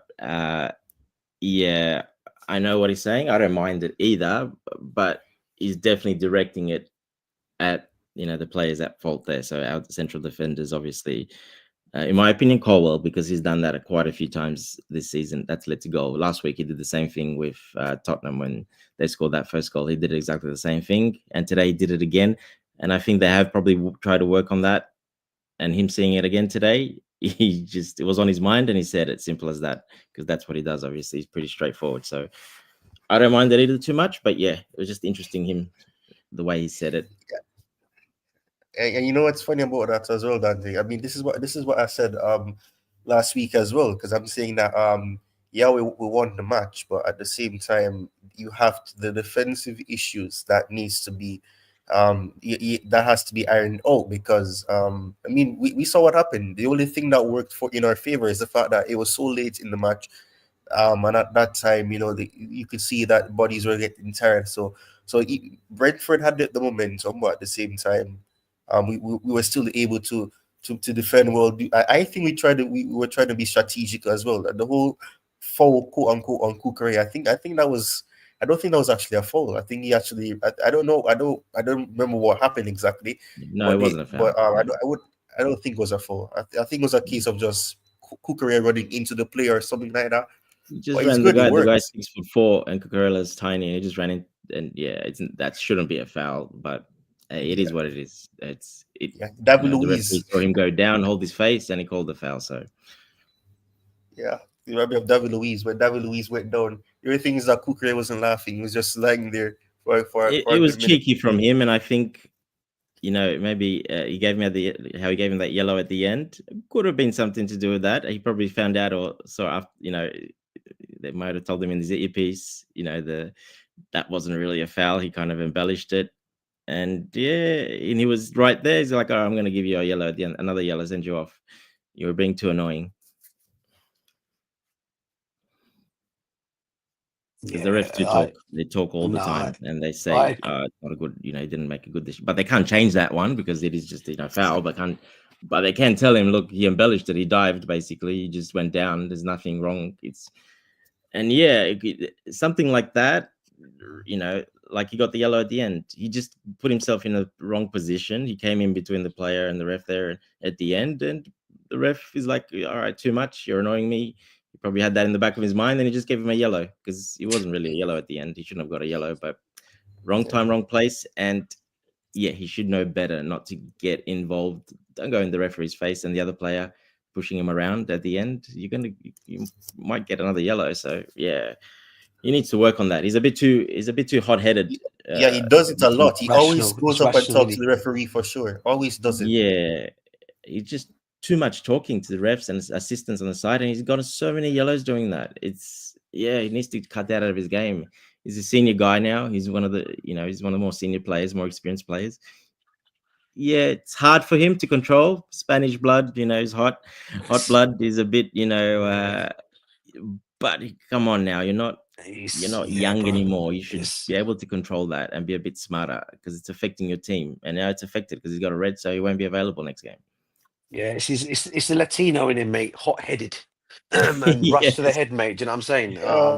Yeah, I know what he's saying. I don't mind it either, but he's definitely directing it at the players at fault there. So our central defenders, obviously, in my opinion, Colwell, because he's done that quite a few times this season. That's let to go. Last week he did the same thing with Tottenham when they scored that first goal. He did exactly the same thing, and today he did it again. And I think they have probably tried to work on that. And him seeing it again today, it was on his mind and he said it, simple as that, because that's what he does. Obviously, he's pretty straightforward. So I don't mind that either too much, but yeah, it was just interesting the way he said it. And you know what's funny about that as well, Dante? I mean, this is what I said last week as well, because I'm saying that yeah, we won the match, but at the same time, you have the defensive issues that needs to be that has to be ironed out, because I mean, we saw what happened. The only thing that worked for in our favor is the fact that it was so late in the match, and at that time, you could see that bodies were getting tired. So Brentford had the momentum, but at the same time, we were still able to defend well. I think we were trying to be strategic as well. The whole foul, quote unquote, on Kukere, I think that was. I don't think that was actually a foul. I think he actually. I don't know. I don't remember what happened exactly, No, it but wasn't a foul. I don't think it was a foul. I think it was a case of just Kukere running into the player or something like that. He just But it's ran good. It the worked. guy's 6'4" and Cucurella's tiny, and he just ran in, and yeah, that shouldn't be a foul, but hey, it is Yeah, what it is. yeah. David The referee Luiz. saw him go down, hold his face, and he called the foul. So Yeah, you remind me of David Luiz. When David Luiz went down, everything is that Kukre wasn't laughing. He was just lying there for it a was good minute. cheeky from him, and I think maybe he gave me how he gave him that yellow at the end. Could have been something to do with that. He probably found out, or so after, they might have told him in his earpiece, that wasn't really a foul. He kind of embellished it. And yeah, and he was right there. He's like, "Oh, I'm going to give you a yellow at the end, another yellow, send you off. You were being too annoying." Because the refs do Yeah, talk. They talk all the no, time, and they say, I "It's not a good. He didn't make a good decision." But they can't change that one because it is just foul. But they can tell him, "Look, he embellished it. He dived. Basically, he just went down. There's nothing wrong." And yeah, something like that, like he got the yellow at the end. He just put himself in the wrong position. He came in between the player and the ref there at the end, and the ref is like, "All right, too much. You're annoying me." He probably had that in the back of his mind, and he just gave him a yellow because it wasn't really a yellow at the end. He shouldn't have got a yellow, but wrong Yeah, time, wrong place, and yeah, he should know better not to get involved. Don't go in the referee's face and the other player pushing him around at the end. You might get another yellow. So yeah, he needs to work on that. He's a bit too hot headed. yeah, he does it a lot. He always rational. goes It's up and rational, talks is to the referee for sure. Always does it. Yeah, he's just too much talking to the refs and assistants on the side, and he's got so many yellows doing that. He needs to cut that out of his game. He's a senior guy now. He's one of the more senior players, more experienced players. Yeah, it's hard for him to control. Spanish blood, is hot blood is a bit, but come on now, you're not yeah, young bro. anymore. You should It's be able to control that and be a bit smarter because it's affecting your team. And now it's affected because he's got a red, so he won't be available next game. yeah, it's the Latino in him, mate. Hot headed. And rush to the Yes, head, mate. Do you know what I'm saying? Uh,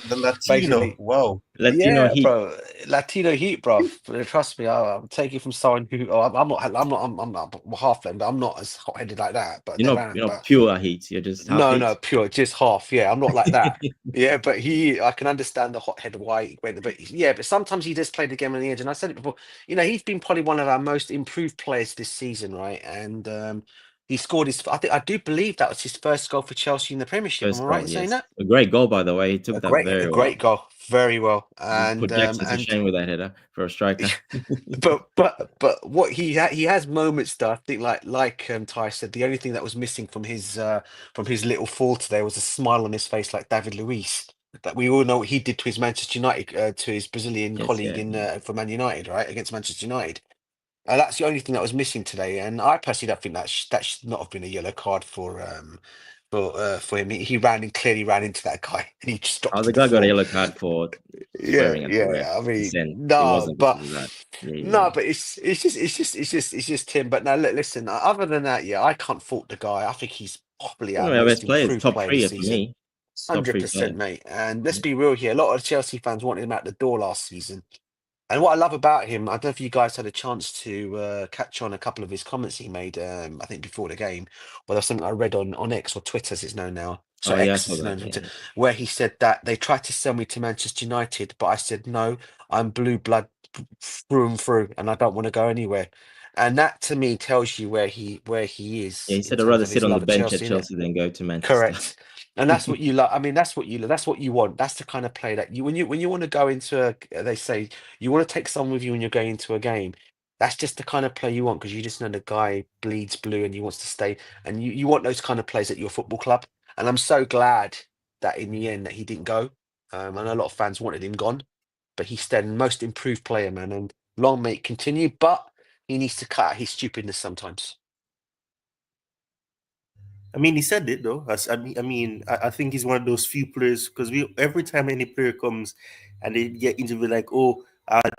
the Latino. Basically, Wow. Latino yeah, heat. bro. Latino heat, bro. Trust me, I'm taking from someone who. Oh, I'm not half them, but I'm not as hot headed like that. But You're there not am. you're not But pure heat. You're just half no, heat. no, pure, just half. Yeah, I'm not like that. Yeah, but I can understand the hot head why he went. But yeah, but sometimes he does play the game on the edge. And I said it before. He's been probably one of our most improved players this season, right? And he scored his. I do believe that was his first goal for Chelsea in the Premiership. Am I First right goal, in saying yes. that? A great goal, by the way. He took that A very great well. goal, very well. He put Jackson to And shame with that header for a striker. but what he has moments that I think like Ty said, the only thing that was missing from his little fall today was a smile on his face like David Luiz. That we all know what he did to his Manchester United to his Brazilian Yes, colleague yeah. in for Man United, right, against Manchester United. That's the only thing that was missing today, and I personally don't think that should not have been a yellow card for him. He clearly ran into that guy, and he just dropped Oh, to the the guy got a floor. yellow card for Yeah, swearing at the ref. yeah. I mean, Dissent. It wasn't because of that. Yeah, yeah, no, yeah. but it's just him. But now, listen. Other than that, yeah, I can't fault the guy. I think he's probably One our of our most best players, improved top player three this for season. me. Top Hundred three percent, player. mate. And let's Yeah. be real here. A lot of Chelsea fans wanted him out the door last season. And what I love about him, I don't know if you guys had a chance to catch on a couple of his comments he made, I think before the game, or there was something I read on X or Twitter as it's known now. So Oh yeah, I X saw as it's that. known, Yeah. where he said that they tried to sell me to Manchester United, but I said no, I'm blue blood through and through, and I don't want to go anywhere. And that to me tells you where he is Yeah, he in said I'd terms rather of his sit on the love of bench at Chelsea, innit? Chelsea than go to Manchester. Correct. And that's what you like. I mean, that's what you that's what you want. That's the kind of play that you when you want to go into they say you want to take someone with you when you're going into a game. That's just the kind of play you want because you just know the guy bleeds blue and he wants to stay. And you want those kind of plays at your football club. And I'm so glad that in the end that he didn't go. I know a lot of fans wanted him gone, but he stayed most improved player, man. And long may it continue, but he needs to cut out his stupidness sometimes. I mean, he said it though. I think he's one of those few players because we every time any player comes and they get interviewed like, oh,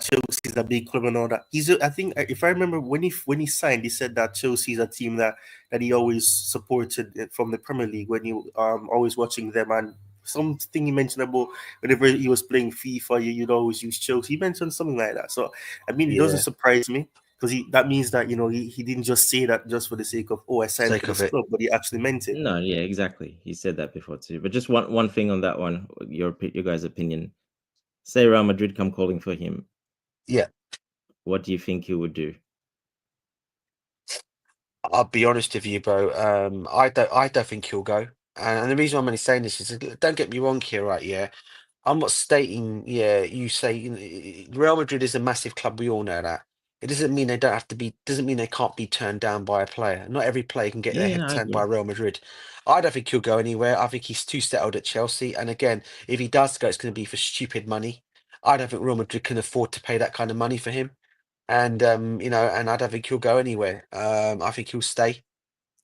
Chelsea's a big club and all that. I think if I remember when he signed, he said that Chelsea's a team that he always supported from the Premier League when he always watching them and something he mentioned about whenever he was playing FIFA, you'd always use Chelsea. He mentioned something like that. So I mean, it doesn't Yeah, surprise me because that means that he didn't just say that just for the sake of I signed for sake of this it. club, but he actually meant it. No, yeah, exactly. He said that before too. But just one thing on that one, your guys' opinion. Say Real Madrid come calling for him. Yeah. What do you think he would do? I'll be honest with you, bro. I don't think he'll go. And the reason I'm only saying this is, don't get me wrong here, right? Yeah, I'm not stating. Yeah, you say Real Madrid is a massive club. We all know that. It doesn't mean they don't have to be. Doesn't mean they can't be turned down by a player. Not every player can get their Yeah, head no, I turned by agree. Real Madrid. I don't think he'll go anywhere. I think he's too settled at Chelsea. And again, if he does go, it's going to be for stupid money. I don't think Real Madrid can afford to pay that kind of money for him. And and I don't think he'll go anywhere. I think he'll stay.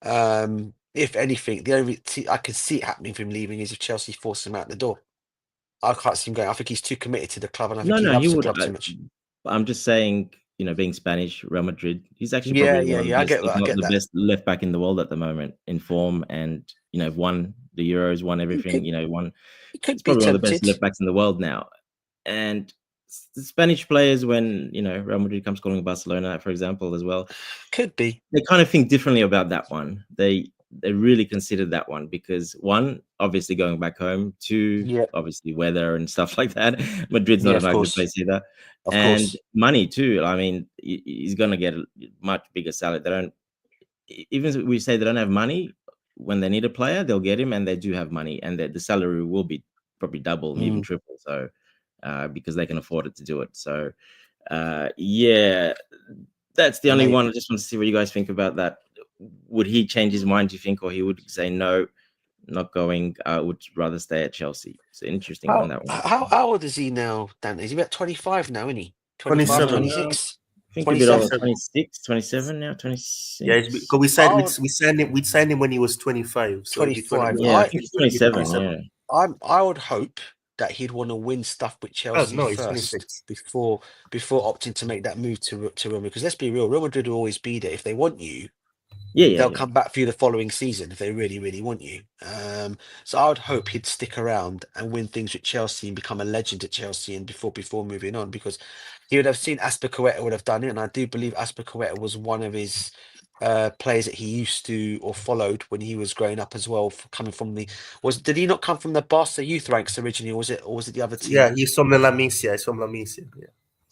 If anything, the only I can see it happening for him leaving is if Chelsea force him out the door. I can't see him going. I think he's too committed to the club, and I think No, he no, he loves the would. club too much. I'm just saying, being Spanish, Real Madrid, he's actually Yeah, probably yeah, one of the yeah. I best, get if that. I not get the that. best left back in the world at the moment in form, and won the Euros, won He everything. could, Won. he could He's be probably one of the best tempted. left backs in the world now. And the Spanish players, when Real Madrid comes calling Barcelona, for example, as well, Could be. they kind of think differently about that one. They really considered that one because one, obviously going back home, two, Yeah, obviously weather and stuff like that. Madrid's yeah. not an Of ugly course, place either, of and course. money too. I mean, he's gonna get a much bigger salary. They don't even if we say they don't have money when they need a player, they'll get him, and they do have money, and the salary will be probably double, even Mm, triple. So because they can afford it to do it. So yeah, that's the only mate. one. I just want to see what you guys think about that. Would he change his mind, do you think, or he would say no, not going? Would rather stay at Chelsea. It's an interesting one, How that one. how old is he now, Dan? Is he about 25 now, isn't he? 25, 27. No, 26, I think a bit older, 27? 27. 26, 27 now, Yeah, 26. because we I signed would we signed him when he was 25, so it'd be 20. 25. Yeah, I think it's 27. 27. Yeah, I would hope that he'd want to win stuff with Oh Chelsea no, he's first 26. before opting to make that move to Real Madrid. Because let's be real, Real Madrid will always be there. If they want you, yeah, yeah, they'll yeah. come back for you the following season if they really, really want you. So I would hope he'd stick around and win things with Chelsea and become a legend at Chelsea and before moving on because he would have seen Azpilicueta would have done it, and I do believe Azpilicueta was one of his players that he used to or followed when he was growing up as well. Coming from did he not come from the Barca youth ranks originally, or was it the other team? Yeah, he's from the La Masia. He's from La Masia. Yeah.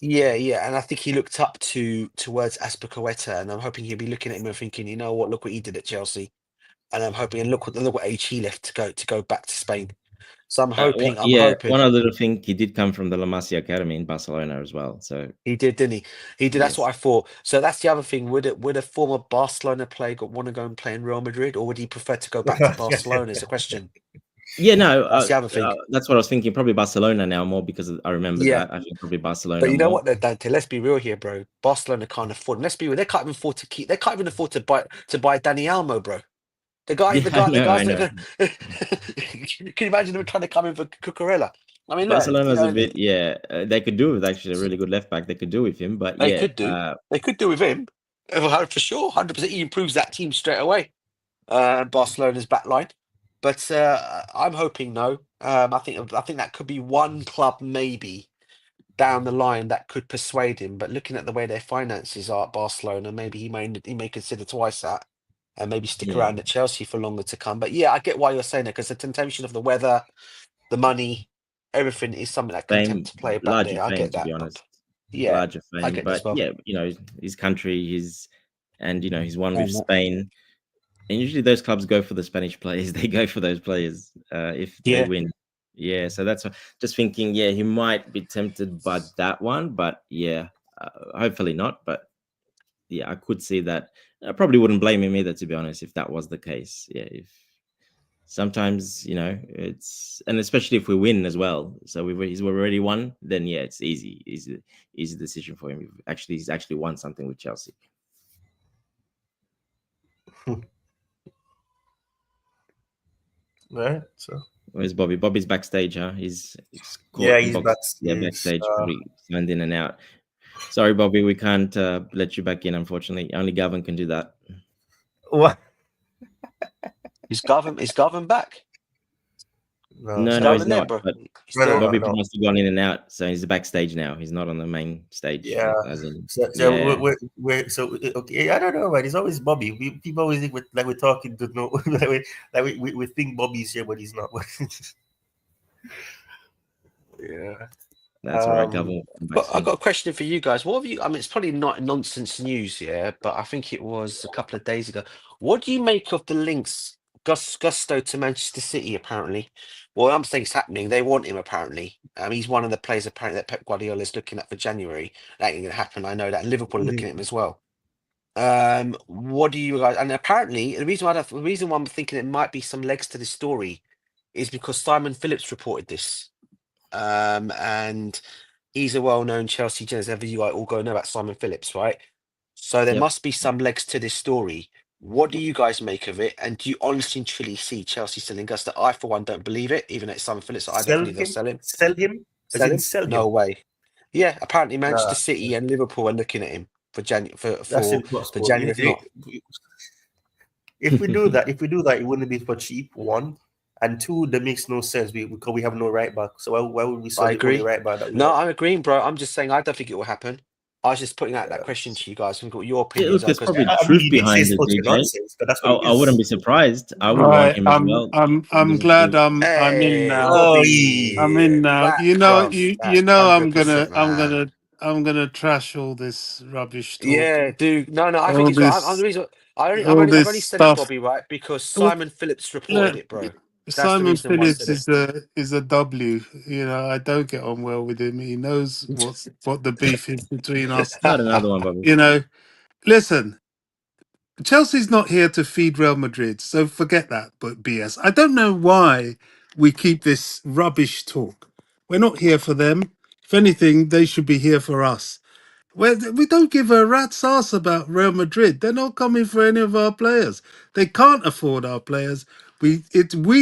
Yeah, yeah, and I think he looked up towards Azpilicueta, and I'm hoping he'll be looking at him and thinking, you know what, look what he did at Chelsea, and I'm hoping, and look what age he left to go back to Spain. So I'm Yeah, hoping one other little thing, he did come from the La Masia Academy in Barcelona as well. So he did, didn't he? He did. That's what yes, I thought. So that's the other thing. Would a former Barcelona player want to go and play in Real Madrid, or would he prefer to go back to Barcelona? Is a question. yeah, no, That's the other thing. that's what I was thinking. Probably Barcelona now more because I remember Yeah, that. I think probably but Barcelona you know more. what, though, Dante? Let's be real here, bro. Barcelona can't afford. Let's be real. They can't even afford to keep. They can't even afford to buy Dani Almo, bro. Yeah, The I guys that know. are gonna. Can you imagine them trying to come in for Cucurella? I mean, look, Barcelona's a bit, yeah. They could do with actually a really good left back. They could do with him, but they yeah, could do. They could do with him. For sure, 100%. He improves that team straight away. Barcelona's back line. But I'm hoping no. I think that could be one club maybe down the line that could persuade him. But looking at the way their finances are at Barcelona, maybe he may consider twice that and maybe stick yeah. around at Chelsea for longer to come. But yeah, I get why you're saying it because the temptation of the weather, the money, everything is something that can tempt Fame, a player back larger there. I fame, get to be that, honest. Yeah, larger I fame. get that as But well. yeah, his country, he's won with And Spain. And usually those clubs go for the Spanish players. They go for those players if they yeah, win. Yeah, so that's just thinking. Yeah, he might be tempted by that one, but yeah, hopefully not. But yeah, I could see that. I probably wouldn't blame him either, to be honest, if that was the case. Yeah, if sometimes it's, and especially if we win as well. So we've already won, then yeah, it's easy decision for him. He's actually won something with Chelsea. Right. So Where's Bobby? Bobby's backstage, huh? He's yeah, caught he's backstage. backstage, probably signed in and out. Sorry, Bobby, we can't let you back in, unfortunately. Only Garvan can do that. What? is Garvan back? No, No, Is no, he's Garvan there, not. bro? But He's no, no, still. no, Bobby no. must have gone in and out, so he's backstage now. He's not on the main stage, Yeah. as in, So yeah. okay. I don't know, man. It's always Bobby. People always think we're talking to no, we think Bobby's here, but he's not. Yeah. That's all right, Garvan. Come back But I've soon. got a question for you guys. What have you? I mean, it's probably not nonsense news, yeah, but I think it was a couple of days ago. What do you make of the links Gusto to Manchester City? Apparently, well, I'm saying it's happening. They want him apparently. He's one of the players apparently that Pep Guardiola is looking at for January. That ain't gonna happen. I know that. And Liverpool are looking at him as well. What do you guys? And apparently, the reason why I'm thinking it might be some legs to this story is because Simon Phillips reported this. And he's a well-known Chelsea journalist. Ever you all go know about Simon Phillips, right? So there Yep. must be some legs to this story. What do you guys make of it? And do you honestly and truly see Chelsea selling Gusto? I, for one, don't believe it, even though it's Simon Phillips. I don't Sell believe they'll him. sell him. Sell him. As Sell in him? sell No him. way. Yeah, apparently Manchester Nah, City and Liverpool are looking at him for that's for impossible. January. If not, If we do that, it wouldn't be for cheap. One and two, that makes no sense. Because we have no right back. So why would we sell I the only agree. right back that we No, have? I'm agreeing, bro. I'm just saying I don't think it will happen. I was just putting out that Yeah. question to you guys and got your Yeah, opinions look, on there's because probably I truth mean, it makes behind sense it, utter DJ. nonsense, but that's what it I wouldn't be is. surprised. I would want Right. him as well. I'm glad I'm in hey, now. Oh, I'm in Bobby, now. back, You know, bruv, you back, know, 100%, man. I'm gonna trash all this rubbish talk, Yeah, dude. No, I think all it's right. I'm the this, reason all I've this only said it, stuff. Bobby, right? Because Well, Simon Phillips reported look, it, bro. That's the Simon reason why I Phillips said it. is a W. You know, I don't get on well with him. He knows what the beef is between us. Not another one, Bobby. You know, listen, Chelsea's not here to feed Real Madrid, so forget that. But BS. I don't know why we keep this rubbish talk. We're not here for them. If anything, they should be here for us. We don't give a rat's ass about Real Madrid. They're not coming for any of our players. They can't afford our players. We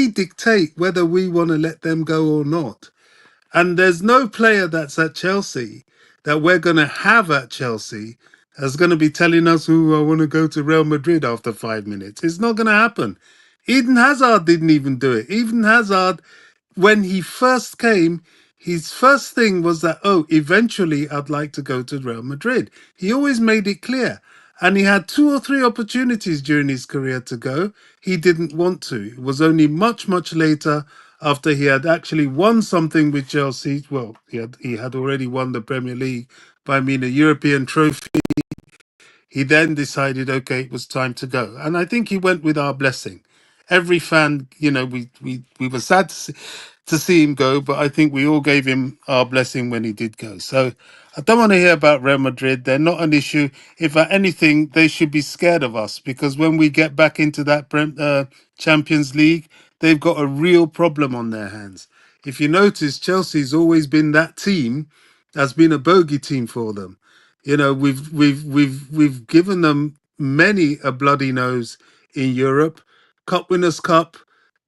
dictate whether we want to let them go or not. And there's no player that's at Chelsea that we're going to have at Chelsea that's going to be telling us who I want to go to Real Madrid after 5 minutes. It's not going to happen. Eden Hazard didn't even do it. Eden Hazard, when he first came, his first thing was that, oh, eventually I'd like to go to Real Madrid. He always made it clear. And he had two or three opportunities during his career to go. He didn't want to. It was only much, much later after he had actually won something with Chelsea. Well, he had already won the Premier League, but I mean a European trophy. He then decided, okay, it was time to go. And I think he went with our blessing. Every fan, we were sad to see him go, but I think we all gave him our blessing when he did go. So I don't want to hear about Real Madrid. They're not an issue. If anything, they should be scared of us because when we get back into that Champions League, they've got a real problem on their hands. If you notice, Chelsea's always been that team that's been a bogey team for them. We've given them many a bloody nose in Europe, Cup Winners' Cup,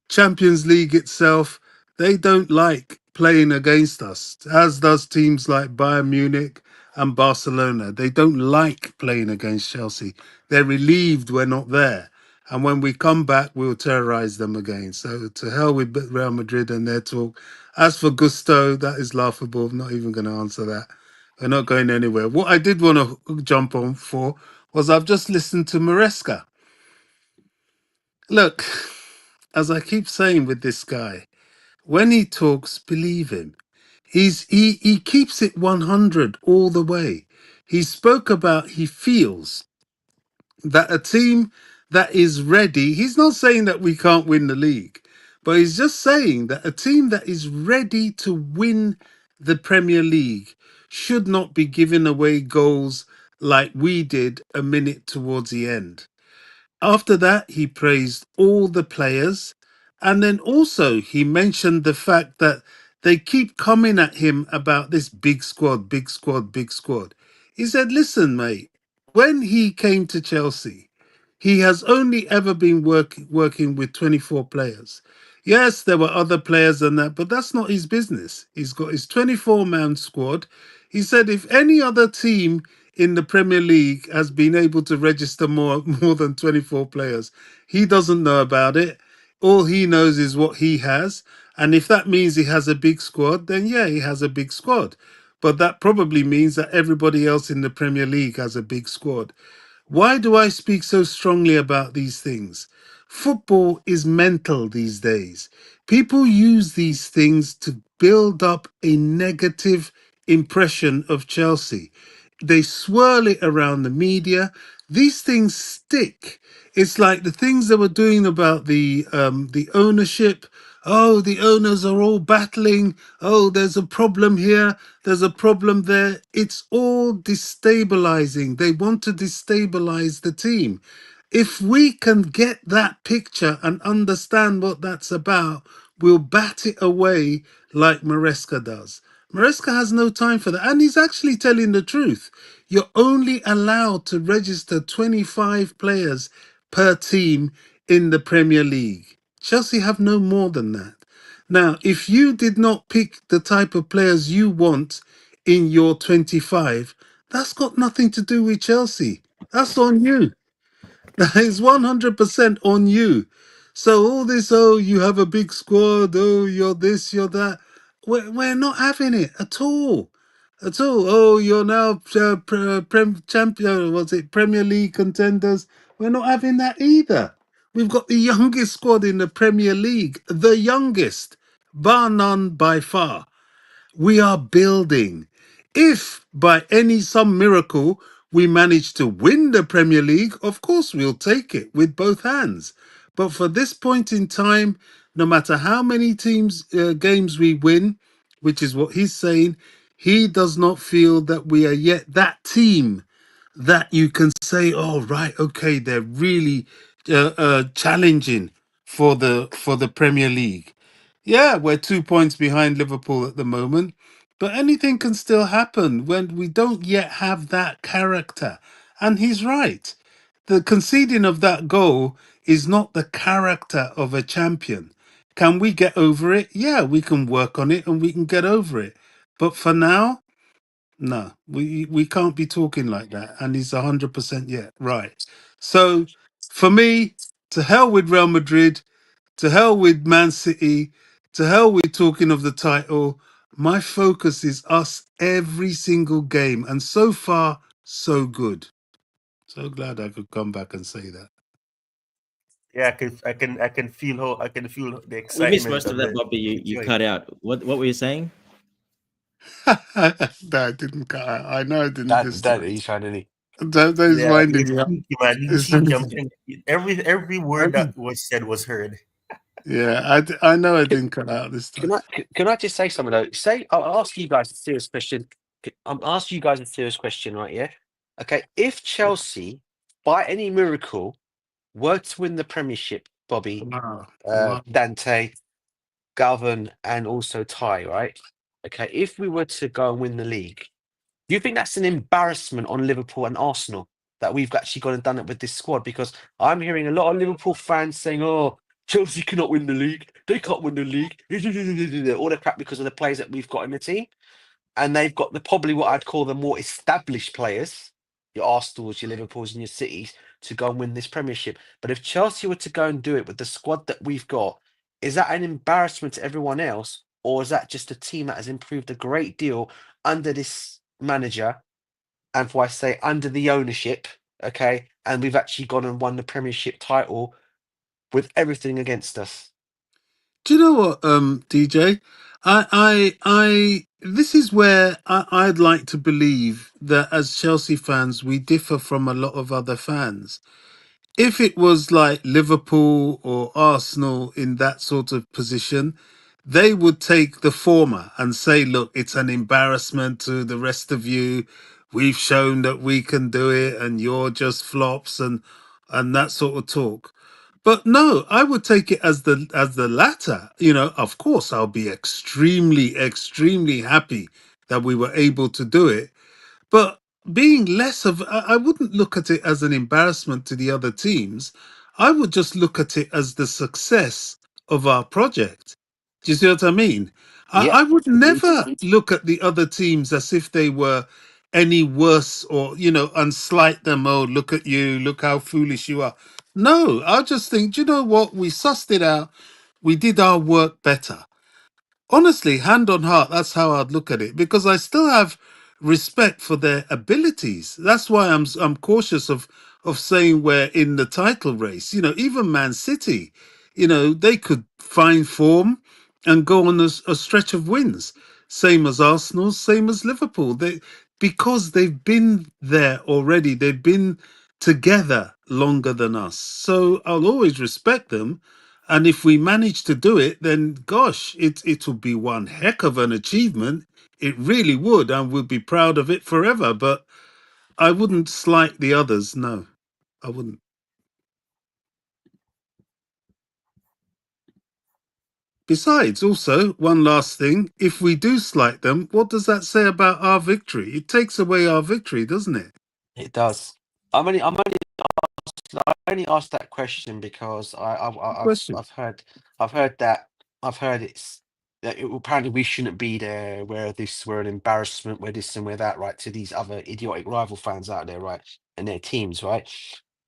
Champions League itself. They don't like playing against us, as does teams like Bayern Munich and Barcelona. They don't like playing against Chelsea. They're relieved we're not there. And when we come back, we'll terrorize them again. So to hell with Real Madrid and their talk. As for Gusto, that is laughable. I'm not even going to answer that. We're not going anywhere. What I did want to jump on for was I've just listened to Maresca. Look, as I keep saying with this guy, when he talks, believe him. He keeps it 100 all the way. He spoke about he feels that a team that is ready, he's not saying that we can't win the league, but he's just saying that a team that is ready to win the Premier League should not be giving away goals like we did a minute towards the end. After that, he praised all the players. And then also, he mentioned the fact that they keep coming at him about this big squad, big squad, big squad. He said, listen, mate, when he came to Chelsea, he has only ever been working with 24 players. Yes, there were other players than that, but that's not his business. He's got his 24-man squad. He said if any other team in the Premier League has been able to register more than 24 players, he doesn't know about it. All he knows is what he has. And if that means he has a big squad, then yeah, he has a big squad. But that probably means that everybody else in the Premier League has a big squad. Why do I speak so strongly about these things? Football is mental these days. People use these things to build up a negative impression of Chelsea. They swirl it around the media. These things stick. It's like the things they were doing about the ownership. Oh, the owners are all battling. Oh, there's a problem here. There's a problem there. It's all destabilizing. They want to destabilize the team. If we can get that picture and understand what that's about, we'll bat it away like Maresca does. Maresca has no time for that. And he's actually telling the truth. You're only allowed to register 25 players per team in the Premier League. Chelsea have no more than that. Now, if you did not pick the type of players you want in your 25, that's got nothing to do with Chelsea. That's on you. That is 100% on you. So all this, oh, you have a big squad, oh, you're this, you're that. We're not having it at all. At all. Oh, you're now champion, was it Premier League contenders? We're not having that either. We've got the youngest squad in the Premier League, the youngest, bar none by far. We are building. If by some miracle we manage to win the Premier League, of course we'll take it with both hands. But for this point in time, no matter how many games we win, which is what he's saying, he does not feel that we are yet that team that you can say, oh right, okay, they're really challenging for the Premier League. Yeah, we're 2 points behind Liverpool at the moment, but anything can still happen when we don't yet have that character. And he's right. The conceding of that goal is not the character of a champion. Can we get over it? Yeah, we can work on it and we can get over it. But for now, no, we can't be talking like that. And he's 100% yet right. So for me, to hell with Real Madrid, to hell with Man City, to hell with talking of the title. My focus is us every single game. And so far, so good. So glad I could come back and say that. Yeah, I can feel the We excitement missed most of that, Bobby. the You joy. cut out. What were you saying? No, I didn't cut out. I know I didn't this That time. he's trying to. That is Yeah, winding he's me up. cheeky, man. He's cheeky. I'm telling you, every word that was said was heard. Yeah, I know I didn't cut out this time. Can I just say something though? Say I'll ask you guys a serious question. I'm asking you guys a serious question, right? Yeah. Okay. If Chelsea, by any miracle, were to win the Premiership, Bobby, Wow. Wow. Dante, Garvan, and also Ty, right? Okay. If we were to go and win the league, do you think that's an embarrassment on Liverpool and Arsenal that we've actually gone and done it with this squad? Because I'm hearing a lot of Liverpool fans saying, "Oh, Chelsea cannot win the league. They can't win the league." All the crap because of the players that we've got in the team, and they've got probably what I'd call the more established players, your Arsenals, your Liverpools, and your Cities, to go and win this Premiership. But if Chelsea were to go and do it with the squad that we've got, is that an embarrassment to everyone else, or is that just a team that has improved a great deal under this manager? And for I say under the ownership, okay, and we've actually gone and won the Premiership title with everything against us. Do you know what, DJ? This is where I'd like to believe that as Chelsea fans, we differ from a lot of other fans. If it was like Liverpool or Arsenal in that sort of position, they would take the former and say, look, it's an embarrassment to the rest of you. We've shown that we can do it and you're just flops and that sort of talk. But no, I would take it as the latter. You know, of course I'll be extremely happy that we were able to do it, but being less of, I wouldn't look at it as an embarrassment to the other teams. I would just look at it as the success of our project. Do you see what I mean? Yeah, I would agreed. never look at the other teams as if they were any worse or, you know, and slight them. Oh, look at you. Look how foolish you are. No, I just think, do you know what? We sussed it out. We did our work better. Honestly, hand on heart, that's how I'd look at it because I still have respect for their abilities. That's why I'm cautious of saying we're in the title race. You know, even Man City, you know, they could find form and go on a stretch of wins. Same as Arsenal, same as Liverpool. They because they've been there already. They've been together longer than us. So I'll always respect them, and if we manage to do it, then gosh, it will be one heck of an achievement. It really would, and we'll be proud of it forever. But I wouldn't slight the others. No, I wouldn't. Besides, also, one last thing, if we do slight them, what does that say about our victory? It takes away our victory, doesn't it? It does. I only asked that question because Question. I've heard that I've heard that apparently we shouldn't be there. Where this we're an embarrassment. We're this and we're that, right? To these other idiotic rival fans out there, right? And their teams, right?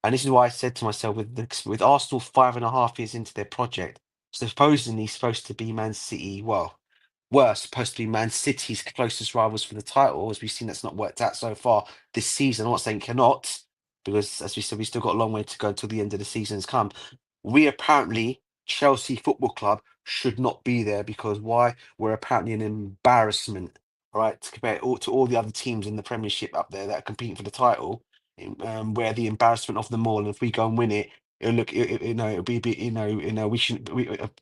And this is why I said to myself, with Arsenal 5.5 years into their project, supposedly supposed to be Man City. Well, were supposed to be Man City's closest rivals for the title. As we've seen, that's not worked out so far this season. I'm not saying cannot, because as we said, we still got a long way to go until the end of the season has come. We apparently, Chelsea Football Club, should not be there because why? We're apparently an embarrassment, right? To compare to all the other teams in the Premiership up there that are competing for the title. We're the embarrassment of them all. And if we go and win it, it'll look, you know, it'll be, we shouldn't,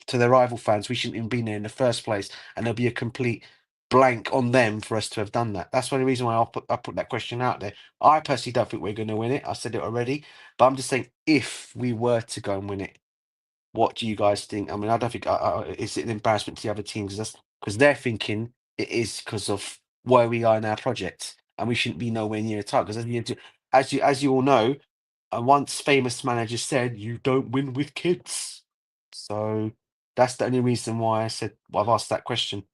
to the rival fans, we shouldn't even be there in the first place, and there'll be a complete blank on them for us to have done that. That's the only reason why I put that question out there. I personally don't think we're going to win it. I said it already, but I'm just saying if we were to go and win it, what do you guys think? I mean, I don't think is it an embarrassment to the other teams? Because they're thinking it is because of where we are in our project, and we shouldn't be nowhere near a title. Because as you all know, a once famous manager said, "You don't win with kids." So that's the only reason why I've asked that question.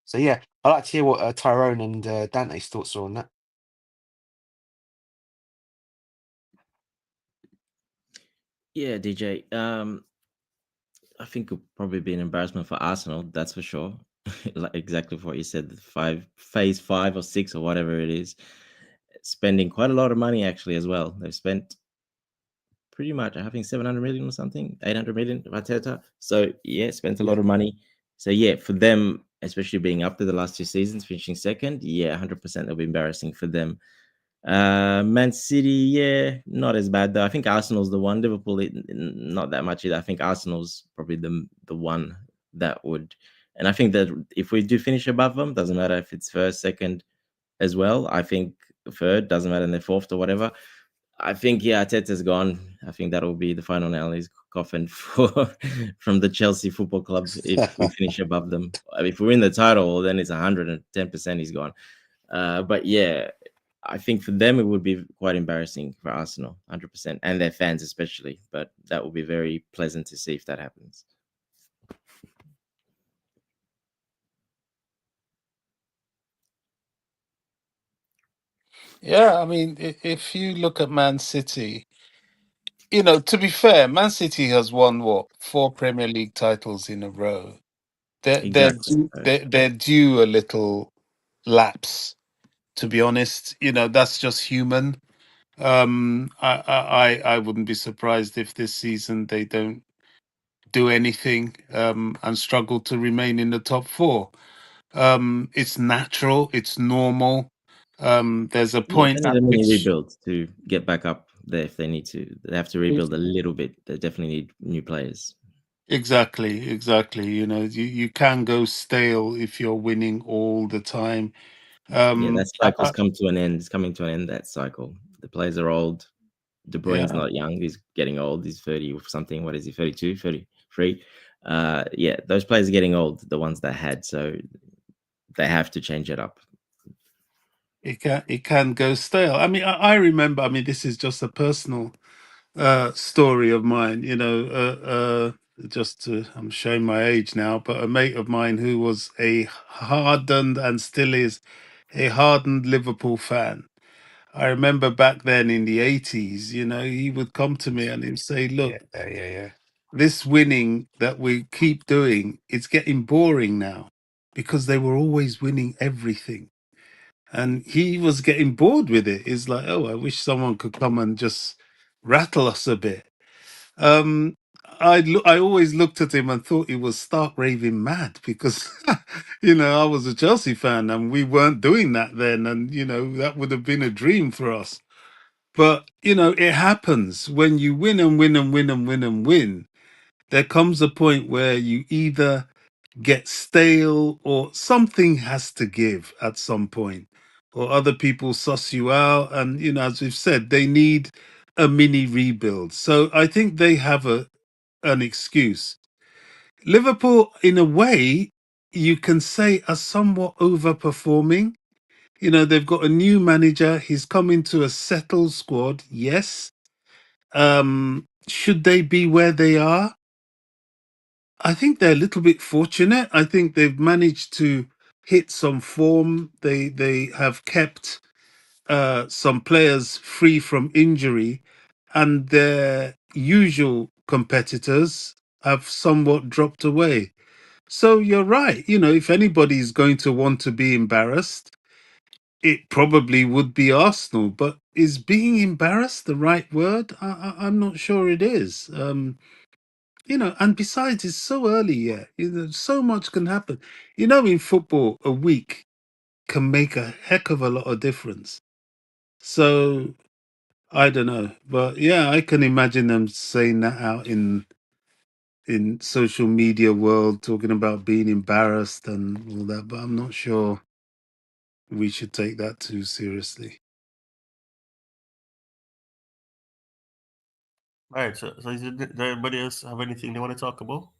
So yeah, I'd like to hear what Tyrone and Dante's thoughts are on that. Yeah, DJ. I think it'll probably be an embarrassment for Arsenal. That's for sure. Like exactly what you said. Phase 5 or 6 or whatever it is, spending quite a lot of money actually as well. They've spent pretty much, I think 700 million or something, 800 million Arteta. So yeah, spent a lot of money. So yeah, for them, especially being up to the last 2 seasons, finishing second, yeah, 100% it'll be embarrassing for them. Man City, yeah, not as bad though. I think Arsenal's the one. Liverpool, not that much either. I think Arsenal's probably the one that would. And I think that if we do finish above them, doesn't matter if it's first, second as well. I think third doesn't matter, and they're fourth or whatever. I think yeah, Arteta's gone. I think that will be the final nail in his coffin for from the Chelsea Football Club if we finish above them. If we win the title, then it's 110% he's gone. But yeah, I think for them it would be quite embarrassing for Arsenal, 100%, and their fans especially. But that would be very pleasant to see if that happens. Yeah, I mean, if you look at Man City, you know, to be fair, Man City has won what, 4 Premier League titles in a row. Exactly. They're due a little lapse, to be honest. You know, that's just human. I wouldn't be surprised if this season they don't do anything and struggle to remain in the top four. It's natural, it's normal. There's a Yeah, point they need at a mini which rebuild to get back up there if they need to. They have to rebuild a little bit. They definitely need new players. exactly. You know, you can go stale if you're winning all the time. Yeah, that cycle's come to an end. It's coming to an end, that cycle. The players are old. De Bruyne's Yeah. not young. He's getting old. He's 30 or something. What is he, 32, 33? Yeah, those players are getting old, the ones that had. So they have to change it up. It can go stale. I mean, I remember. I mean, this is just a personal story of mine. You know, I'm showing my age now, but a mate of mine who was a hardened and still is a hardened Liverpool fan. I remember back then in the 80s, you know, he would come to me and he'd say, "Look, Yeah. this winning that we keep doing, it's getting boring now because they were always winning everything." And he was getting bored with it. He's like, "Oh, I wish someone could come and just rattle us a bit." Um, I always looked at him and thought he was stark raving mad because, you know, I was a Chelsea fan and we weren't doing that then, and you know that would have been a dream for us. But you know, it happens when you win and win and win and win and win. There comes a point where you either get stale or something has to give at some point, or other people suss you out. And, you know, as we've said, they need a mini rebuild. So I think they have an excuse. Liverpool, in a way, you can say are somewhat overperforming. You know, they've got a new manager. He's come into a settled squad. Yes. Should they be where they are? I think they're a little bit fortunate. I think they've managed to hit some form. They have kept some players free from injury, and their usual competitors have somewhat dropped away. So you're right. You know, if anybody's going to want to be embarrassed, it probably would be Arsenal. But is being embarrassed the right word? I'm not sure it is. You know, and besides, it's so early yet. You know, so much can happen. You know, in football, a week can make a heck of a lot of difference. So I don't know, but yeah, I can imagine them saying that out in social media world, talking about being embarrassed and all that. But I'm not sure we should take that too seriously. All right. So does anybody else have anything they want to talk about?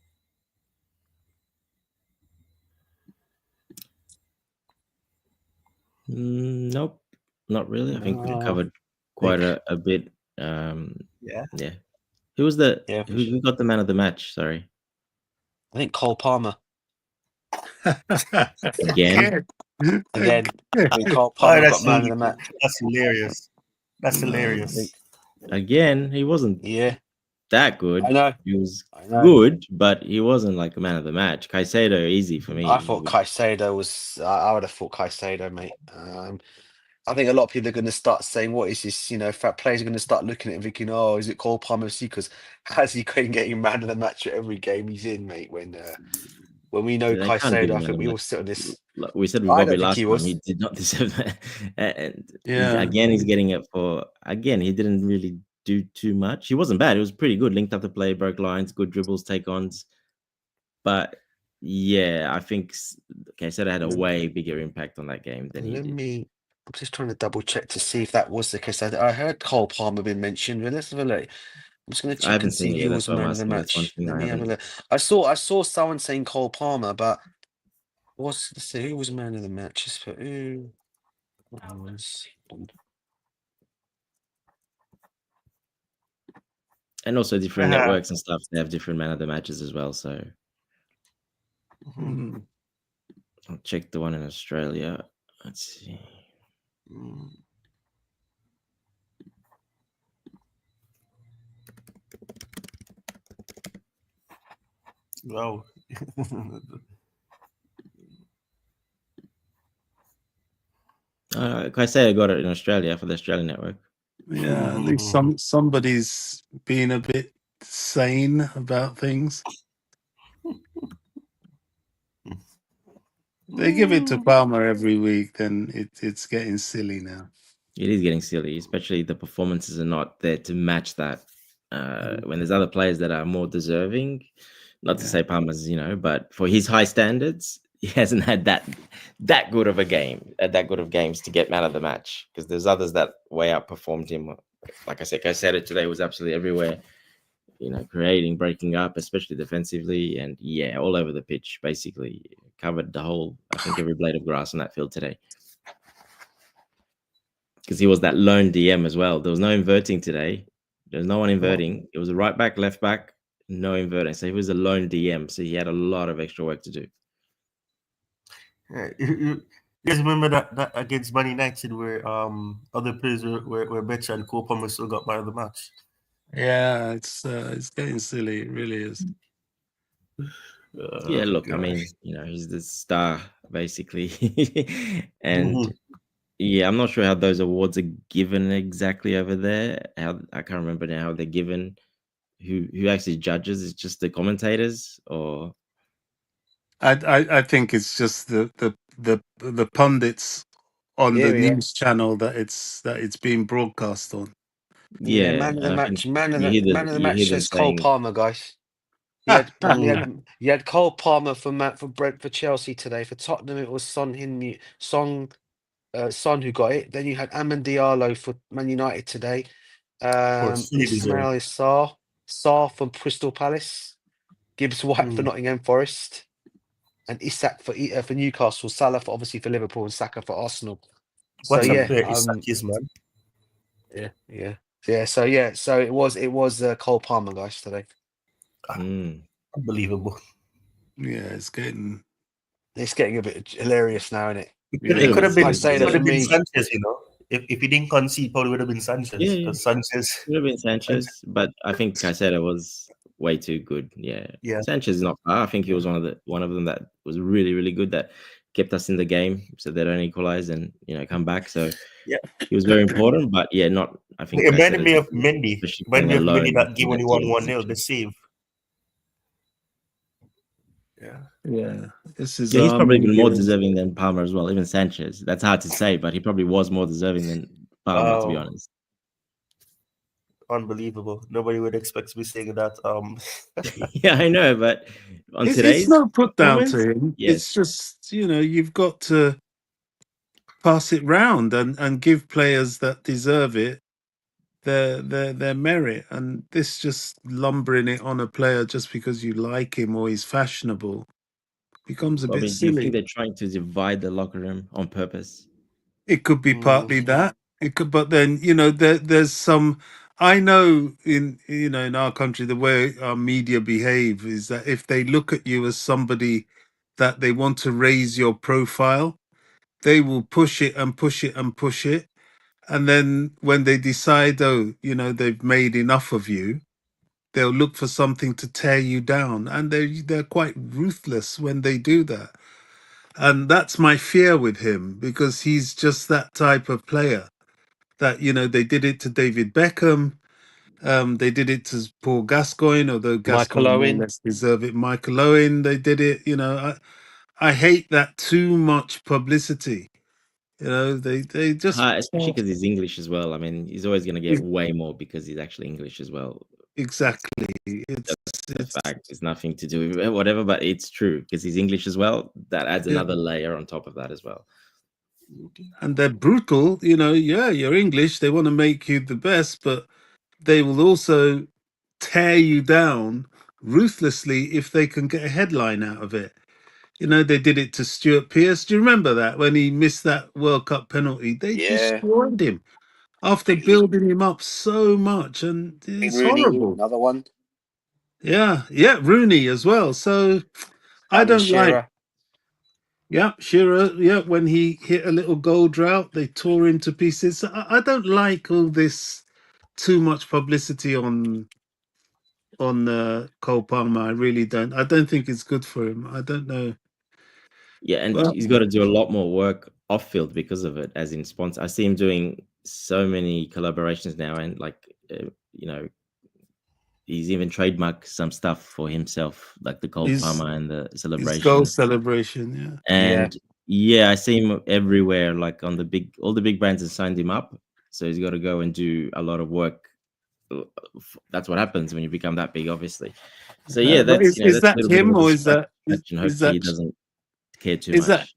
Nope, not really. I think we No, covered quite think a bit. Yeah. Yeah. Who was the yeah. who got the man of the match? Sorry. I think Cole Palmer Again? again. I think Cole Oh, Palmer got man of the match. that's hilarious. That's No. hilarious. Again, he wasn't Yeah, that good. I know. He was I know. good, but he wasn't like a man of the match. Caicedo, easy for me. I thought Caicedo was. I would have thought Caicedo, mate. I think a lot of people are going to start saying, "What is this?" You know, fat players are going to start looking at him thinking, "Oh, is it Cole Palmer?" Because has he been getting man of the match at every game he's in, mate? When we know They can't give Caicedo, him I man think of the we all match. sit on this. Like we said with I Bobby don't think last he time, was. he did not deserve that. And Yeah. again, he's getting it for again. He didn't really do too much. He wasn't bad. He was pretty good. Linked up the play, broke lines, good dribbles, take ons. But yeah, I think Caicedo had a way bigger impact on that game than he Let did. me. I'm just trying to double check to see if that was the case. I heard Cole Palmer being mentioned, but let's have a look. I'm just going to I check haven't and see seen it yet. who That's was why I'm man of the asking. That's one match. thing Let I me have a haven't. look. I saw someone saying Cole Palmer, but let's see who was man of the match. Just for who was. And also different Uh-huh. networks and stuff. They have different man of the matches as well. So Mm. I'll check the one in Australia. Let's see. Wow. Caicedo got it in Australia for the Australian network. Yeah, at least somebody's being a bit sane about things. They give it to Palmer every week, then it's getting silly now. It is getting silly, especially the performances are not there to match that. When there's other players that are more deserving, not to Yeah. say Palmer's, but for his high standards, he hasn't had that good of a game, that good of games to get man of the match. Because there's others that way outperformed him. Like I said it today was absolutely everywhere. Creating, breaking up, especially defensively, and all over the pitch. Basically, covered the whole. I think every blade of grass on that field today. Because he was that lone DM as well. There was no inverting today. There was no one inverting. It was a right back, left back, no inverting. So he was a lone DM. So he had a lot of extra work to do. Yeah, you guys remember that against Man United where other players were better and Cole Palmer still got man of the match. Yeah, it's getting silly. It really is. Yeah, look, gosh. I mean, he's the star basically, and I'm not sure how those awards are given exactly over there. How I can't remember now how they're given. Who actually judges? It's just the commentators, or I think it's just the pundits on the news channel that it's being broadcast on. Yeah, yeah. man of the And I think match. Man of you the hear man of the you match hear them says Cole saying, Palmer, guys. You had Cole Palmer for Brent for Chelsea today. For Tottenham, it was Son who got it. Then you had Amand Diallo for Man United today. course, fully deserved. Ismail Sarr from Crystal Palace. Gibbs White for Nottingham Forest. And Isak for Newcastle. Salah obviously for Liverpool and Saka for Arsenal. What So a yeah, player Isak is, man. yeah. So it was Cole Palmer, guys, today. Unbelievable. Yeah, it's getting a bit hilarious now, isn't it? It could have been Like saying it for me. Sanchez, If he didn't concede, probably would have been Sanchez. Yeah. Because Sanchez Could have been Sanchez, but I think Caicedo was way too good. Yeah. Sanchez is not far. I think he was one of them that was really, really good, that kept us in the game so they don't equalize and come back. So he was very important, but not. I think It reminded Caicedo, me of Mendy. especially Reminded playing me of alone Mendy that game in when that he won sort of 1-0, the position. save. yeah. This is Yeah, he's probably even more deserving than Palmer as well. Even Sanchez. That's hard to say, but he probably was more deserving than Palmer, to be honest. Unbelievable. Nobody would expect to be saying that. Yeah, I know, but on today's it's not put down performance, to him. yes. It's just you've got to pass it round and give players that deserve it their merit, and this just lumbering it on a player just because you like him or he's fashionable becomes a I bit mean, do you silly. think they're trying to divide the locker room on purpose? It could be partly that. It could, but then there's some. I know in our country the way our media behave is that if they look at you as somebody that they want to raise your profile, they will push it and push it and push it, and then when they decide, they've made enough of you, they'll look for something to tear you down, and they're quite ruthless when they do that. And that's my fear with him, because he's just that type of player that they did it to David Beckham. They did it to Paul Gascoigne, although Michael Gascoigne more or Owen. less deserve it. Michael Owen, they did it. I hate that too much publicity. They just Especially because he's English as well. I mean, he's always going to get way more because he's actually English as well. Exactly. It's fact. It's nothing to do with whatever, but it's true because he's English as well. That adds another layer on top of that as well. And they're brutal. You're English. They want to make you the best, but they will also tear you down ruthlessly if they can get a headline out of it. They did it to Stuart Pearce. Do you remember that when he missed that World Cup penalty? They destroyed him after building him up so much, and it's Rooney, horrible. another one. Yeah, Rooney as well. So I Alan don't like. Shearer. Yeah, Shearer. Yeah, when he hit a little goal drought, they tore him to pieces. So I don't like all this too much publicity on Cole Palmer. I really don't. I don't think it's good for him. I don't know. Yeah, and Well, he's got to do a lot more work off field because of it, as in sponsor. I see him doing so many collaborations now, and he's even trademarked some stuff for himself, like the Cold His Palmer and the his celebration. goal celebration. And yeah, I see him everywhere, like on all the big brands have signed him up. So he's got to go and do a lot of work. That's what happens when you become that big, obviously. So yeah, But that's is that's a that little bit him of a or is distraction. that And is hopefully he that doesn't care too is that much.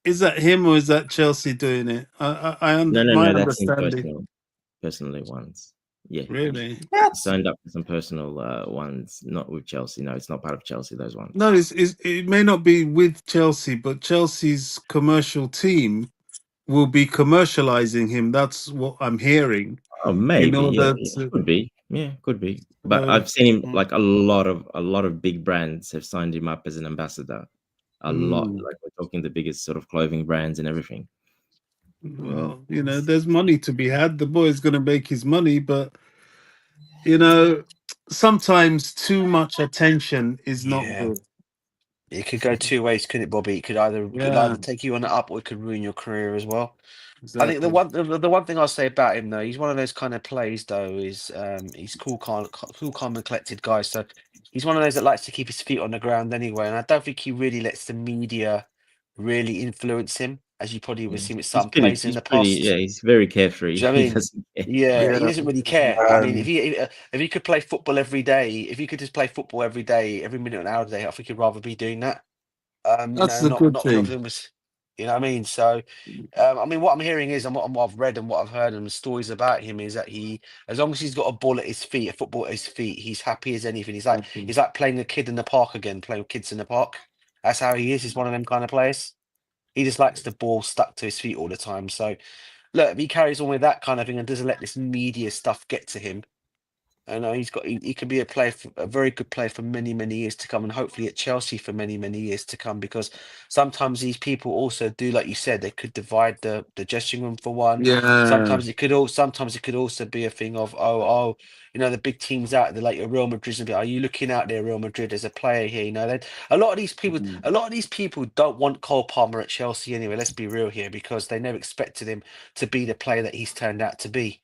is that him or is that Chelsea doing it? My No, that's his understanding. personally ones. Yeah, Really? he What? signed up for some personal ones, not with Chelsea. No, it's not part of Chelsea. Those ones. No, it may not be with Chelsea, but Chelsea's commercial team will be commercializing him. That's what I'm hearing. Oh, In maybe. Yeah, order to, could be. Yeah, could be. But uh, I've seen him Mm. like a lot of big brands have signed him up as an ambassador. A lot, mm, like we're talking the biggest sort of clothing brands and everything. well, there's money to be had. The boy's going to make his money, but you know, sometimes too much attention is not Yeah. good. It could go two ways, couldn't it, Bobby? It could either Yeah, take you on the up, or it could ruin your career as well. I think exactly. the one thing I'll say about him though, he's one of those kind of plays though, is he's cool, calm and collected guy. So he's one of those that likes to keep his feet on the ground anyway, and I don't think he really lets the media really influence him, as you probably would have Yeah. seen with some He's players in he's the pretty. past. Yeah, he's very carefree. Do you know what I He mean? doesn't care. Yeah, Yeah, he doesn't really care. I mean, man. if he could play football every day, if he could just play football every day, every minute and hour of the day, I think he'd rather be doing that. That's the good Not thing. everything was, you know what I mean? So, I mean, what I'm hearing is, and what I've read and what I've heard and the stories about him is that as long as he's got a ball at his feet, a football at his feet, he's happy as anything. He's like playing a kid in the park again, playing with kids in the park. That's how he is. He's one of them kind of players. He just likes the ball stuck to his feet all the time. So, look, if he carries on with that kind of thing and doesn't let this media stuff get to him, I know he could be a very good player for many, many years to come, and hopefully at Chelsea for many, many years to come. Because sometimes these people also do, like you said, they could divide the dressing room for one. Yeah. Sometimes it could also be a thing of the big teams out there like your Real Madrid and be, are you looking out there, Real Madrid, as a player here? A lot of these people don't want Cole Palmer at Chelsea anyway. Let's be real here, because they never expected him to be the player that he's turned out to be.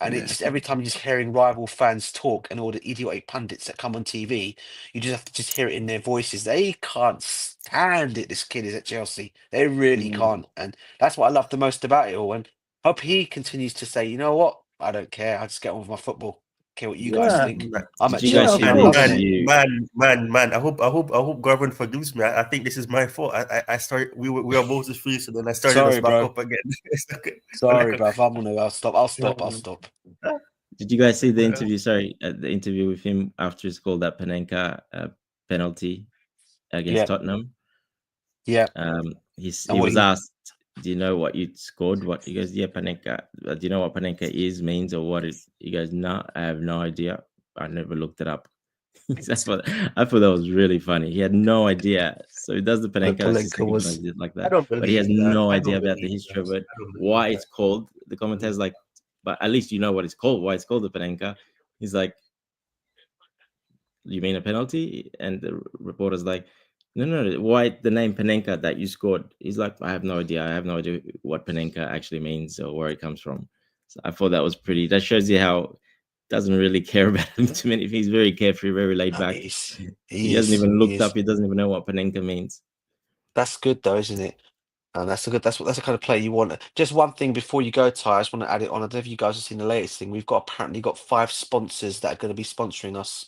And Yeah. it's just every time you're just hearing rival fans talk and all the idiotic pundits that come on TV, you just have to just hear it in their voices. They can't stand it. This kid is at Chelsea. They really can't. And that's what I love the most about it all. And hope he continues to say, you know what? I don't care. I just get on with my football. Care what you guys Yeah. think. Man, I'm at Did you guys Yeah, see Chelsea. of I'm the loving course. it. interview? Man. I hope Garvan forgives me. I think this is my fault. I started. We were Moses free, so then I started us Sorry, back bro. up again. It's okay. But Sorry, bro. I'll stop. I'll stop. Did you guys see the uh, interview? Sorry, the interview with him after he scored that Panenka penalty against Yeah, Tottenham. yeah. He And he what was he asked, "Do you know what you scored? What?" He goes, "Yeah, Panenka. Do you know what Panenka means, or what it?" He goes, "No, I have no idea. I never looked it up." I thought that was really funny. He had no idea. So he does the the Panenka. That's the Palenka second time he was. did like I that, don't but he has believe that. no I idea don't about the believe history that. of it, I don't believe why that. it's called. The commentator's like, "But at least you know what it's called. Why it's called the Panenka." He's like, "You mean a penalty?" And the reporter's like, "No. Why the name Panenka that you scored?" He's like, "I have no idea. I have no idea what Panenka actually means or where it comes from." So I thought that was pretty. That shows you how doesn't really care about him too many. He's very carefree, very laid No, back. he is. He He hasn't is. even He looked up. is. He doesn't even know what Panenka means. That's good though, isn't it? And that's the kind of player you want. Just one thing before you go, Ty, I just want to add it on. I don't know if you guys have seen the latest thing. We've apparently got 5 sponsors that are going to be sponsoring us.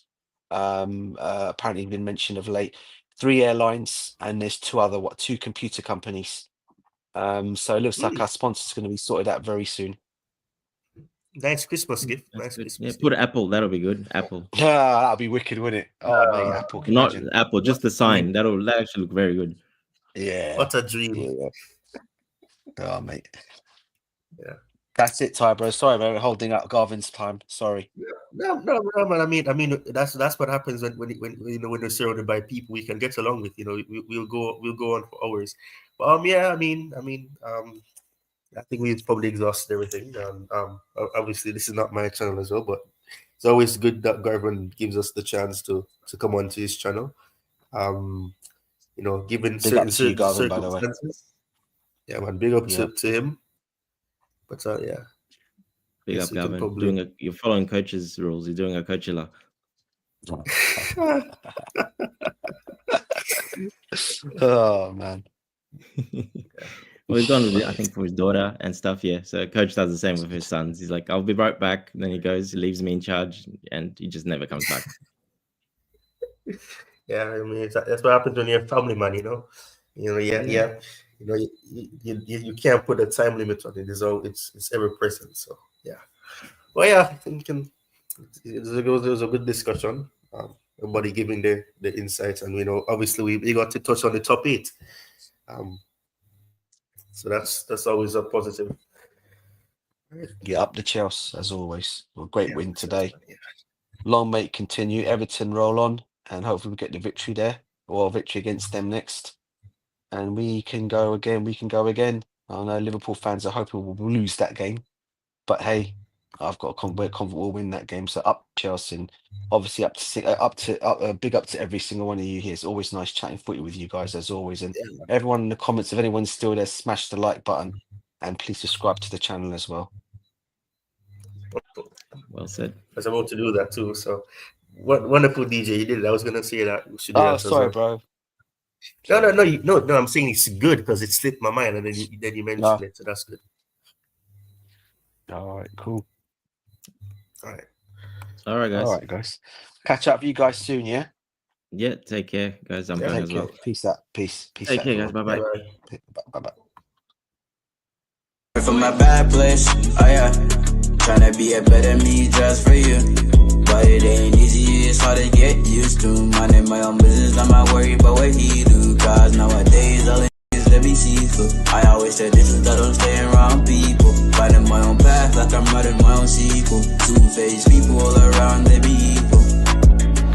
Apparently been mentioned of late. 3 airlines, and there's 2 computer companies. So it looks like Mm, our sponsors going to be sorted out very soon. nice Christmas gift. That's Nice good. Yeah, Christmas put gift. Apple. That'll be good. Apple, Yeah, that'll be wicked, wouldn't it? Oh mate, Uh, Apple, can you not imagine? Apple, what just the I mean, sign. That actually look very good. Yeah, what a dream. yeah. Oh mate, Yeah. that's it, Ty, bro. Sorry, bro, we're holding up Garvin's time. Sorry. No, man. I mean, that's what happens when you're surrounded by people we can get along with. We'll go on for hours. But yeah, I think we've probably exhausted everything. Obviously, this is not my channel as well, but it's always good that Garvan gives us the chance to come onto his channel. Um, given Big certain up to you, certain Garvin, by the way. circumstances. Yeah, man, big up Yeah. to him. But yeah, Big guess up, we can Garvin. probably You're following coach's rules. You're doing a Coachella. Oh man. Well, he's gone with it, I think, for his daughter and stuff. Yeah. So coach does the same with his sons. He's like, I'll be right back. And then he goes, he leaves me in charge, and he just never comes back. Yeah, I mean that's what happens when you're a family man. Yeah. You can't put a time limit on it. It's ever present. So yeah. Well, yeah, I think it was a good discussion. Everybody giving the insights, and obviously we got to touch on the top 8. So that's always a positive. Yeah, up the Chelsea as always. Well, great Yeah, win so, today. yeah. Long may it continue. Everton roll on, and hopefully we get the victory there, or a victory against them next, and we can go again. I know Liverpool fans are hoping we'll lose that game, but hey, we're confident we'll win that game. So up Chelsea, and obviously big up to every single one of you here. It's always nice chatting footy with you guys as always, and everyone in the comments. If anyone's still there, smash the like button, and please subscribe to the channel as well. Well said. I was about to do that too. So, what wonderful DJ you did it. I was gonna say that we should do Oh, that. sorry, as well. bro. No. I'm saying it's good because it slipped my mind, and then you mentioned it, so that's good. All right, cool. All right. All right, guys. All right, guys. Catch up with you guys soon, yeah? Yeah. Take care, guys. I'm going Take as care. well. Peace out. Peace. Take out, care, guys. everyone. Bye-bye. Bye-bye. From a bad place, oh yeah. Tryna be a better me just for you. But it ain't easy, it's hard to get used to. Minding my own business, I'm not worried about what he do. Cause nowadays, all it is to be see-through. I always said this is that I'm staying around people. Finding my own path like I'm writing my own sequel. Two-faced people all around, they be evil.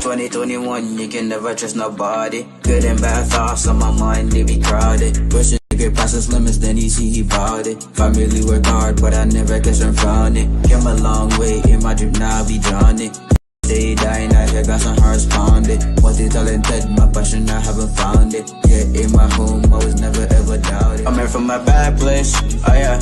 2021, you can never trust nobody. Good and bad thoughts on my mind, they be crowded. Pushing to get past his limits, then he see he bought it. Family work hard, but I never guess I'm found it. Came a long way in my dream, now I be drowning. They dying out here, got some hearts pounded. Multi-talented, my passion, I haven't found it. Yeah, in my home, I was never ever doubted. I'm here from a bad place, oh yeah.